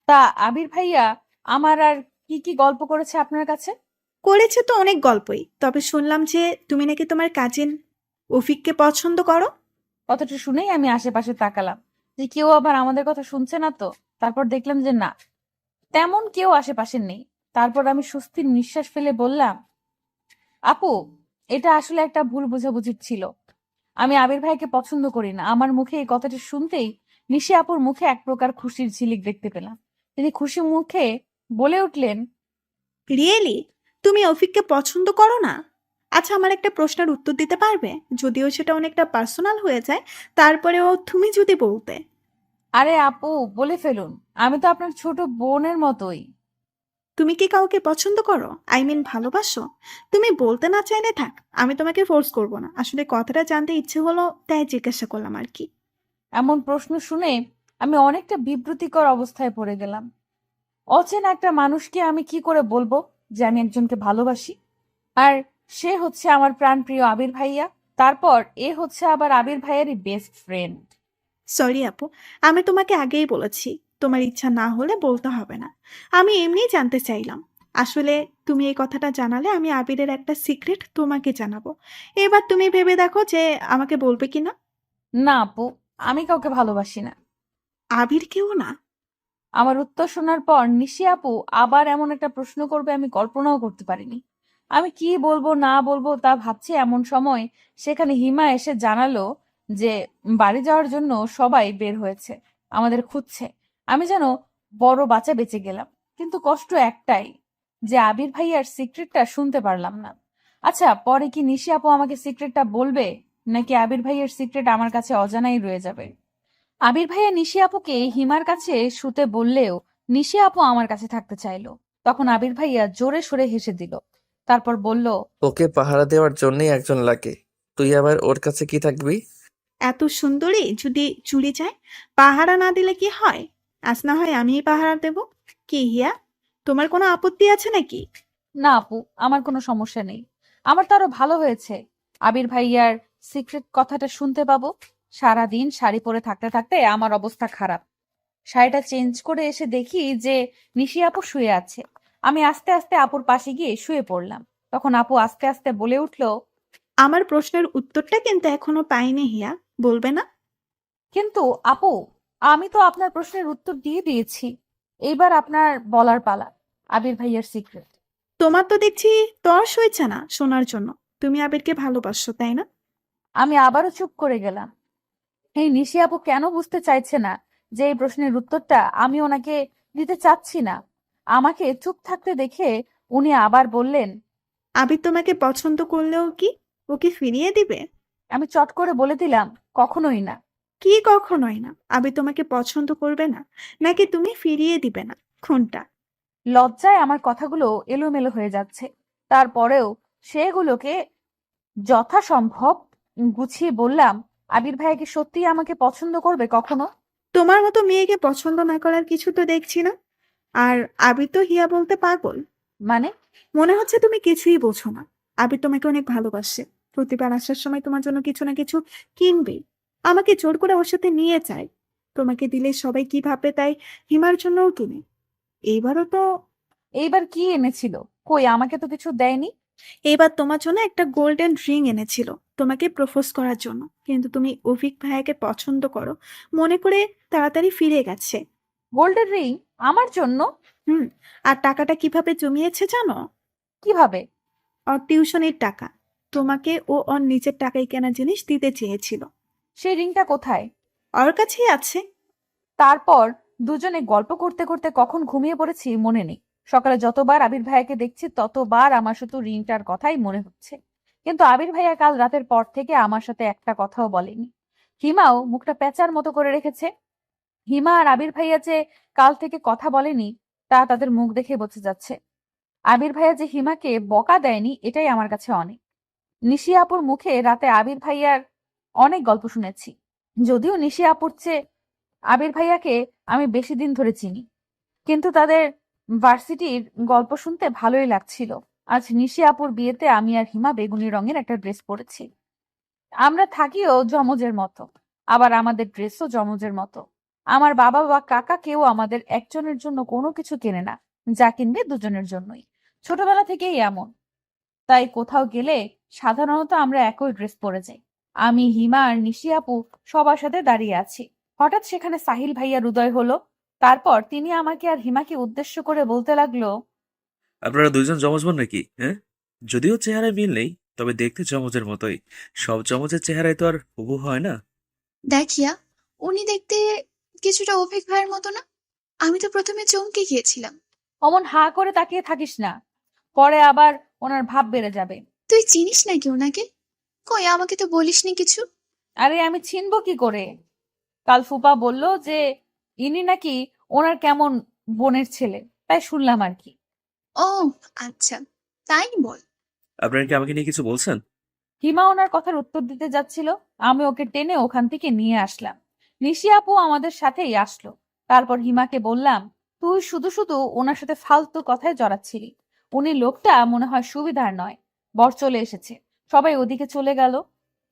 তা আবির ভাইয়া আমার আর কি কি গল্প করেছে আপনার কাছে? করেছে তো অনেক গল্পই, তবে শুনলাম যে তুমি নাকি তোমার কাজিন অফিককে পছন্দ করো। কথাটা শুনেই আমি আশেপাশে তাকালাম যে কেউ আবার আমাদের কথা শুনছে না তো। তারপর দেখলাম যে না, তেমন কেউ আশেপাশে নেই। তারপর আমি স্বস্তির নিঃশ্বাস ফেলে বললাম, আপু, এটা আসলে একটা ভুল বোঝাবুঝির ছিল। আমি আবির ভাইকে পছন্দ করি না। আমার মুখে এই কথাটা শুনতেই নিশি আপুর মুখে এক প্রকার খুশির ঝিলিক দেখতে পেলাম। তিনি খুশি মুখে বলে উঠলেন, রিয়েলি? তুমি অফিককে পছন্দ করো না? আচ্ছা, আমার একটা প্রশ্নের উত্তর দিতে পারবে? যদিও সেটা অনেকটা পার্সোনাল হয়ে যায়, তারপরেও তুমি যদি বলতে। আরে আপু, বলে ফেলুন। আমি তো আপনার ছোট বোনের মতোই। তুমি কি কাউকে পছন্দ করো? আই মিন ভালোবাসো? তুমি বলতে না চাইলে থাক, আমি তোমাকে ফোর্স করব না। আসলে কথাটা জানতে ইচ্ছে হলো, তাই জিজ্ঞাসা করলাম আর কি। এমন প্রশ্ন শুনে আমি অনেকটা বিব্রতিকর অবস্থায় পড়ে গেলাম। অচেনা একটা মানুষকে আমি কি করে বলবো যে আমি একজনকে ভালোবাসি? আর সে হচ্ছে আমার প্রাণপ্রিয় আবির ভাইয়া। তারপর এ হচ্ছে আবার আবির ভাইয়ারই বেস্ট ফ্রেন্ড। সরি আপু, আমি তোমাকে আগেই বলেছি, তোমার ইচ্ছা না হলে বলতে হবে না। আমি এমনিই জানতে চাইলাম। আসলে তুমি এই কথাটা জানালে আমি আবিরের একটা সিক্রেট তোমাকে জানাবো। এবার তুমি ভেবে দেখো যে আমাকে বলবে কিনা। না আপু, আমি কাউকে ভালোবাসি না। আবির কেউ না? আমার উত্তর শোনার পর নিশি আপু আবার এমন একটা প্রশ্ন করবে আমি কল্পনাও করতে পারিনি। আমি কি বলবো না বলবো তা ভাবছি, এমন সময় সেখানে হিমা এসে জানালো যে বাড়ি যাওয়ার জন্য সবাই বের হয়েছে, আমাদের খুঁজছে। আমি যেন বড় বাঁচা বেঁচে গেলাম। কিন্তু কষ্ট একটাই, যে আবির ভাইয়ার সিক্রেটটা শুনতে পারলাম না। আচ্ছা, পরে কি নিশি আপু আমাকে সিক্রেটটা বলবে, নাকি আবির ভাইয়ের সিক্রেট আমার কাছে অজানাই রয়ে যাবে? আবির ভাইয়া নিশি আপুকে হিমার কাছে শুতে বললেও নিশি আপু আমার কাছে থাকতে চাইলো। তখন আবির ভাইয়া জোরে সরে হেসে দিল। তারপর বলল, ওকে পাহারা দেওয়ার জন্যই একজন লাগে, তুই আবার ওর কাছে কি থাকবি? এত সুন্দরী যদি চুরি যায়, পাহারা না দিলে কি হয়? আজ না হয় আমিই পাহারা দেব। কি হিয়া, তোমার কোনো আপত্তি আছে নাকি? না আপু, আমার কোনো সমস্যা নেই। আমার তো আরো ভালো হয়েছে, আবির ভাইয়ার সিক্রেট কথাটা শুনতে পাবো। সারাদিন শাড়ি পরে থাকতে থাকতে আমার অবস্থা খারাপ। শাড়িটা চেঞ্জ করে এসে দেখি যে নিশি আপু শুয়ে আছে। আমি আস্তে আস্তে আপুর পাশে গিয়ে শুয়ে পড়লাম। তখন আপু আস্তে আস্তে বলে উঠলো, আমার প্রশ্নের উত্তরটা কিন্তু এখনো পাইনি হিয়া, বলবে না? কিন্তু আপু, আমি তো আপনার প্রশ্নের উত্তর দিয়ে দিয়েছি। এইবার আপনার বলার পালা, আবির ভাইয়ার সিক্রেট। তোমার তো দেখছি তর্স হয়েছে না শোনার জন্য। তুমি আবিরকে ভালোবাসো, তাই না? আমি আবারও চুপ করে গেলাম। এই নিশি আপু কেন বুঝতে চাইছে না যে এই প্রশ্নের উত্তরটা আমি ওনাকে দিতে চাচ্ছি না? আমাকে চুপ থাকতে দেখে উনি আবার বললেন, আবির তোমাকে পছন্দ করলেও কি ও কি ফিরিয়ে দিবে? আমি চট করে বলে দিলাম, কখনোই না। কি কখনোই না? আবির তোমাকে পছন্দ করবে না, নাকি তুমি ফিরিয়ে দিবে না? কোনটা? লজ্জায় আমার কথাগুলো এলোমেলো হয়ে যাচ্ছে। তারপরেও সেগুলোকে যথাসম্ভব গুছিয়ে বললাম, আবির ভাইয়া কি সত্যিই আমাকে পছন্দ করবে কখনো? তোমার মতো মেয়েকে পছন্দ না করার কিছু তো দেখছি না। আর আবির তো হিয়া বলতে পাগল। মানে? মনে হচ্ছে তুমি কিছুই বোঝো না। আবির তোমাকে অনেক ভালোবাসে। প্রতিবার আসার সময় তোমার জন্য কিছু না কিছু কিনবে। আমাকে জোর করে ওর সাথে নিয়ে যায়। তোমাকে দিলে সবাই কি ভাববে তাই হিমার জন্যও কিনে। এইবারও তো। এইবার কি এনেছিল? কই, আমাকে তো কিছু দেয়নি। এবার তোমার জন্য একটা গোল্ডেন রিং এনেছিল, তোমাকে প্রপোজ করার জন্য। কিন্তু তুমি অভিক ভাইয়াকে পছন্দ করো মনে করে তাড়াতাড়ি ফিরে গেছে। Golden ring? আমার জন্য? হুম। আর টাকাটা কিভাবে জমিয়েছে জানো? কিভাবে? ওর টিউশনের টাকা। তোমাকে ও ওর নিজের টাকায় কেনা জিনিস দিতে চেয়েছিল। সেই রিংটা কোথায়? ওর কাছেই আছে। তারপর দুজনে গল্প করতে করতে কখন ঘুমিয়ে পড়েছি মনে নেই। সকালে যতবার আবির ভাইয়াকে দেখছি ততবার আমার শুধু রিংটার কথাই মনে হচ্ছে। কিন্তু আবির ভাইয়া কাল রাতের পর থেকে আমার সাথে একটা কথাও বলেনি। হিমাও মুখটা প্যাঁচার মতো করে রেখেছে। হিমা আর আবির ভাইয়া যে কাল থেকে কথা বলেনি তা তাদের মুখ দেখে বোঝা যাচ্ছে। আবির ভাইয়া যে হিমাকে বকা দেয়নি এটাই আমার কাছে অনেক। নিশি আপুর মুখে রাতে আবির ভাইয়ার অনেক গল্প শুনেছি। যদিও নিশি আপুর চেয়ে আবির ভাইয়াকে আমি বেশি দিন ধরে চিনি, কিন্তু তাদের ভার্সিটির গল্প শুনতে ভালোই লাগছিল। আজ নিশি আপুর বিয়েতে আমি আর হিমা বেগুনি রঙের একটা ড্রেস পরেছি। আমরা থাকিও যমজের মতো, আবার আমাদের ড্রেসও যমজের মতো। আমার বাবা বা কাকা কেউ আমাদের একজনের জন্য কোনো কিছু কেনে না, যা কিনবে দুজনের জন্যই। ছোটবেলা থেকেই এমন। তাই কোথাও গেলে সাধারণত আমরা একই ড্রেস পরে যাই। আমি, হিমা আর নিশি আপু সবার সাথে দাঁড়িয়ে আছি। হঠাৎ সেখানে সাহিল ভাইয়ার উদয় হলো। তারপর তিনি আমাকে আর হিমাকে উদ্দেশ্য করে বলতে লাগলো, আপনারা দুইজন যমজ বোন নাকি? হ্যাঁ, যদিও চেহারায় মিল নেই, তবে দেখতে যমজের মতোই। সব যমজের চেহারায় তো আর হুবহু হয় না। দেখিয়া, উনি দেখতে কিছুটা অভিক ভাইয়ের মতো না? আমি তো প্রথমে চমকে গিয়েছিলাম। অমন হা করে তাকিয়ে থাকিস না। পরে আবার ওনার ভাব বেড়ে যাবে। তুই চিনিস নাকি ওনাকে? কই আমাকে তো বলিসনি কিছু। আরে আমি চিনবো কি করে? কাল ফুপা বলল যে ইনি নাকি ওনার কেমন বোনের ছেলে, তাই শুনলাম আর কি। ও আচ্ছা, তাই বল। আপনারা কি আমাকে নিয়ে কিছু বলছেন? হিমা ওনার কথার উত্তর দিতে যাচ্ছিল, আমি ওকে টেনে ওখান থেকে নিয়ে আসলাম। নিশি আপু আমাদের সাথেই আসলো। তারপর হিমাকে বললাম, তুই শুধু শুধু ওনার সাথে ফালতু কথায় জড়াচ্ছিলি। উনি লোকটা মনে হয় সুবিধার নয়। বর চলে এসেছে, সবাই ওদিকে চলে গেল।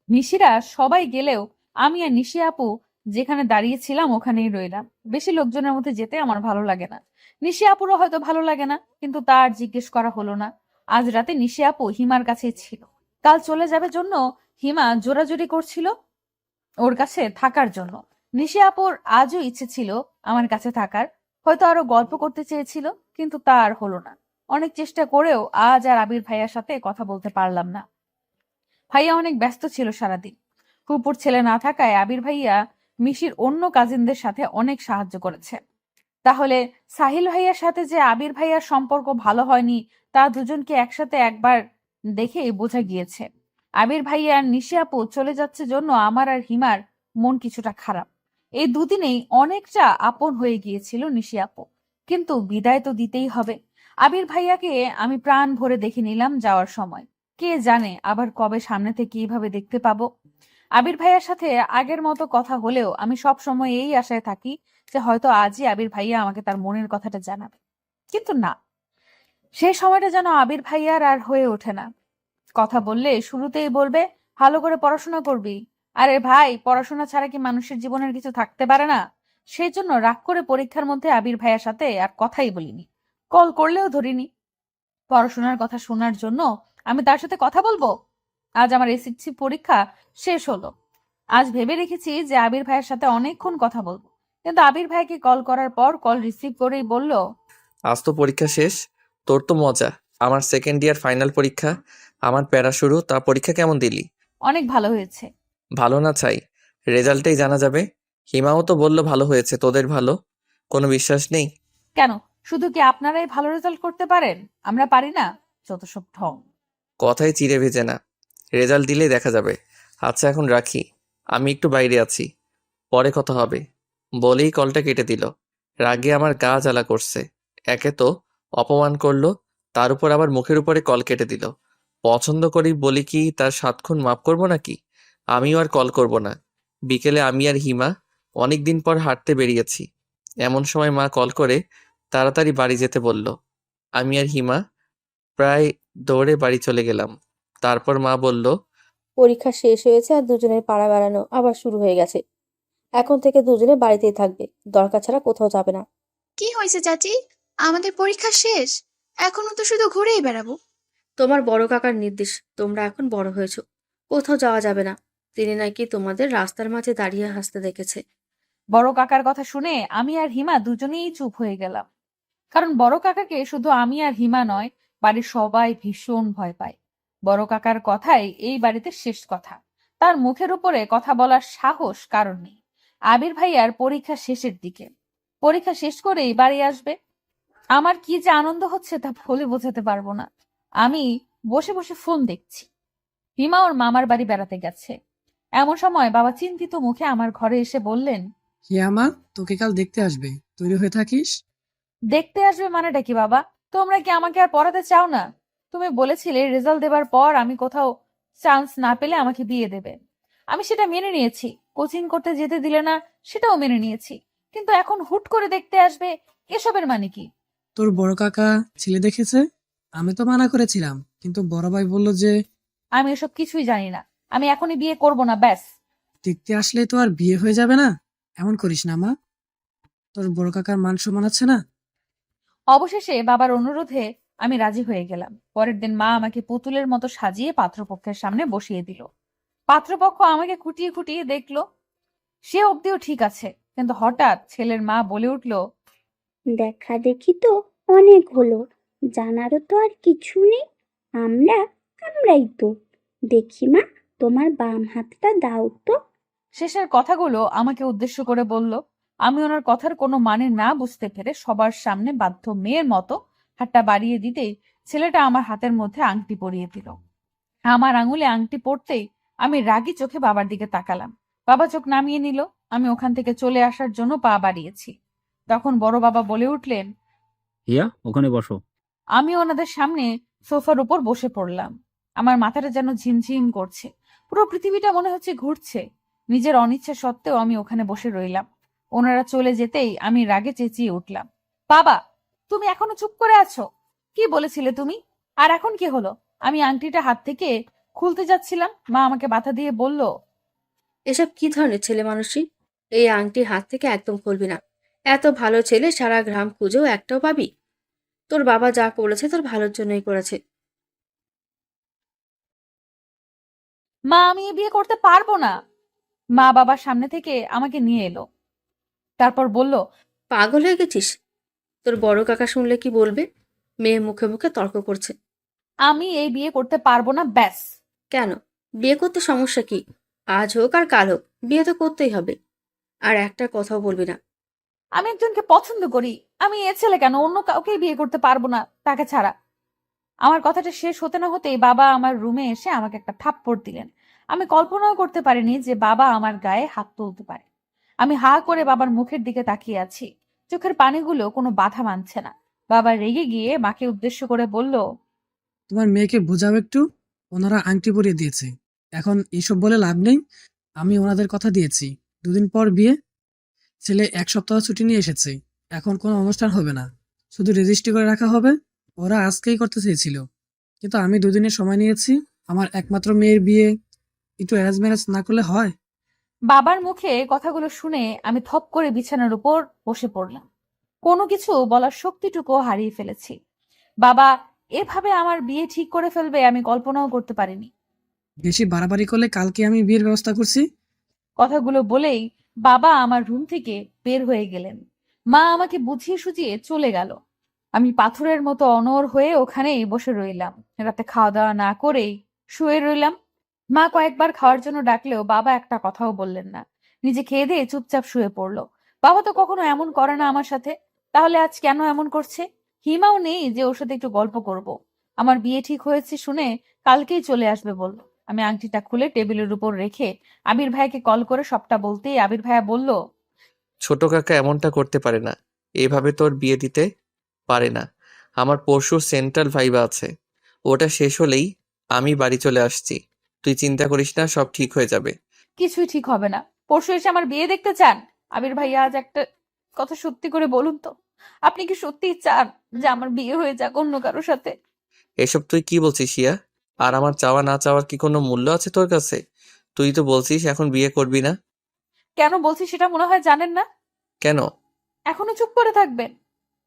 নিশিরা সবাই গেলেও আমি আর নিশি আপু যেখানে দাঁড়িয়েছিলাম ওখানেই রইলাম। বেশি লোকজনের মধ্যে যেতে আমার ভালো লাগে না। নিশি আপুরও হয়তো ভালো লাগে না, কিন্তু তার জিজ্ঞেস করা হলো না। আজ রাতে নিশি আপু হিমার কাছেই ছিল। কাল চলে যাবে জন্য হিমা জোরাজুরি করছিল ওর কাছে থাকার জন্য। নিশি আপুর আজও ইচ্ছে ছিল আমার কাছে থাকার, হয়তো আরো গল্প করতে চেয়েছিল, কিন্তু তা আর হলো না। অনেক চেষ্টা করেও আজ আর আবির ভাইয়ার সাথে কথা বলতে পারলাম না। ভাইয়া অনেক ব্যস্ত ছিল সারাদিন। ফুপুর ছেলে না থাকায় আবির ভাইয়া মিশির অন্য কাজিনদের সাথে অনেক সাহায্য করেছে। তাহলে সাহিল ভাইয়ার সাথে যে আবির ভাইয়ার সম্পর্ক ভালো হয়নি, তা দুজনকে একসাথে একবার দেখেই বোঝা গিয়েছে। আবির ভাইয়া আর নিশি আপু চলে যাচ্ছে জন্য আমার আর হিমার মন কিছুটা খারাপ। এই দুদিনেই অনেকটা আপন হয়ে গিয়েছিল নিশি আপু, কিন্তু বিদায় তো দিতেই হবে। আবির ভাইয়াকে আমি প্রাণ ভরে দেখে নিলাম যাওয়ার সময়। কে জানে আবার কবে সামনে থেকে এইভাবে দেখতে পাবো। আবির ভাইয়ার সাথে আগের মতো কথা হলেও আমি সব সময় এই আশায় থাকি যে হয়তো আজই আবির ভাইয়া আমাকে তার মনের কথাটা জানাবে। কিন্তু না, সেই সময়টা যেন আবির ভাইয়ার আর হয়ে ওঠে না। কথা বললে শুরুতেই বলবে, ভালো করে পড়াশোনা করবি। আরে ভাই, পড়াশোনা ছাড়া কি মানুষের জীবনের কিছু থাকতে পারে না? সেই জন্য রাগ করে পরীক্ষার মধ্যে আবির ভাইয়ার সাথে আর কথাই বলিনি, কল করলেও ধরিনি। পড়াশোনার কথা শোনার জন্য আমি তার সাথে কথা বলবো? আজ আমার এসএসসি পরীক্ষা শেষ হলো। আজ ভেবে রেখেছি যে আবির ভাইয়ের সাথে অনেকক্ষণ কথা বলবো, কিন্তু আবির ভাইকে কল করার পর কল রিসিভ করেই বলল, আজ তো পরীক্ষা শেষ, তোর তো মজা। আমার সেকেন্ড ইয়ার ফাইনাল পরীক্ষা, আমার প্যারা শুরু। তা পরীক্ষা কেমন দিলি? অনেক ভালো হয়েছে। ভালো না চাই, রেজাল্টেই জানা যাবে। হিমাও তো বলল ভালো হয়েছে, তোদের ভালো? কোনো বিশ্বাস নেই? কেন, শুধু কি আপনারাই ভালো রেজাল্ট করতে পারেন, আমরা পারি না? যত সব ঢং। কথায় চিড়ে ভেজে না, রেজাল্ট দিলেই দেখা যাবে। আচ্ছা এখন রাখি, আমি একটু বাইরে আছি, পরে কথা হবে। বলেই কলটা কেটে দিল। রাগে আমার গা জ্বালা করছে। একে তো অপমান করলো, তার উপর আবার মুখের উপরে কল কেটে দিল। পছন্দ করি বলি কি তার 7 খুন মাফ করবো নাকি? আমিও আর কল করব না। বিকেলে আমি আর হিমা অনেকদিন পর হাঁটতে বেরিয়েছি। এমন সময় মা কল করে তাড়াতাড়ি বাড়ি যেতে বলল। আমি আর হিমা প্রায় দৌড়ে বাড়ি চলে গেলাম। তারপর মা বলল, পরীক্ষা শেষ হয়েছে আর দুজনের পাড়া বেড়ানো আবার শুরু হয়ে গেছে। এখন থেকে দুজনে বাড়িতেই থাকবে, দরকার ছাড়া কোথাও যাবে না। কি হয়েছে চাচি? আমাদের পরীক্ষা শেষ, এখনো তো শুধু ঘুরেই বেড়াবো। তোমার বড় কাকার নির্দেশ, তোমরা এখন বড় হয়েছো, কোথাও যাওয়া যাবে না। তিনি নাকি তোমাদের রাস্তার মাঝে দাঁড়িয়ে হাসতে দেখেছে। বড় কাকার কথা শুনে আমি আর হিমা দুজনেই চুপ হয়ে গেলাম। কারণ বড় কাকাকে শুধু আমি আর হিমা নয়, বাড়ির সবাই ভীষণ ভয় পায়। বড় কাকার কথাই এই বাড়িতে শেষ কথা। তার মুখের উপরে কথা বলার সাহস কারণ নেই। আবির ভাইয়ার পরীক্ষা শেষের দিকে, পরীক্ষা শেষ করেই বাড়ি আসবে। আমার কি যে আনন্দ হচ্ছে তা বলে বোঝাতে পারবো না। আমি বসে বসে ফোন দেখছি। হিমা ওর মামার বাড়ি বেড়াতে গেছে। এমন সময় বাবা চিন্তিত মুখে আমার ঘরে এসে বললেন, হিয়া মা, তোকে কাল দেখতে আসবে, তৈরি হয়ে থাকিস। দেখতে আসবে মানেটা কি বাবা? তোমরা কি আমাকে আর পড়াতে চাও না? তুমি বলেছিলে রেজাল্ট দেবার পর আমি কোথাও চান্স না পেলে আমাকে বিয়ে দেবে। আমি সেটা মেনে নিয়েছি। কোচিং করতে যেতে দিলে না, সেটাও মেনে নিয়েছি। কিন্তু এখন হুট করে দেখতে আসবে, এসবের মানে কি? তোর বড় কাকা ছেলে দেখেছে, আমি তো মানা করেছিলাম, কিন্তু বড় ভাই বলল যে আমি এসব কিছুই জানি না। আমি এখনই বিয়ে করব না, ব্যাস। দেখতে আসলে তো আর বিয়ে হয়ে যাবে না। এমন করিস না মা, তোর বড় কাকার মান সম্মান আছে না। অবশেষে বাবার অনুরোধে আমি রাজি হয়ে গেলাম। পরের দিন মা আমাকে পুতুলের মতো সাজিয়ে পাত্রপক্ষের সামনে বসিয়ে দিল। পাত্রপক্ষ আমাকে খুঁটিয়ে খুঁটিয়ে দেখলো। সে অবধিও ঠিক আছে, কিন্তু হঠাৎ ছেলের মা বলে উঠল, দেখা দেখি তো অনেক হলো, জানারও তো আর কিছু নেই। আমরাই তো। দেখি মা, তোমার বাম হাতটা দাও তো। শেষের কথাগুলো আমাকে উদ্দেশ্য করে বলল। আমি ওনার কথার কোনো মানে না বুঝতে পেরে সবার সামনে বাধ্য মেয়ের মতো হাতটা বাড়িয়ে দিতেই ছেলেটা আমার হাতের মধ্যে আংটি পরিয়ে দিল। আমার আঙুলে আংটি পড়তেই আমি রাগী চোখে বাবার দিকে তাকালাম। বাবা চোখ নামিয়ে নিল। আমি ওখান থেকে চলে আসার জন্য পা বাড়িয়েছি। তখন বড় বাবা বলে উঠলেন, হিয়া ওখানে বসো। আমি ওনাদের সামনে সোফার উপর বসে পড়লাম। আমার মাথাটা যেন ঝিমঝিম করছে, পুরো পৃথিবীটা মনে হচ্ছে ঘুরছে। নিজের অনিচ্ছা সত্ত্বেও আমি ওখানে বসে রইলাম। ওনারা চলে যেতেই আমি রাগে চেঁচিয়ে উঠলাম, বাবা, তুমি এখনো চুপ করে আছো? কি বলেছিলে তুমি? আর এখন কি হলো? আমি আংটিটা হাত থেকে খুলতে যাচ্ছিলাম, মা আমাকে বাধা দিয়ে বলল, এসব কি ধরনের ছেলে মানুষই? এই আংটি হাত থেকে একদম খুলবি না। এত ভালো ছেলে সারা গ্রাম খুঁজেও একটাও পাবি? তোর বাবা যা করেছে তোর ভালোর জন্যই করেছে। মা, আমি এ বিয়ে করতে পারবো না। মা বাবার সামনে থেকে আমাকে নিয়ে এলো। তারপর বলল, পাগল হয়ে গেছিস? তোর বড় কাকা শুনলে কি বলবে? মেয়ে মুখে মুখে তর্ক করছে। আমি এই বিয়ে করতে পারবো না, ব্যাস। কেন? বিয়ে করতে সমস্যা কি? আজ হোক আর কাল হোক বিয়ে তো করতেই হবে। আর একটা কথাও বলবি না। আমি একজনকে পছন্দ করি। আমি এ ছেলে কেন, অন্য কাউকে বিয়ে করতে পারবো না তাকে ছাড়া। আমার কথাটা শেষ হতে না হতেই বাবা আমার রুমে এসে আমাকে একটা থাপ্পড় দিলেন। আমি কল্পনাও করতে পারিনি যে বাবা আমার গায়ে হাত তুলতে পারে। আমি হা করে বাবার মুখের দিকে তাকিয়ে আছি। চোখের পানিগুলো কোনো বাধা মানছে না। বাবা রেগে গিয়ে মাকে উদ্দেশ্য করে বলল, তোমার মেয়েকে বোঝাও একটু। ওনারা আংটি পরিয়ে দিয়েছে, এখন এইসব বলে লাভ নেই। আমি ওনাদের কথা দিয়েছি, 2 দিন পর বিয়ে। ছেলে 1 সপ্তাহ ছুটি নিয়ে এসেছে। এখন কোনো অনুষ্ঠান হবে না, শুধু রেজিস্ট্রি করে রাখা হবে। ওরা আজকেই করতে চেয়েছিল, কিন্তু আমি 2 দিনের সময় নিয়েছি। আমার একমাত্র মেয়ের বিয়ে একটু অ্যারেঞ্জ ম্যারেজ না করলে হয়? বাবার মুখে কথাগুলো শুনে আমি থপ করে বিছানার উপর বসে পড়লাম। কোনো কিছু বলার শক্তিটুকু হারিয়ে ফেলেছি। বাবা এভাবে আমার বিয়ে ঠিক করে ফেলবে আমি কল্পনাও করতে পারিনি। বেশি বাড়াবাড়ি করলে কালকে আমি বিয়ের ব্যবস্থা করছি। কথাগুলো বলেই বাবা আমার রুম থেকে বের হয়ে গেলেন। মা আমাকে বুঝিয়ে সুঝিয়ে চলে গেল। আমি পাথরের মতো অনড় হয়ে ওখানেই বসে রইলাম। রাতে খাওয়া দাওয়া না করেই শুয়ে রইলাম। মা কয়েকবার খাওয়ার জন্য ডাকলেও বাবা একটা কথাও বললেন না। নিজে খেয়ে দিয়ে চুপচাপ শুয়ে পড়লো। বাবা তো কখনো এমন করে না আমার সাথে, তাহলে আজ কেন এমন করছে? হিমাও নেই যে ওর সাথে একটু গল্প করব। আমার বিয়ে ঠিক হয়েছে শুনে কালকেই চলে আসবে বলল। আমি আংটিটা খুলে টেবিলের উপর রেখে আবির ভাইকে কল করে সবটা বলতেই আবির ভাইয়া বলল, ছোট কাকা এমনটা করতে পারে না, এভাবে তোর বিয়ে দিতে পারে না। আমার পরশু সেন্ট্রাল ভাইবা আছে, ওটা শেষ হলেই আমি বাড়ি চলে আসছি। তুই চিন্তা করিস না, সব ঠিক হয়ে যাবে। কিছুই ঠিক হবে না। পরশু এসে আমার বিয়ে দেখতে চান? আবির ভাইয়া, আজ একটা কথা সত্যি করে বলুন তো, আপনি কি সত্যিই চান যে আমার বিয়ে হয়ে যাক অন্য কারোর সাথে? এসব তুই কি বলছিস ইয়া? আর আমার চাওয়া না চাওয়ার কি কোনো মূল্য আছে তোর কাছে? তুই তো বলছিস এখন বিয়ে করবি না। কেন বলছি সেটা মনে হয় জানেন না। কেন? এখনো চুপ করে থাকবেন?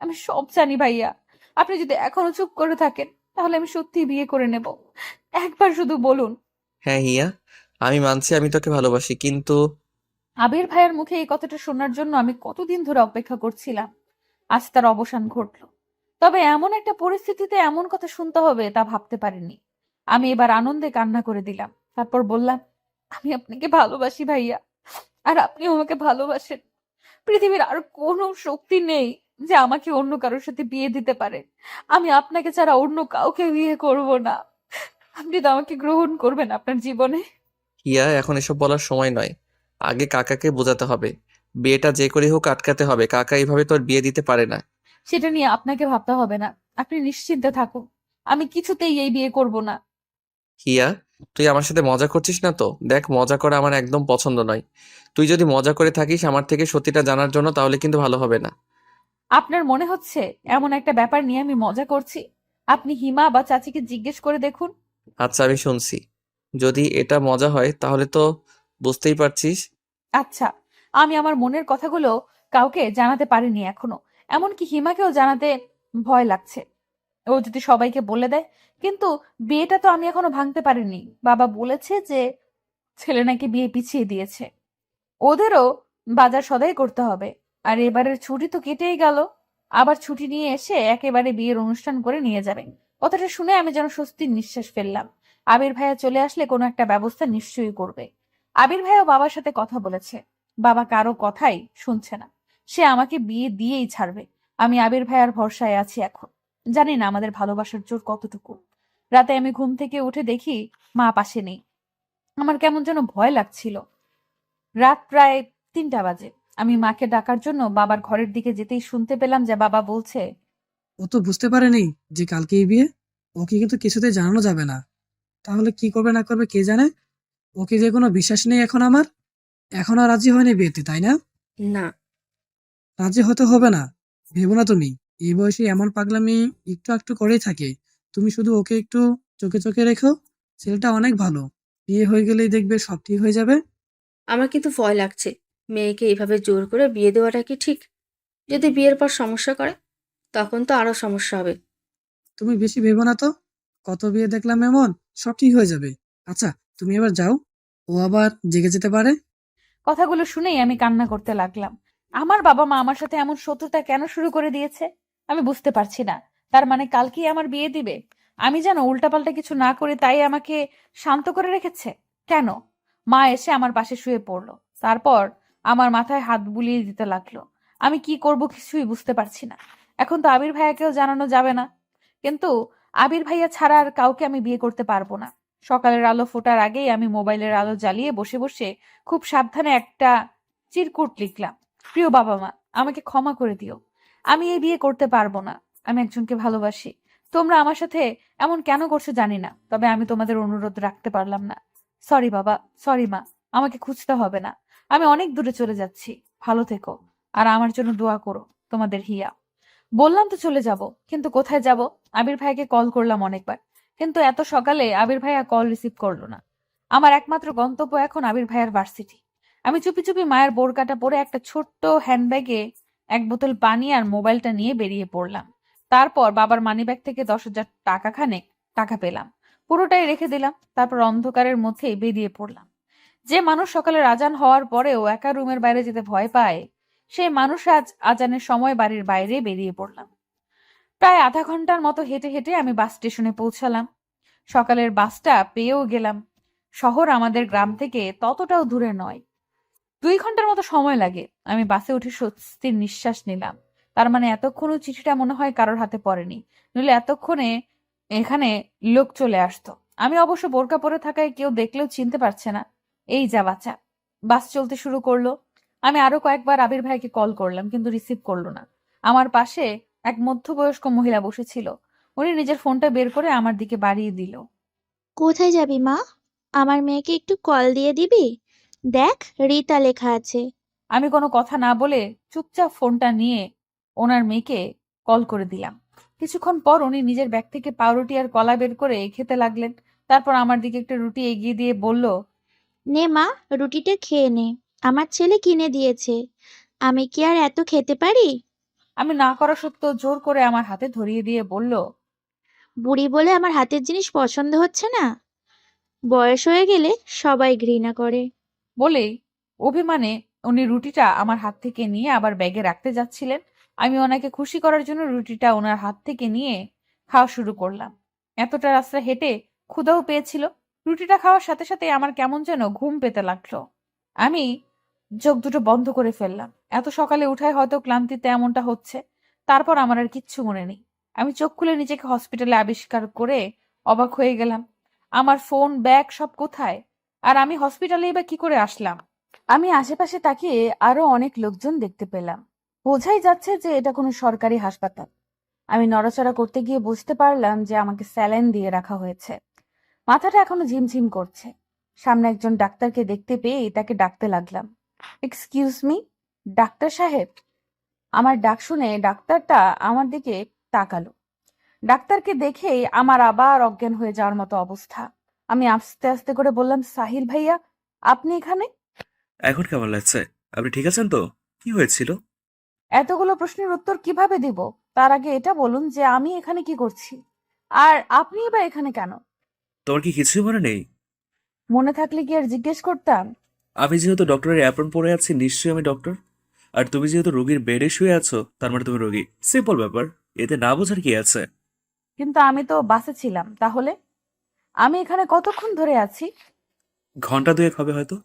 আমি সব জানি ভাইয়া। আপনি যদি এখনো চুপ করে থাকেন তাহলে আমি সত্যি বিয়ে করে নেব। একবার শুধু বলুন। হ্যাঁ হিয়া, আমি মানছি আমি তোকে ভালোবাসি, কিন্তু আবির ভাইয়ের মুখে এই কথাটা শোনার জন্য আমি কতদিন ধরে অপেক্ষা করছিলাম। আজ তার অবসান ঘটল। তবে এমন একটা পরিস্থিতিতে এমন কথা শুনতে হবে তা ভাবতে পারিনি। আমি এবার আনন্দে কান্না করে দিলাম। তারপর বললাম, আমি আপনাকে ভালোবাসি ভাইয়া, আর আপনিও আমাকে ভালোবাসেন। পৃথিবীর আর কোনো শক্তি নেই যে আমাকে অন্য কারোর সাথে বিয়ে দিতে পারে। আমি আপনাকে ছাড়া অন্য কাউকে বিয়ে করব না। আপনি তো আমাকে গ্রহণ করবেন আপনার জীবনে। হিয়া এখন এসব বলার সময় নয়। আগে কাকাকে বোঝাতে হবে, বিয়েটা যে করে হোক আটকাতে হবে। কাকা এইভাবে তোর বিয়ে দিতে পারে না। সেটা নিয়ে আপনাকে ভাবতে হবে না। আপনি নিশ্চিন্তে থাকুন, আমি কিছুতেই এই বিয়ে করব না। হিয়া, তুই আমার সাথে মজা করছিস না তো? দেখ, মজা করা আমার একদম পছন্দ নয়। তুই যদি মজা করে থাকিস আমার থেকে সত্যিটা জানার জন্য, তাহলে কিন্তু ভালো হবে না। আপনার মনে হচ্ছে এমন একটা ব্যাপার নিয়ে আমি মজা করছি? আপনি হিমা বা চাচিকে জিজ্ঞেস করে দেখুন। আচ্ছা, আমি শুনছি। যদি এটা মজা হয় তাহলে তো বুঝতেই পারছিস। আচ্ছা, আমি আমার মনের কথাগুলো কাউকে জানাতে পারিনি এখনো। এমনকি হিমাকেও জানাতে ভয় লাগছে। ও যদি সবাইকে বলে দেয়। কিন্তু বিয়েটা তো আমি এখনো ভাঙতে পারিনি। বাবা বলেছে যে ছেলে নাকি বিয়ে পিছিয়ে দিয়েছে। ওদেরও বাজার সদাই করতে হবে। আর এবারের ছুটি তো কেটেই গেল। আবার ছুটি নিয়ে এসে একেবারে বিয়ের অনুষ্ঠান করে নিয়ে যাবে। কথাটা শুনে আমি যেন স্বস্তির নিঃশ্বাস ফেললাম। আবির ভাইয়া চলে আসলে কোনো একটা ব্যবস্থা নিশ্চয়ই করবে। আবির ভাইয়া বাবার সাথে কথা বলেছে। বাবা কারো কথাই শুনছে না। সে আমাকে বিয়ে দিয়েই ছাড়বে। আমি আবির ভাইয়ার ভরসায় আছি এখন। জানি না আমাদের ভালোবাসার জোর কতটুকু। রাতে আমি ঘুম থেকে উঠে দেখি মা পাশে নেই। আমার কেমন যেন ভয় লাগছিল। রাত প্রায় 3টা বাজে। আমি মাকে ডাকার জন্য বাবার ঘরের দিকে যেতেই শুনতে পেলাম যে বাবা বলছে, ও তো বুঝতে পারেনি যে কালকেই বিয়ে। ওকে কিন্তু কিছুতেই জানানো যাবে না। তাহলে কি করবে না করবে কে জানে। ওকে যে কোনো বিশ্বাস নেই এখন আমার। এখনো রাজি হয়নি বিয়েতে, তাই না? না। রাজি হতে হবে না। ভেবো না তুমি। এই বয়সে এমন পাগলামি একটু একটু করেই থাকে। তুমি শুধু ওকে একটু চোখে চোখে রেখো। ছেলেটা অনেক ভালো। বিয়ে হয়ে গেলেই দেখবে সব ঠিক হয়ে যাবে। আমার কিন্তু ভয় লাগছে। মেয়েকে এভাবে জোর করে বিয়ে দেওয়াটা কি ঠিক? যদি বিয়ের পর সমস্যা করে, তখন তো আরো সমস্যা হবে। তুমি বেশি ভেবো না তো। কত বিয়ে দেখলাম এমন। সব ঠিক হয়ে যাবে। আচ্ছা, তুমি এবার যাও। ও আবার জেগে যেতে পারে। কথাগুলো শুনেই আমি কান্না করতে লাগলাম। আমার বাবা মা আমার সাথে এমন শত্রুতা কেন শুরু করে দিয়েছে আমি বুঝতে পারছি না। তার মানে কালকেই আমার বিয়ে দিবে? আমি যেন উল্টাপাল্টা কিছু না করে তাই আমাকে শান্ত করে রেখেছে কেন? মা এসে আমার পাশে শুয়ে পড়লো। তারপর আমার মাথায় হাত বুলিয়ে দিতে লাগলো। আমি কি করব কিছুই বুঝতে পারছি না। এখন তো আবির ভাইয়াকেও জানানো যাবে না, কিন্তু আবির ভাইয়া ছাড়া আর কাউকে আমি বিয়ে করতে পারবো না। সকালের আলো ফোটার আগেই আমি মোবাইলের আলো জ্বালিয়ে বসে বসে খুব সাবধানে একটা চিরকুট লিখলাম। প্রিয় বাবা মা, আমাকে ক্ষমা করে দিও। আমি এই বিয়ে করতে পারবো না। আমি একজনকে ভালোবাসি। তোমরা আমার সাথে এমন কেন করছো জানি না, তবে আমি তোমাদের অনুরোধ রাখতে পারলাম না। সরি বাবা, সরি মা, আমাকে খুঁজতে হবে না। আমি অনেক দূরে চলে যাচ্ছি। ভালো থেকো, আর আমার জন্য দোয়া করো। তোমাদের হিয়া। বললাম তো চলে যাব, কিন্তু কোথায় যাব? আবির ভাইকে কল করলাম অনেকবার, কিন্তু এত সকালে আবির ভাইয়া কল রিসিভ করলো না। আমার একমাত্র গন্তব্য এখন আবির ভাইয়ার ভার্সিটি। আমি চুপি চুপি মায়ের বোরকাটা পরে একটা ছোট্ট হ্যান্ডব্যাগে 1 বোতল পানি আর মোবাইলটা নিয়ে বেরিয়ে পড়লাম। তারপর বাবার মানিব্যাগ থেকে 10,000 টাকা খানেক টাকা পেলাম। পুরোটাই রেখে দিলাম। তারপর অন্ধকারের মধ্যেই বেরিয়ে পড়লাম। যে মানুষ সকালের আজান হওয়ার পরেও একা রুমের বাইরে যেতে ভয় পায়, সেই মানুষ আজ আজানের সময় বাড়ির বাইরে বেরিয়ে পড়লাম। প্রায় আধা ঘন্টার মতো হেঁটে হেঁটে আমি বাস স্টেশনে পৌঁছালাম। সকালের বাসটা পেয়েও গেলাম। শহর আমাদের গ্রাম থেকে ততটাও দূরে নয়। 2 ঘন্টার মতো সময় লাগে। আমি বাসে উঠে স্বস্তির নিঃশ্বাস নিলাম। তার মানে এতক্ষণও চিঠিটা মনে হয় কারোর হাতে পড়েনি, নইলে এতক্ষণে এখানে লোক চলে আসতো। আমি অবশ্য বোরকা পরে থাকায় কেউ দেখলেও চিনতে পারছে না। এই যা বাঁচা। বাস চলতে শুরু করলো। আমি আরো কয়েকবার আবির ভাইকে কল করলাম, কিন্তু রিসিভ করলো না। আমার পাশে এক মধ্যবয়স্ক মহিলা বসেছিল। উনি নিজের ফোনটা বের করে আমার দিকে বাড়িয়ে দিল। কোথায় যাবি মা? আমার মেয়েকে একটু কল দিয়ে দিবি? দেখ, রিতা লেখা আছে। আমি কোনো কথা না বলে চুপচাপ ফোনটা নিয়ে ওনার মেয়েকে কল করে দিলাম। কিছুক্ষণ পর উনি নিজের ব্যাগ থেকে পাউরুটি আর কলা বের করে খেতে লাগলেন। তারপর আমার দিকে একটা রুটি এগিয়ে দিয়ে বলল, নে মা, রুটিটা খেয়ে নে। আমার ছেলে কিনে দিয়েছে। আমি কি আর এত খেতে পারি? আমি না করা সত্ত্বেও জোর করে আমার হাতে ধরিয়ে দিয়ে বলল, বুড়ি বলে আমার হাতের জিনিস পছন্দ হচ্ছে না? বয়স হয়ে গেলে সবাই ঘৃণা করে। বলেই অভিমানে উনি রুটিটা আমার হাত থেকে নিয়ে আবার ব্যাগে রাখতে যাচ্ছিলেন। আমি ওনাকে খুশি করার জন্য রুটিটা ওনার হাত থেকে নিয়ে খাওয়া শুরু করলাম। এতটা রাস্তা হেঁটে ক্ষুধাও পেয়েছিল। রুটিটা খাওয়ার সাথে সাথে আমার কেমন যেন ঘুম পেতে লাগলো। আমি চোখ দুটো বন্ধ করে ফেললাম। এত সকালে উঠায় হয়তো ক্লান্তিতে এমনটা হচ্ছে। তারপর আমার আর কিচ্ছু মনে নেই। আমি চোখ খুলে নিজেকে হসপিটালে আবিষ্কার করে অবাক হয়ে গেলাম। আমার ফোন, ব্যাগ সব কোথায়? আর আমি হসপিটালেই বা কি করে আসলাম? আমি আশেপাশে তাকিয়ে আরো অনেক লোকজন দেখতে পেলাম। বোঝাই যাচ্ছে যে এটা কোনো সরকারি হাসপাতাল। আমি নড়াচড়া করতে গিয়ে বুঝতে পারলাম যে আমাকে স্যালাইন দিয়ে রাখা হয়েছে। মাথাটা এখনো ঝিমঝিম করছে। সামনে একজন ডাক্তারকে দেখতে পেয়ে তাকে ডাকতে লাগলাম। এক্সকিউজ মি, ডাক্তার সাহেব। আমার ডাক শুনে ডাক্তারটা আমার দিকে তাকালো। ডাক্তারকে দেখেই আমার আবার অজ্ঞান হয়ে যাওয়ার মতো অবস্থা। আমি আস্তে আস্তে করে বললাম, সাহিল ভাইয়া, আপনি এখানে? এখন কেমন লাগছে? আপনি ঠিক আছেন তো? কি হয়েছিল? এতগুলো প্রশ্নের উত্তর কিভাবে দিব? তার আগে এটা বলুন যে আমি এখানে কি করছি, আর আপনি বা এখানে কেন? তোমার কি কিছুই মনে নেই? মনে থাকলে কি আর জিজ্ঞেস করতাম? আমি যেহেতু ডক্টরের অ্যাপ্রন পরে আছি, নিশ্চয়ই আমি ডক্টর। আর তুমি যেহেতু রোগীর বেডে শুয়ে আছো, তার মানে তুমি রোগী। সিম্পল ব্যাপার। এতে না বোঝার কি আছে? কিন্তু আমি তো বাসে ছিলাম। তাহলে আমি এখানে কতক্ষণ ধরে আছি? ঘন্টা দুয়েক হবে হয়তো।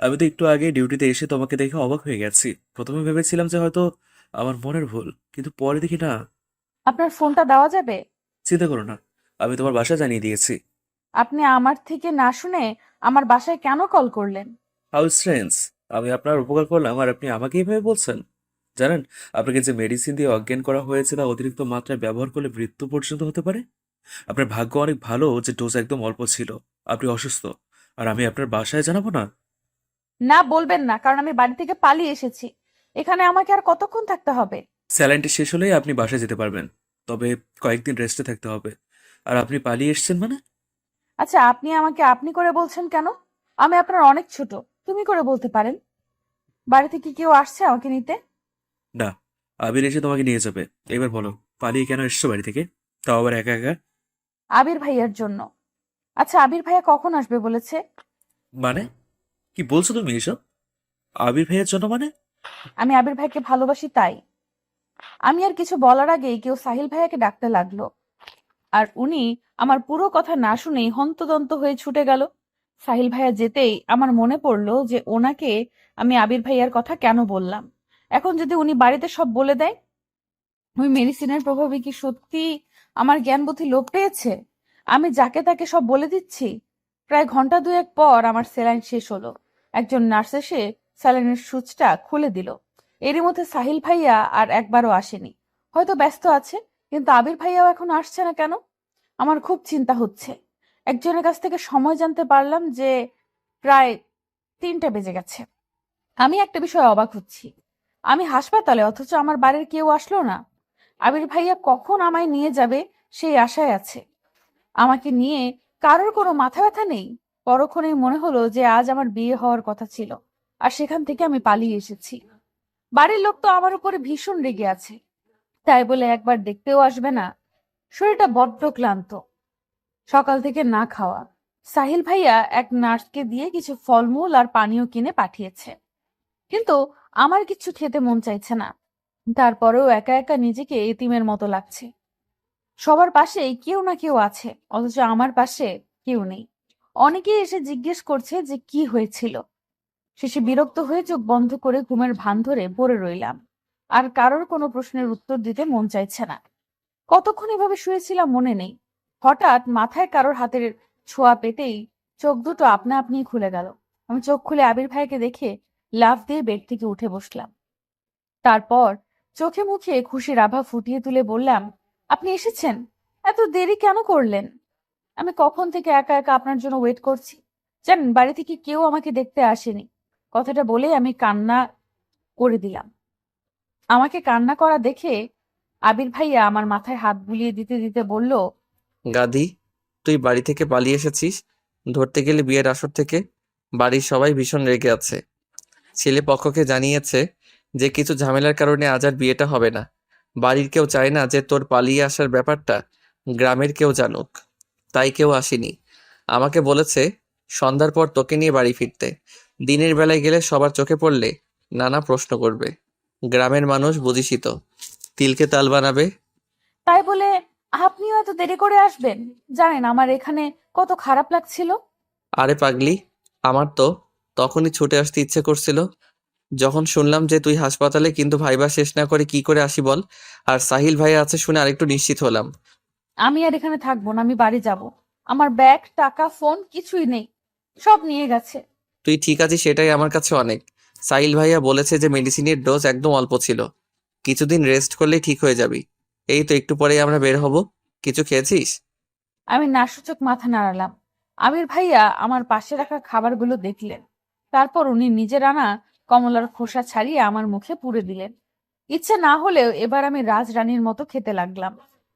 আমি তো একটু আগে ডিউটিতে এসে তোমাকে দেখে অবাক হয়ে গেছি। প্রথমে ভেবেছিলাম যে হয়তো আমার মনের ভুল, কিন্তু পরে দেখি না। আপনার ফোনটা দেওয়া যাবে? চিন্তা করো না, আমি তোমার বাসা জানিয়ে দিয়েছি। আপনি আমার থেকে না শুনে আমার বাসায় কেন কল করলেন? How strange! আমি আপনার উপকার করলাম আর আপনি আমাকে এভাবে বলছেন? জানেন, আপনাকে যে মেডিসিন দিয়ে অজ্ঞান করা হয়েছে তা অতিরিক্ত মাত্রায় ব্যবহার করলে মৃত্যু পর্যন্ত হতে পারে। আপনার ভাগ্য অনেক ভালো যে ডোজ একদম অল্প ছিল। আপনি অসুস্থ আর আমি আপনার বাসায় জানাবো না? না, বলবেন না, কারণ আমি বাড়ি থেকে পালিয়ে এসেছি। এখানে আমাকে আর কতক্ষণ থাকতে হবে? স্যালাইনটি শেষ হলেই আপনি বাসায় যেতে পারবেন, তবে কয়েকদিন রেস্টে থাকতে হবে। আর আপনি পালিয়ে এসেছেন মানে? আচ্ছা, আপনি আমাকে আপনি করে বলছেন কেন? আমি আপনার অনেক ছোট, তুমি করে বলতে পারেন। বাড়ি থেকে কেউ আসছে আমাকে নিতে? না, আবির এসে তোমাকে নিয়ে যাবে। এবার বলো, পালিয়ে কেন এসছো বাড়ি থেকে, তাও আবার একা একা? আবির ভাইয়ার জন্য। আচ্ছা, আবির ভাইয়া কখন আসবে বলেছে? মানে কি বলছো তুমি এসব? আবির ভাইয়ের জন্য মানে? আমি আবির ভাইকে ভালোবাসি তাই। আমি আর কিছু বলার আগেই কেউ সাহিল ভাইয়াকে ডাকতে লাগলো, আর উনি আমার পুরো কথা না শুনেই হন্তদন্ত হয়ে ছুটে গেল। সাহিল ভাইয়া যেতেই আমার মনে পড়লো যে ওনাকে আমি আবির ভাইয়ার কথা কেন বললাম। এখন যদি উনি বাড়িতে সব বলে দেয়, ওই মেডিসিনের প্রভাবে কি সত্যি আমার জ্ঞান বুদ্ধি লোপ পেয়েছে? আমি যাকে তাকে সব বলে দিচ্ছি। প্রায় ঘন্টা দুয়েক পর আমার স্যালাইন শেষ হলো। একজন নার্স এসে স্যালাইনের সুচটা খুলে দিল। এরই মধ্যে সাহিল ভাইয়া আর একবারও আসেনি। হয়তো ব্যস্ত আছে, কিন্তু আবির ভাইয়াও এখন আসছে না কেন? আমার খুব চিন্তা হচ্ছে। একজনের কাছ থেকে সময় জানতে পারলাম যে প্রায় 3টা বেজে গেছে। আমি একটা বিষয়ে অবাক হচ্ছি। আমি হাসপাতালে, অথচ আমার বাড়ির কেউ আসলো না। আবির ভাইয়া কখন আমায় নিয়ে যাবে সেই আশায় আছে। আমাকে নিয়ে কারোর কোনো মাথা ব্যথা নেই। পরক্ষণেই মনে হলো যে আজ আমার বিয়ে হওয়ার কথা ছিল, আর সেখান থেকে আমি পালিয়ে এসেছি। বাড়ির লোক তো আমার উপরে ভীষণ রেগে আছে, তাই বলে একবার দেখতেও আসবে না। শরীরটা বড্ড ক্লান্ত, সকাল থেকে না খাওয়া। সাহিল ভাইয়া এক নার্সকে দিয়ে কিছু ফলমূল আর পানীয় কিনে পাঠিয়েছে, কিন্তু আমার কিছু খেতে মন চাইছে না। তারপরেও একা একা নিজেকে এতিমের মতো লাগছে। সবার পাশেই কেউ না কেউ আছে, অথচ আমার পাশে কেউ নেই। অনেকেই এসে জিজ্ঞেস করছে যে কি হয়েছিল। শেষে বিরক্ত হয়ে চোখ বন্ধ করে ঘুমের ভান ধরে পড়ে রইলাম। আর কারোর কোনো প্রশ্নের উত্তর দিতে মন চাইছে না। কতক্ষণ এভাবে শুয়েছিলাম মনে নেই। হঠাৎ মাথায় কারোর হাতের ছোঁয়া পেতেই চোখ দুটো আপনা আপনি খুলে গেল। আমি চোখ খুলে আবির ভাইকে দেখে লাফ দিয়ে বেড থেকে উঠে বসলাম। তারপর চোখে মুখে খুশির আভা ফুটিয়ে তুলে বললাম, আপনি এসেছেন? এত দেরি কেন করলেন? আমি কখন থেকে একা একা আপনার জন্য ওয়েট করছি। জানেন, বাড়ি থেকে কেউ আমাকে দেখতে আসেনি। কথাটা বলে আমি কান্না করে দিলাম। আমাকে কান্না করা দেখে আবির ভাইয়া আমার মাথায় হাত বুলিয়ে দিতে দিতে বলল, গাধি, তুই বাড়ি থেকে পালিয়ে এসেছিস ধরতে গেলে বিয়ের আসর থেকে। বাড়ির সবাই ভীষণ রেগে আছে। ছেলে পক্ষকে জানিয়েছে যে কিছু ঝামেলার কারণে আজ আর বিয়েটা হবে না। বাড়ির কেউ চায় না যে তোর পালিয়ে আসার ব্যাপারটা গ্রামের কেউ জানুক, তাই কেউ আসেনি। আমাকে বলেছে সন্ধ্যার পর তোকে নিয়ে বাড়ি ফিরতে। দিনের বেলায় গেলে সবার চোখে পড়লে নানা প্রশ্ন করবে। গ্রামের মানুষ বুঝিসই তো, তিলকে তাল বানাবে। তাই বলে আপনিও এত দেরি করে আসবেন? জানেন আমার এখানে কত খারাপ লাগছিল। আরে পাগলি, আমার তো তখনই ছুটে আসতে ইচ্ছে করছিল যখন শুনলাম যে তুই হাসপাতালে, কিন্তু ভাইবা শেষ না করে কি করে আসি বল। আর সাহিল ভাই আছে শুনে আরেকটু নিশ্চিত হলাম। আমি আর এখানে থাকবো না, আমি বাড়ি যাব। আমার ব্যাগ, টাকা, ফোন কিছুই নেই, সব নিয়ে গেছে। তুই ঠিক আছিস সেটাই আমার কাছে অনেক। সাহিল ভাইয়া বলেছে যে মেডিসিনের ডোজ একদম অল্প ছিল, কিছুদিন রেস্ট করলেই ঠিক হয়ে যাবি। এই তো একটু পরেই আমরা বের হব। কিছু খেয়েছিস? আমি নাসূচক মাথা নাড়ালাম। আমির ভাইয়া আমার পাশে রাখা খাবারগুলো দেখলেন। তারপর উনি নিজের আনা কমলার খোসা ছাড়িয়ে আমার মুখে পুরে দিলেন। ইচ্ছে না হলেও এবার আমি রাজরানীর মতো খেতে লাগলাম।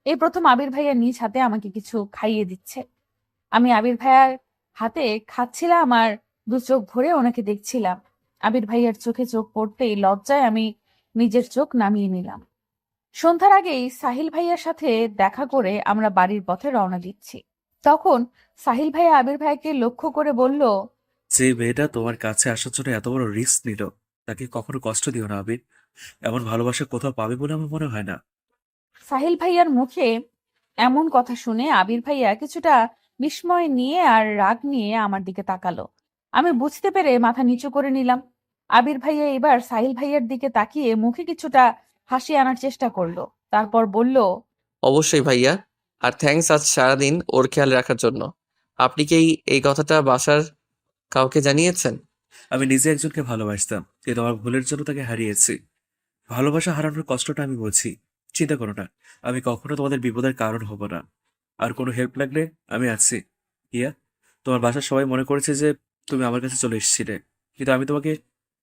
এই প্রথম আবির ভাইয়া নিজ হাতে আমাকে কিছু খাইয়ে দিচ্ছে। আমি আবির ভাইয়ার হাতে খাচ্ছিলাম আর দু চোখ ভরে ওনাকে দেখছিলাম। আবির ভাইয়ার চোখে চোখ পড়তেই লজ্জায় আমি নিজের চোখ নামিয়ে নিলাম। সন্ধ্যার আগেই সাহিল ভাইয়ার সাথে দেখা করে আমরা বাড়ির পথে রওনা দিচ্ছি। তখন সাহিল ভাইয়া আবির ভাইকে লক্ষ্য করে বলল, যে মেয়েটা তোমার কাছে আসার জন্য এত বড় রিস্ক নিল, তাকে কখনো কষ্ট দিও না আবির। এমন ভালোবাসা কোথাও পাবে বলে আমার মনে হয় না। সাহিল ভাইয়ার মুখে এমন কথা শুনে আবির ভাইয়া কিছুটা বিস্ময় নিয়ে আর রাগ নিয়ে আমার দিকে তাকালো। আমি বুঝতে পেরে মাথা নিচু করে নিলাম। আবির ভাইয়া এবার সাহিল ভাইয়ার দিকে তাকিয়ে মুখে কিছুটা হাসি আনার চেষ্টা করলো। তারপর বলল, অবশ্যই ভাইয়া। আর থ্যাঙ্কস আজ সারাদিন ওর খেয়াল রাখার জন্য। আপনি কি এই কথাটা বাসার কাউকে জানিয়েছেন? আমি নিজে একজনকে ভালোবাসতাম, কিন্তু আমার ভুলের জন্য তাকে হারিয়েছি। ভালোবাসা হারানোর কষ্টটা আমি বুঝি। চিন্তা করো না, আমি কখনো তোমাদের বিপদের কারণ হব না। আর কোনো হেল্প লাগলে আমি আছি। ইয়া, তোমার বাসার সবাই মনে করেছে যে তুমি আমার কাছে চলে এসেছিলে, কিন্তু আমি তোমাকে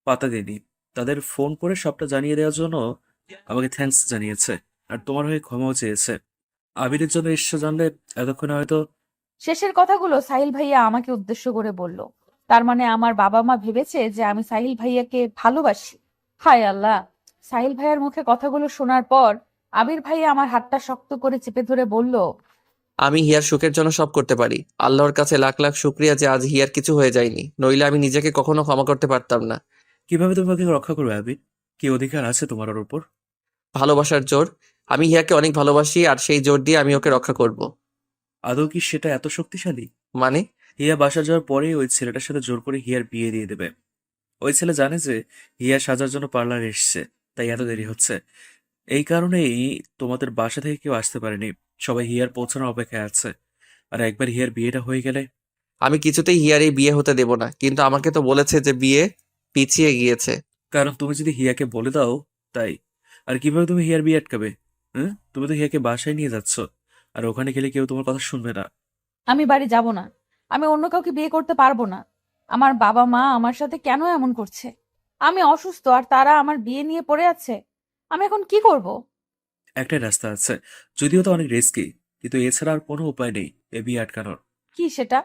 পাত্তা দিইনি। তাদের ফোন করে সবটা জানিয়ে দেওয়ার জন্য আমাকে থ্যাঙ্কস জানিয়েছে, আর তোমার হয়ে ক্ষমাও চেয়েছে। আবিরের জন্য এসছো জানলে এতক্ষণে হয়তো। শেষের কথাগুলো সাহিল ভাইয়া আমাকে উদ্দেশ্য করে বলল। তার মানে আমার বাবা মা ভেবেছে যে আমি সাহিল ভাইয়াকে ভালোবাসি। হায় আল্লাহ! সাহিল ভাইয়ার মুখে কথাগুলো শোনার পর আবির ভাইয়া আমার হাতটা শক্ত করে চেপে ধরে বলল, আমি হিয়ার সুখের জন্য সব করতে পারি। আল্লাহর কাছে লাখ লাখ শুক্রিয়া যে আজ হিয়ার কিছু হয়ে যায়নি, নইলে আমি নিজেকে কখনো ক্ষমা করতে পারতাম না। কিভাবে তোমাকে রক্ষা করবে আবির? কি অধিকার আছে তোমার ওর উপর? ভালোবাসার জোর। আমি হিয়াকে অনেক ভালোবাসি, আর সেই জোর দিয়ে আমি ওকে রক্ষা করব। আদৌ কি সেটা এত শক্তিশালী? মানে? হিয়া বাসা যাওয়ার পরেই ওই ছেলেটার সাথে জোর করে হিয়ার বিয়ে দিয়ে দেবে। ওই ছেলে জানে যে হিয়া সাজার জন্য পার্লার এসছে, তাই এত দেরি হচ্ছে। এই কারণেই তোমাদের বাসা থেকে কেউ আসতে পারেনি। সবাই হিয়ার পৌঁছানোর অপেক্ষায় আছে। আর একবার হিয়ার বিয়েটা হয়ে গেলে। আমি কিছুতেই হিয়ার এই বিয়ে হতে দেব না, কিন্তু আমাকে তো বলেছে যে বিয়ে পিছিয়ে গিয়েছে। কারণ তুমি যদি হিয়াকে বলে দাও তাই। আর কিভাবে তুমি হিয়ার বিয়ে আটকাবে? হ্যাঁ, তুমি তো হিয়াকে বাসায় নিয়ে যাচ্ছ, আর ওখানে গেলে কেউ তোমার কথা শুনবে না। আমি বাড়ি যাব না। আমি অন্য কাউকে বিয়ে করতে পারবো না। আমার বাবা মা আমার সাথে কেন এমন করছে? আমি অসুস্থ আর তারা আমার বিয়ে নিয়ে পড়ে আছে। আমি এখন কি করব? একটাই রাস্তা আছে, যদিও তো অনেক রিস্কি, কিন্তু এছাড়া আর কোনো উপায় নেই এ বিয়ে আটকানোর। কি সেটা?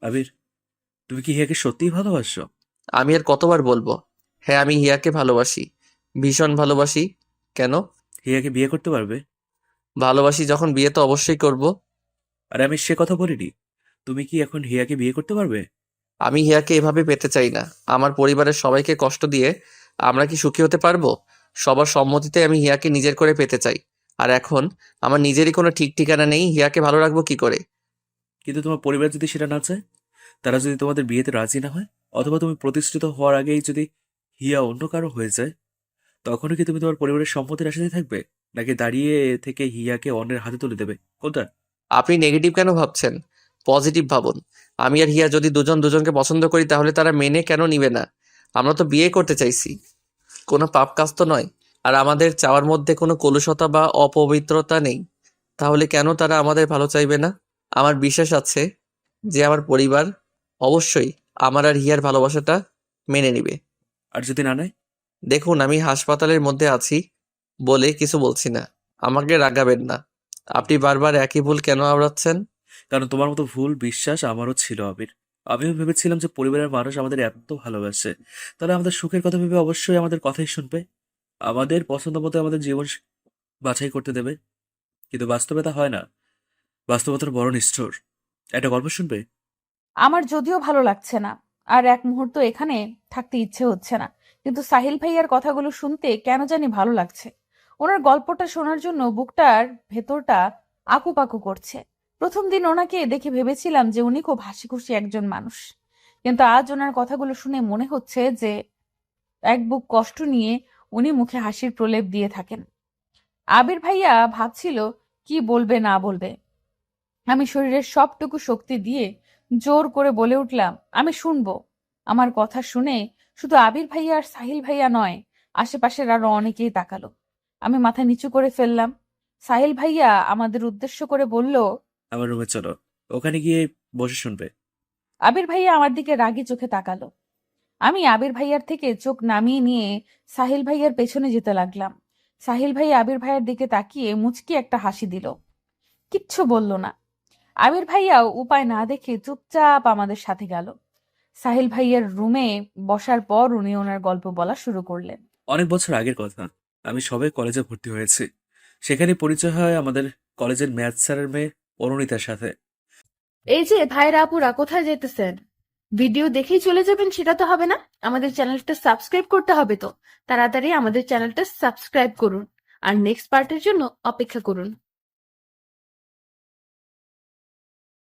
আবির, তুমি কি হিয়াকে সত্যিই ভালোবাসো? আমি আর কতবার বলবো? হ্যাঁ, আমি হিয়াকে ভালোবাসি, ভীষণ ভালোবাসি। কেন? হিয়াকে বিয়ে করতে পারবে? ভালোবাসি যখন বিয়ে তো অবশ্যই করব। আরে আমি সে কথা বলিনি। তুমি কি এখন হিয়াকে বিয়ে করতে পারবে? আমি হিয়াকে এভাবে পেতে চাই না। আমার পরিবারের সবাইকে কষ্ট দিয়ে আমরা কি সুখী হতে পারবো? সবার সম্মতিতে আমি হিয়াকে নিজের করে পেতে চাই। আর এখন আমার নিজেরই কোনো ঠিক ঠিকানা নেই, হিয়াকে ভালো রাখবো কি করে? কিন্তু তোমার পরিবার যদি সেটা না চায়, তারা যদি তোমাদের বিয়েতে রাজি না হয়, অথবা তুমি প্রতিষ্ঠিত হওয়ার আগেই যদি হিয়া অন্য কারো হয়ে যায়, তখনও কি তুমি তোমার পরিবারের সম্মতির আশাতেই থাকবে, নাকি দাঁড়িয়ে থেকে হিয়াকে অন্যের হাতে তুলে দেবে? কোনটা? আপনি নেগেটিভ কেন ভাবছেন? পজিটিভ ভাবুন। আমি আর হিয়া যদি দুজন দুজনকে পছন্দ করি, তাহলে তারা মেনে কেন নিবে না? আমরা তো বিয়ে করতে চাইছি, কোনো পাপ কাজ তো নয়। আর আমাদের চাওয়ার মধ্যে কোনো কলুষতা বা অপবিত্রতা নেই। তাহলে কেন তারা আমাদের ভালো চাইবে না? আমার বিশ্বাস আছে যে আমার পরিবার অবশ্যই আমার আর হিয়ার ভালোবাসাটা মেনে নিবে। আর যদি না নেয়? দেখুন, আমি হাসপাতালের মধ্যে আছি বলে কিছু বলছি না। আমাকে রাগাবেন না। আপনি বারবার একই ভুল কেন আওড়াচ্ছেন? কারণ তোমার মতো ভুল বিশ্বাস আমারও ছিল আবির। আমিও ভেবেছিলাম যে পরিবারের মানুষ আমাদের এত ভালোবাসে, তাহলে আমাদের সুখের কথা ভেবে অবশ্যই আমাদের কথাই শুনবে, আমাদের পছন্দ মতো আমাদের জীবন বাছাই করতে দেবে। কিন্তু বাস্তবে তা হয় না। বাস্তবতার বড় নিষ্ঠুর। একটা গল্প শুনবে? আমার যদিও ভালো লাগছে না, আর এক মুহূর্ত এখানে থাকতে ইচ্ছে হচ্ছে না, কিন্তু সাহিল ভাইয়ার কথাগুলো শুনতে কেন জানি ভালো লাগছে। ওনার গল্পটা শোনার জন্য বুকটার ভেতরটা আকুপাকু করছে। প্রথম দিন ওনাকে দেখে ভেবেছিলাম যে উনি খুব হাসিখুশি একজন মানুষ, কিন্তু আজ ওনার কথাগুলো শুনে মনে হচ্ছে যে এক বুক কষ্ট নিয়ে উনি মুখে হাসির প্রলেপ দিয়ে থাকেন। আবির ভাইয়া ভাবছিল কি বলবে না বলবে। আমি শরীরের সবটুকু শক্তি দিয়ে জোর করে বলে উঠলাম, আমি শুনবো। আমার কথা শুনে শুধু আবির ভাইয়া আর সাহিল ভাইয়া নয়, আশেপাশের আরো অনেকেই তাকালো। আমি মাথা নিচু করে ফেললাম। সাহিল ভাইয়া আমাদের উদ্দেশ্য করে বলল, আমার রুমে চলো, ওখানে গিয়ে বসে শুনবে। আবির ভাইয়া আমার দিকে রাগী চোখে তাকালো। আমি আবির ভাইয়ার থেকে চোখ নামিয়ে নিয়ে সাহিল ভাইয়ার পেছনে যেতে লাগলাম। সাহিল ভাইয়া আবির ভাইয়ার দিকে তাকিয়ে মুচকি একটা হাসি দিল, কিচ্ছু বলল না। আবির ভাইয়াও উপায় না দেখে চুপচাপ আমাদের সাথে গেল। সাহিল ভাইয়ার রুমে বসার পর উনি ওনার গল্প বলা শুরু করলেন। অনেক বছর আগের কথা, আমি সবে কলেজে ভর্তি হয়েছি। সেখানে পরিচয় হয় আমাদের কলেজের ম্যাথ স্যারের মেয়ে অরুণিতার সাথে। এই যে ভাইরা আপুরা, কোথায় যেতেছেন? ভিডিও দেখেই চলে যাবেন সেটা তো হবে না, আমাদের চ্যানেলটা সাবস্ক্রাইব করতে হবে। তো তাড়াতাড়ি আমাদের চ্যানেলটা সাবস্ক্রাইব করুন আর নেক্সট পার্টের জন্য অপেক্ষা করুন।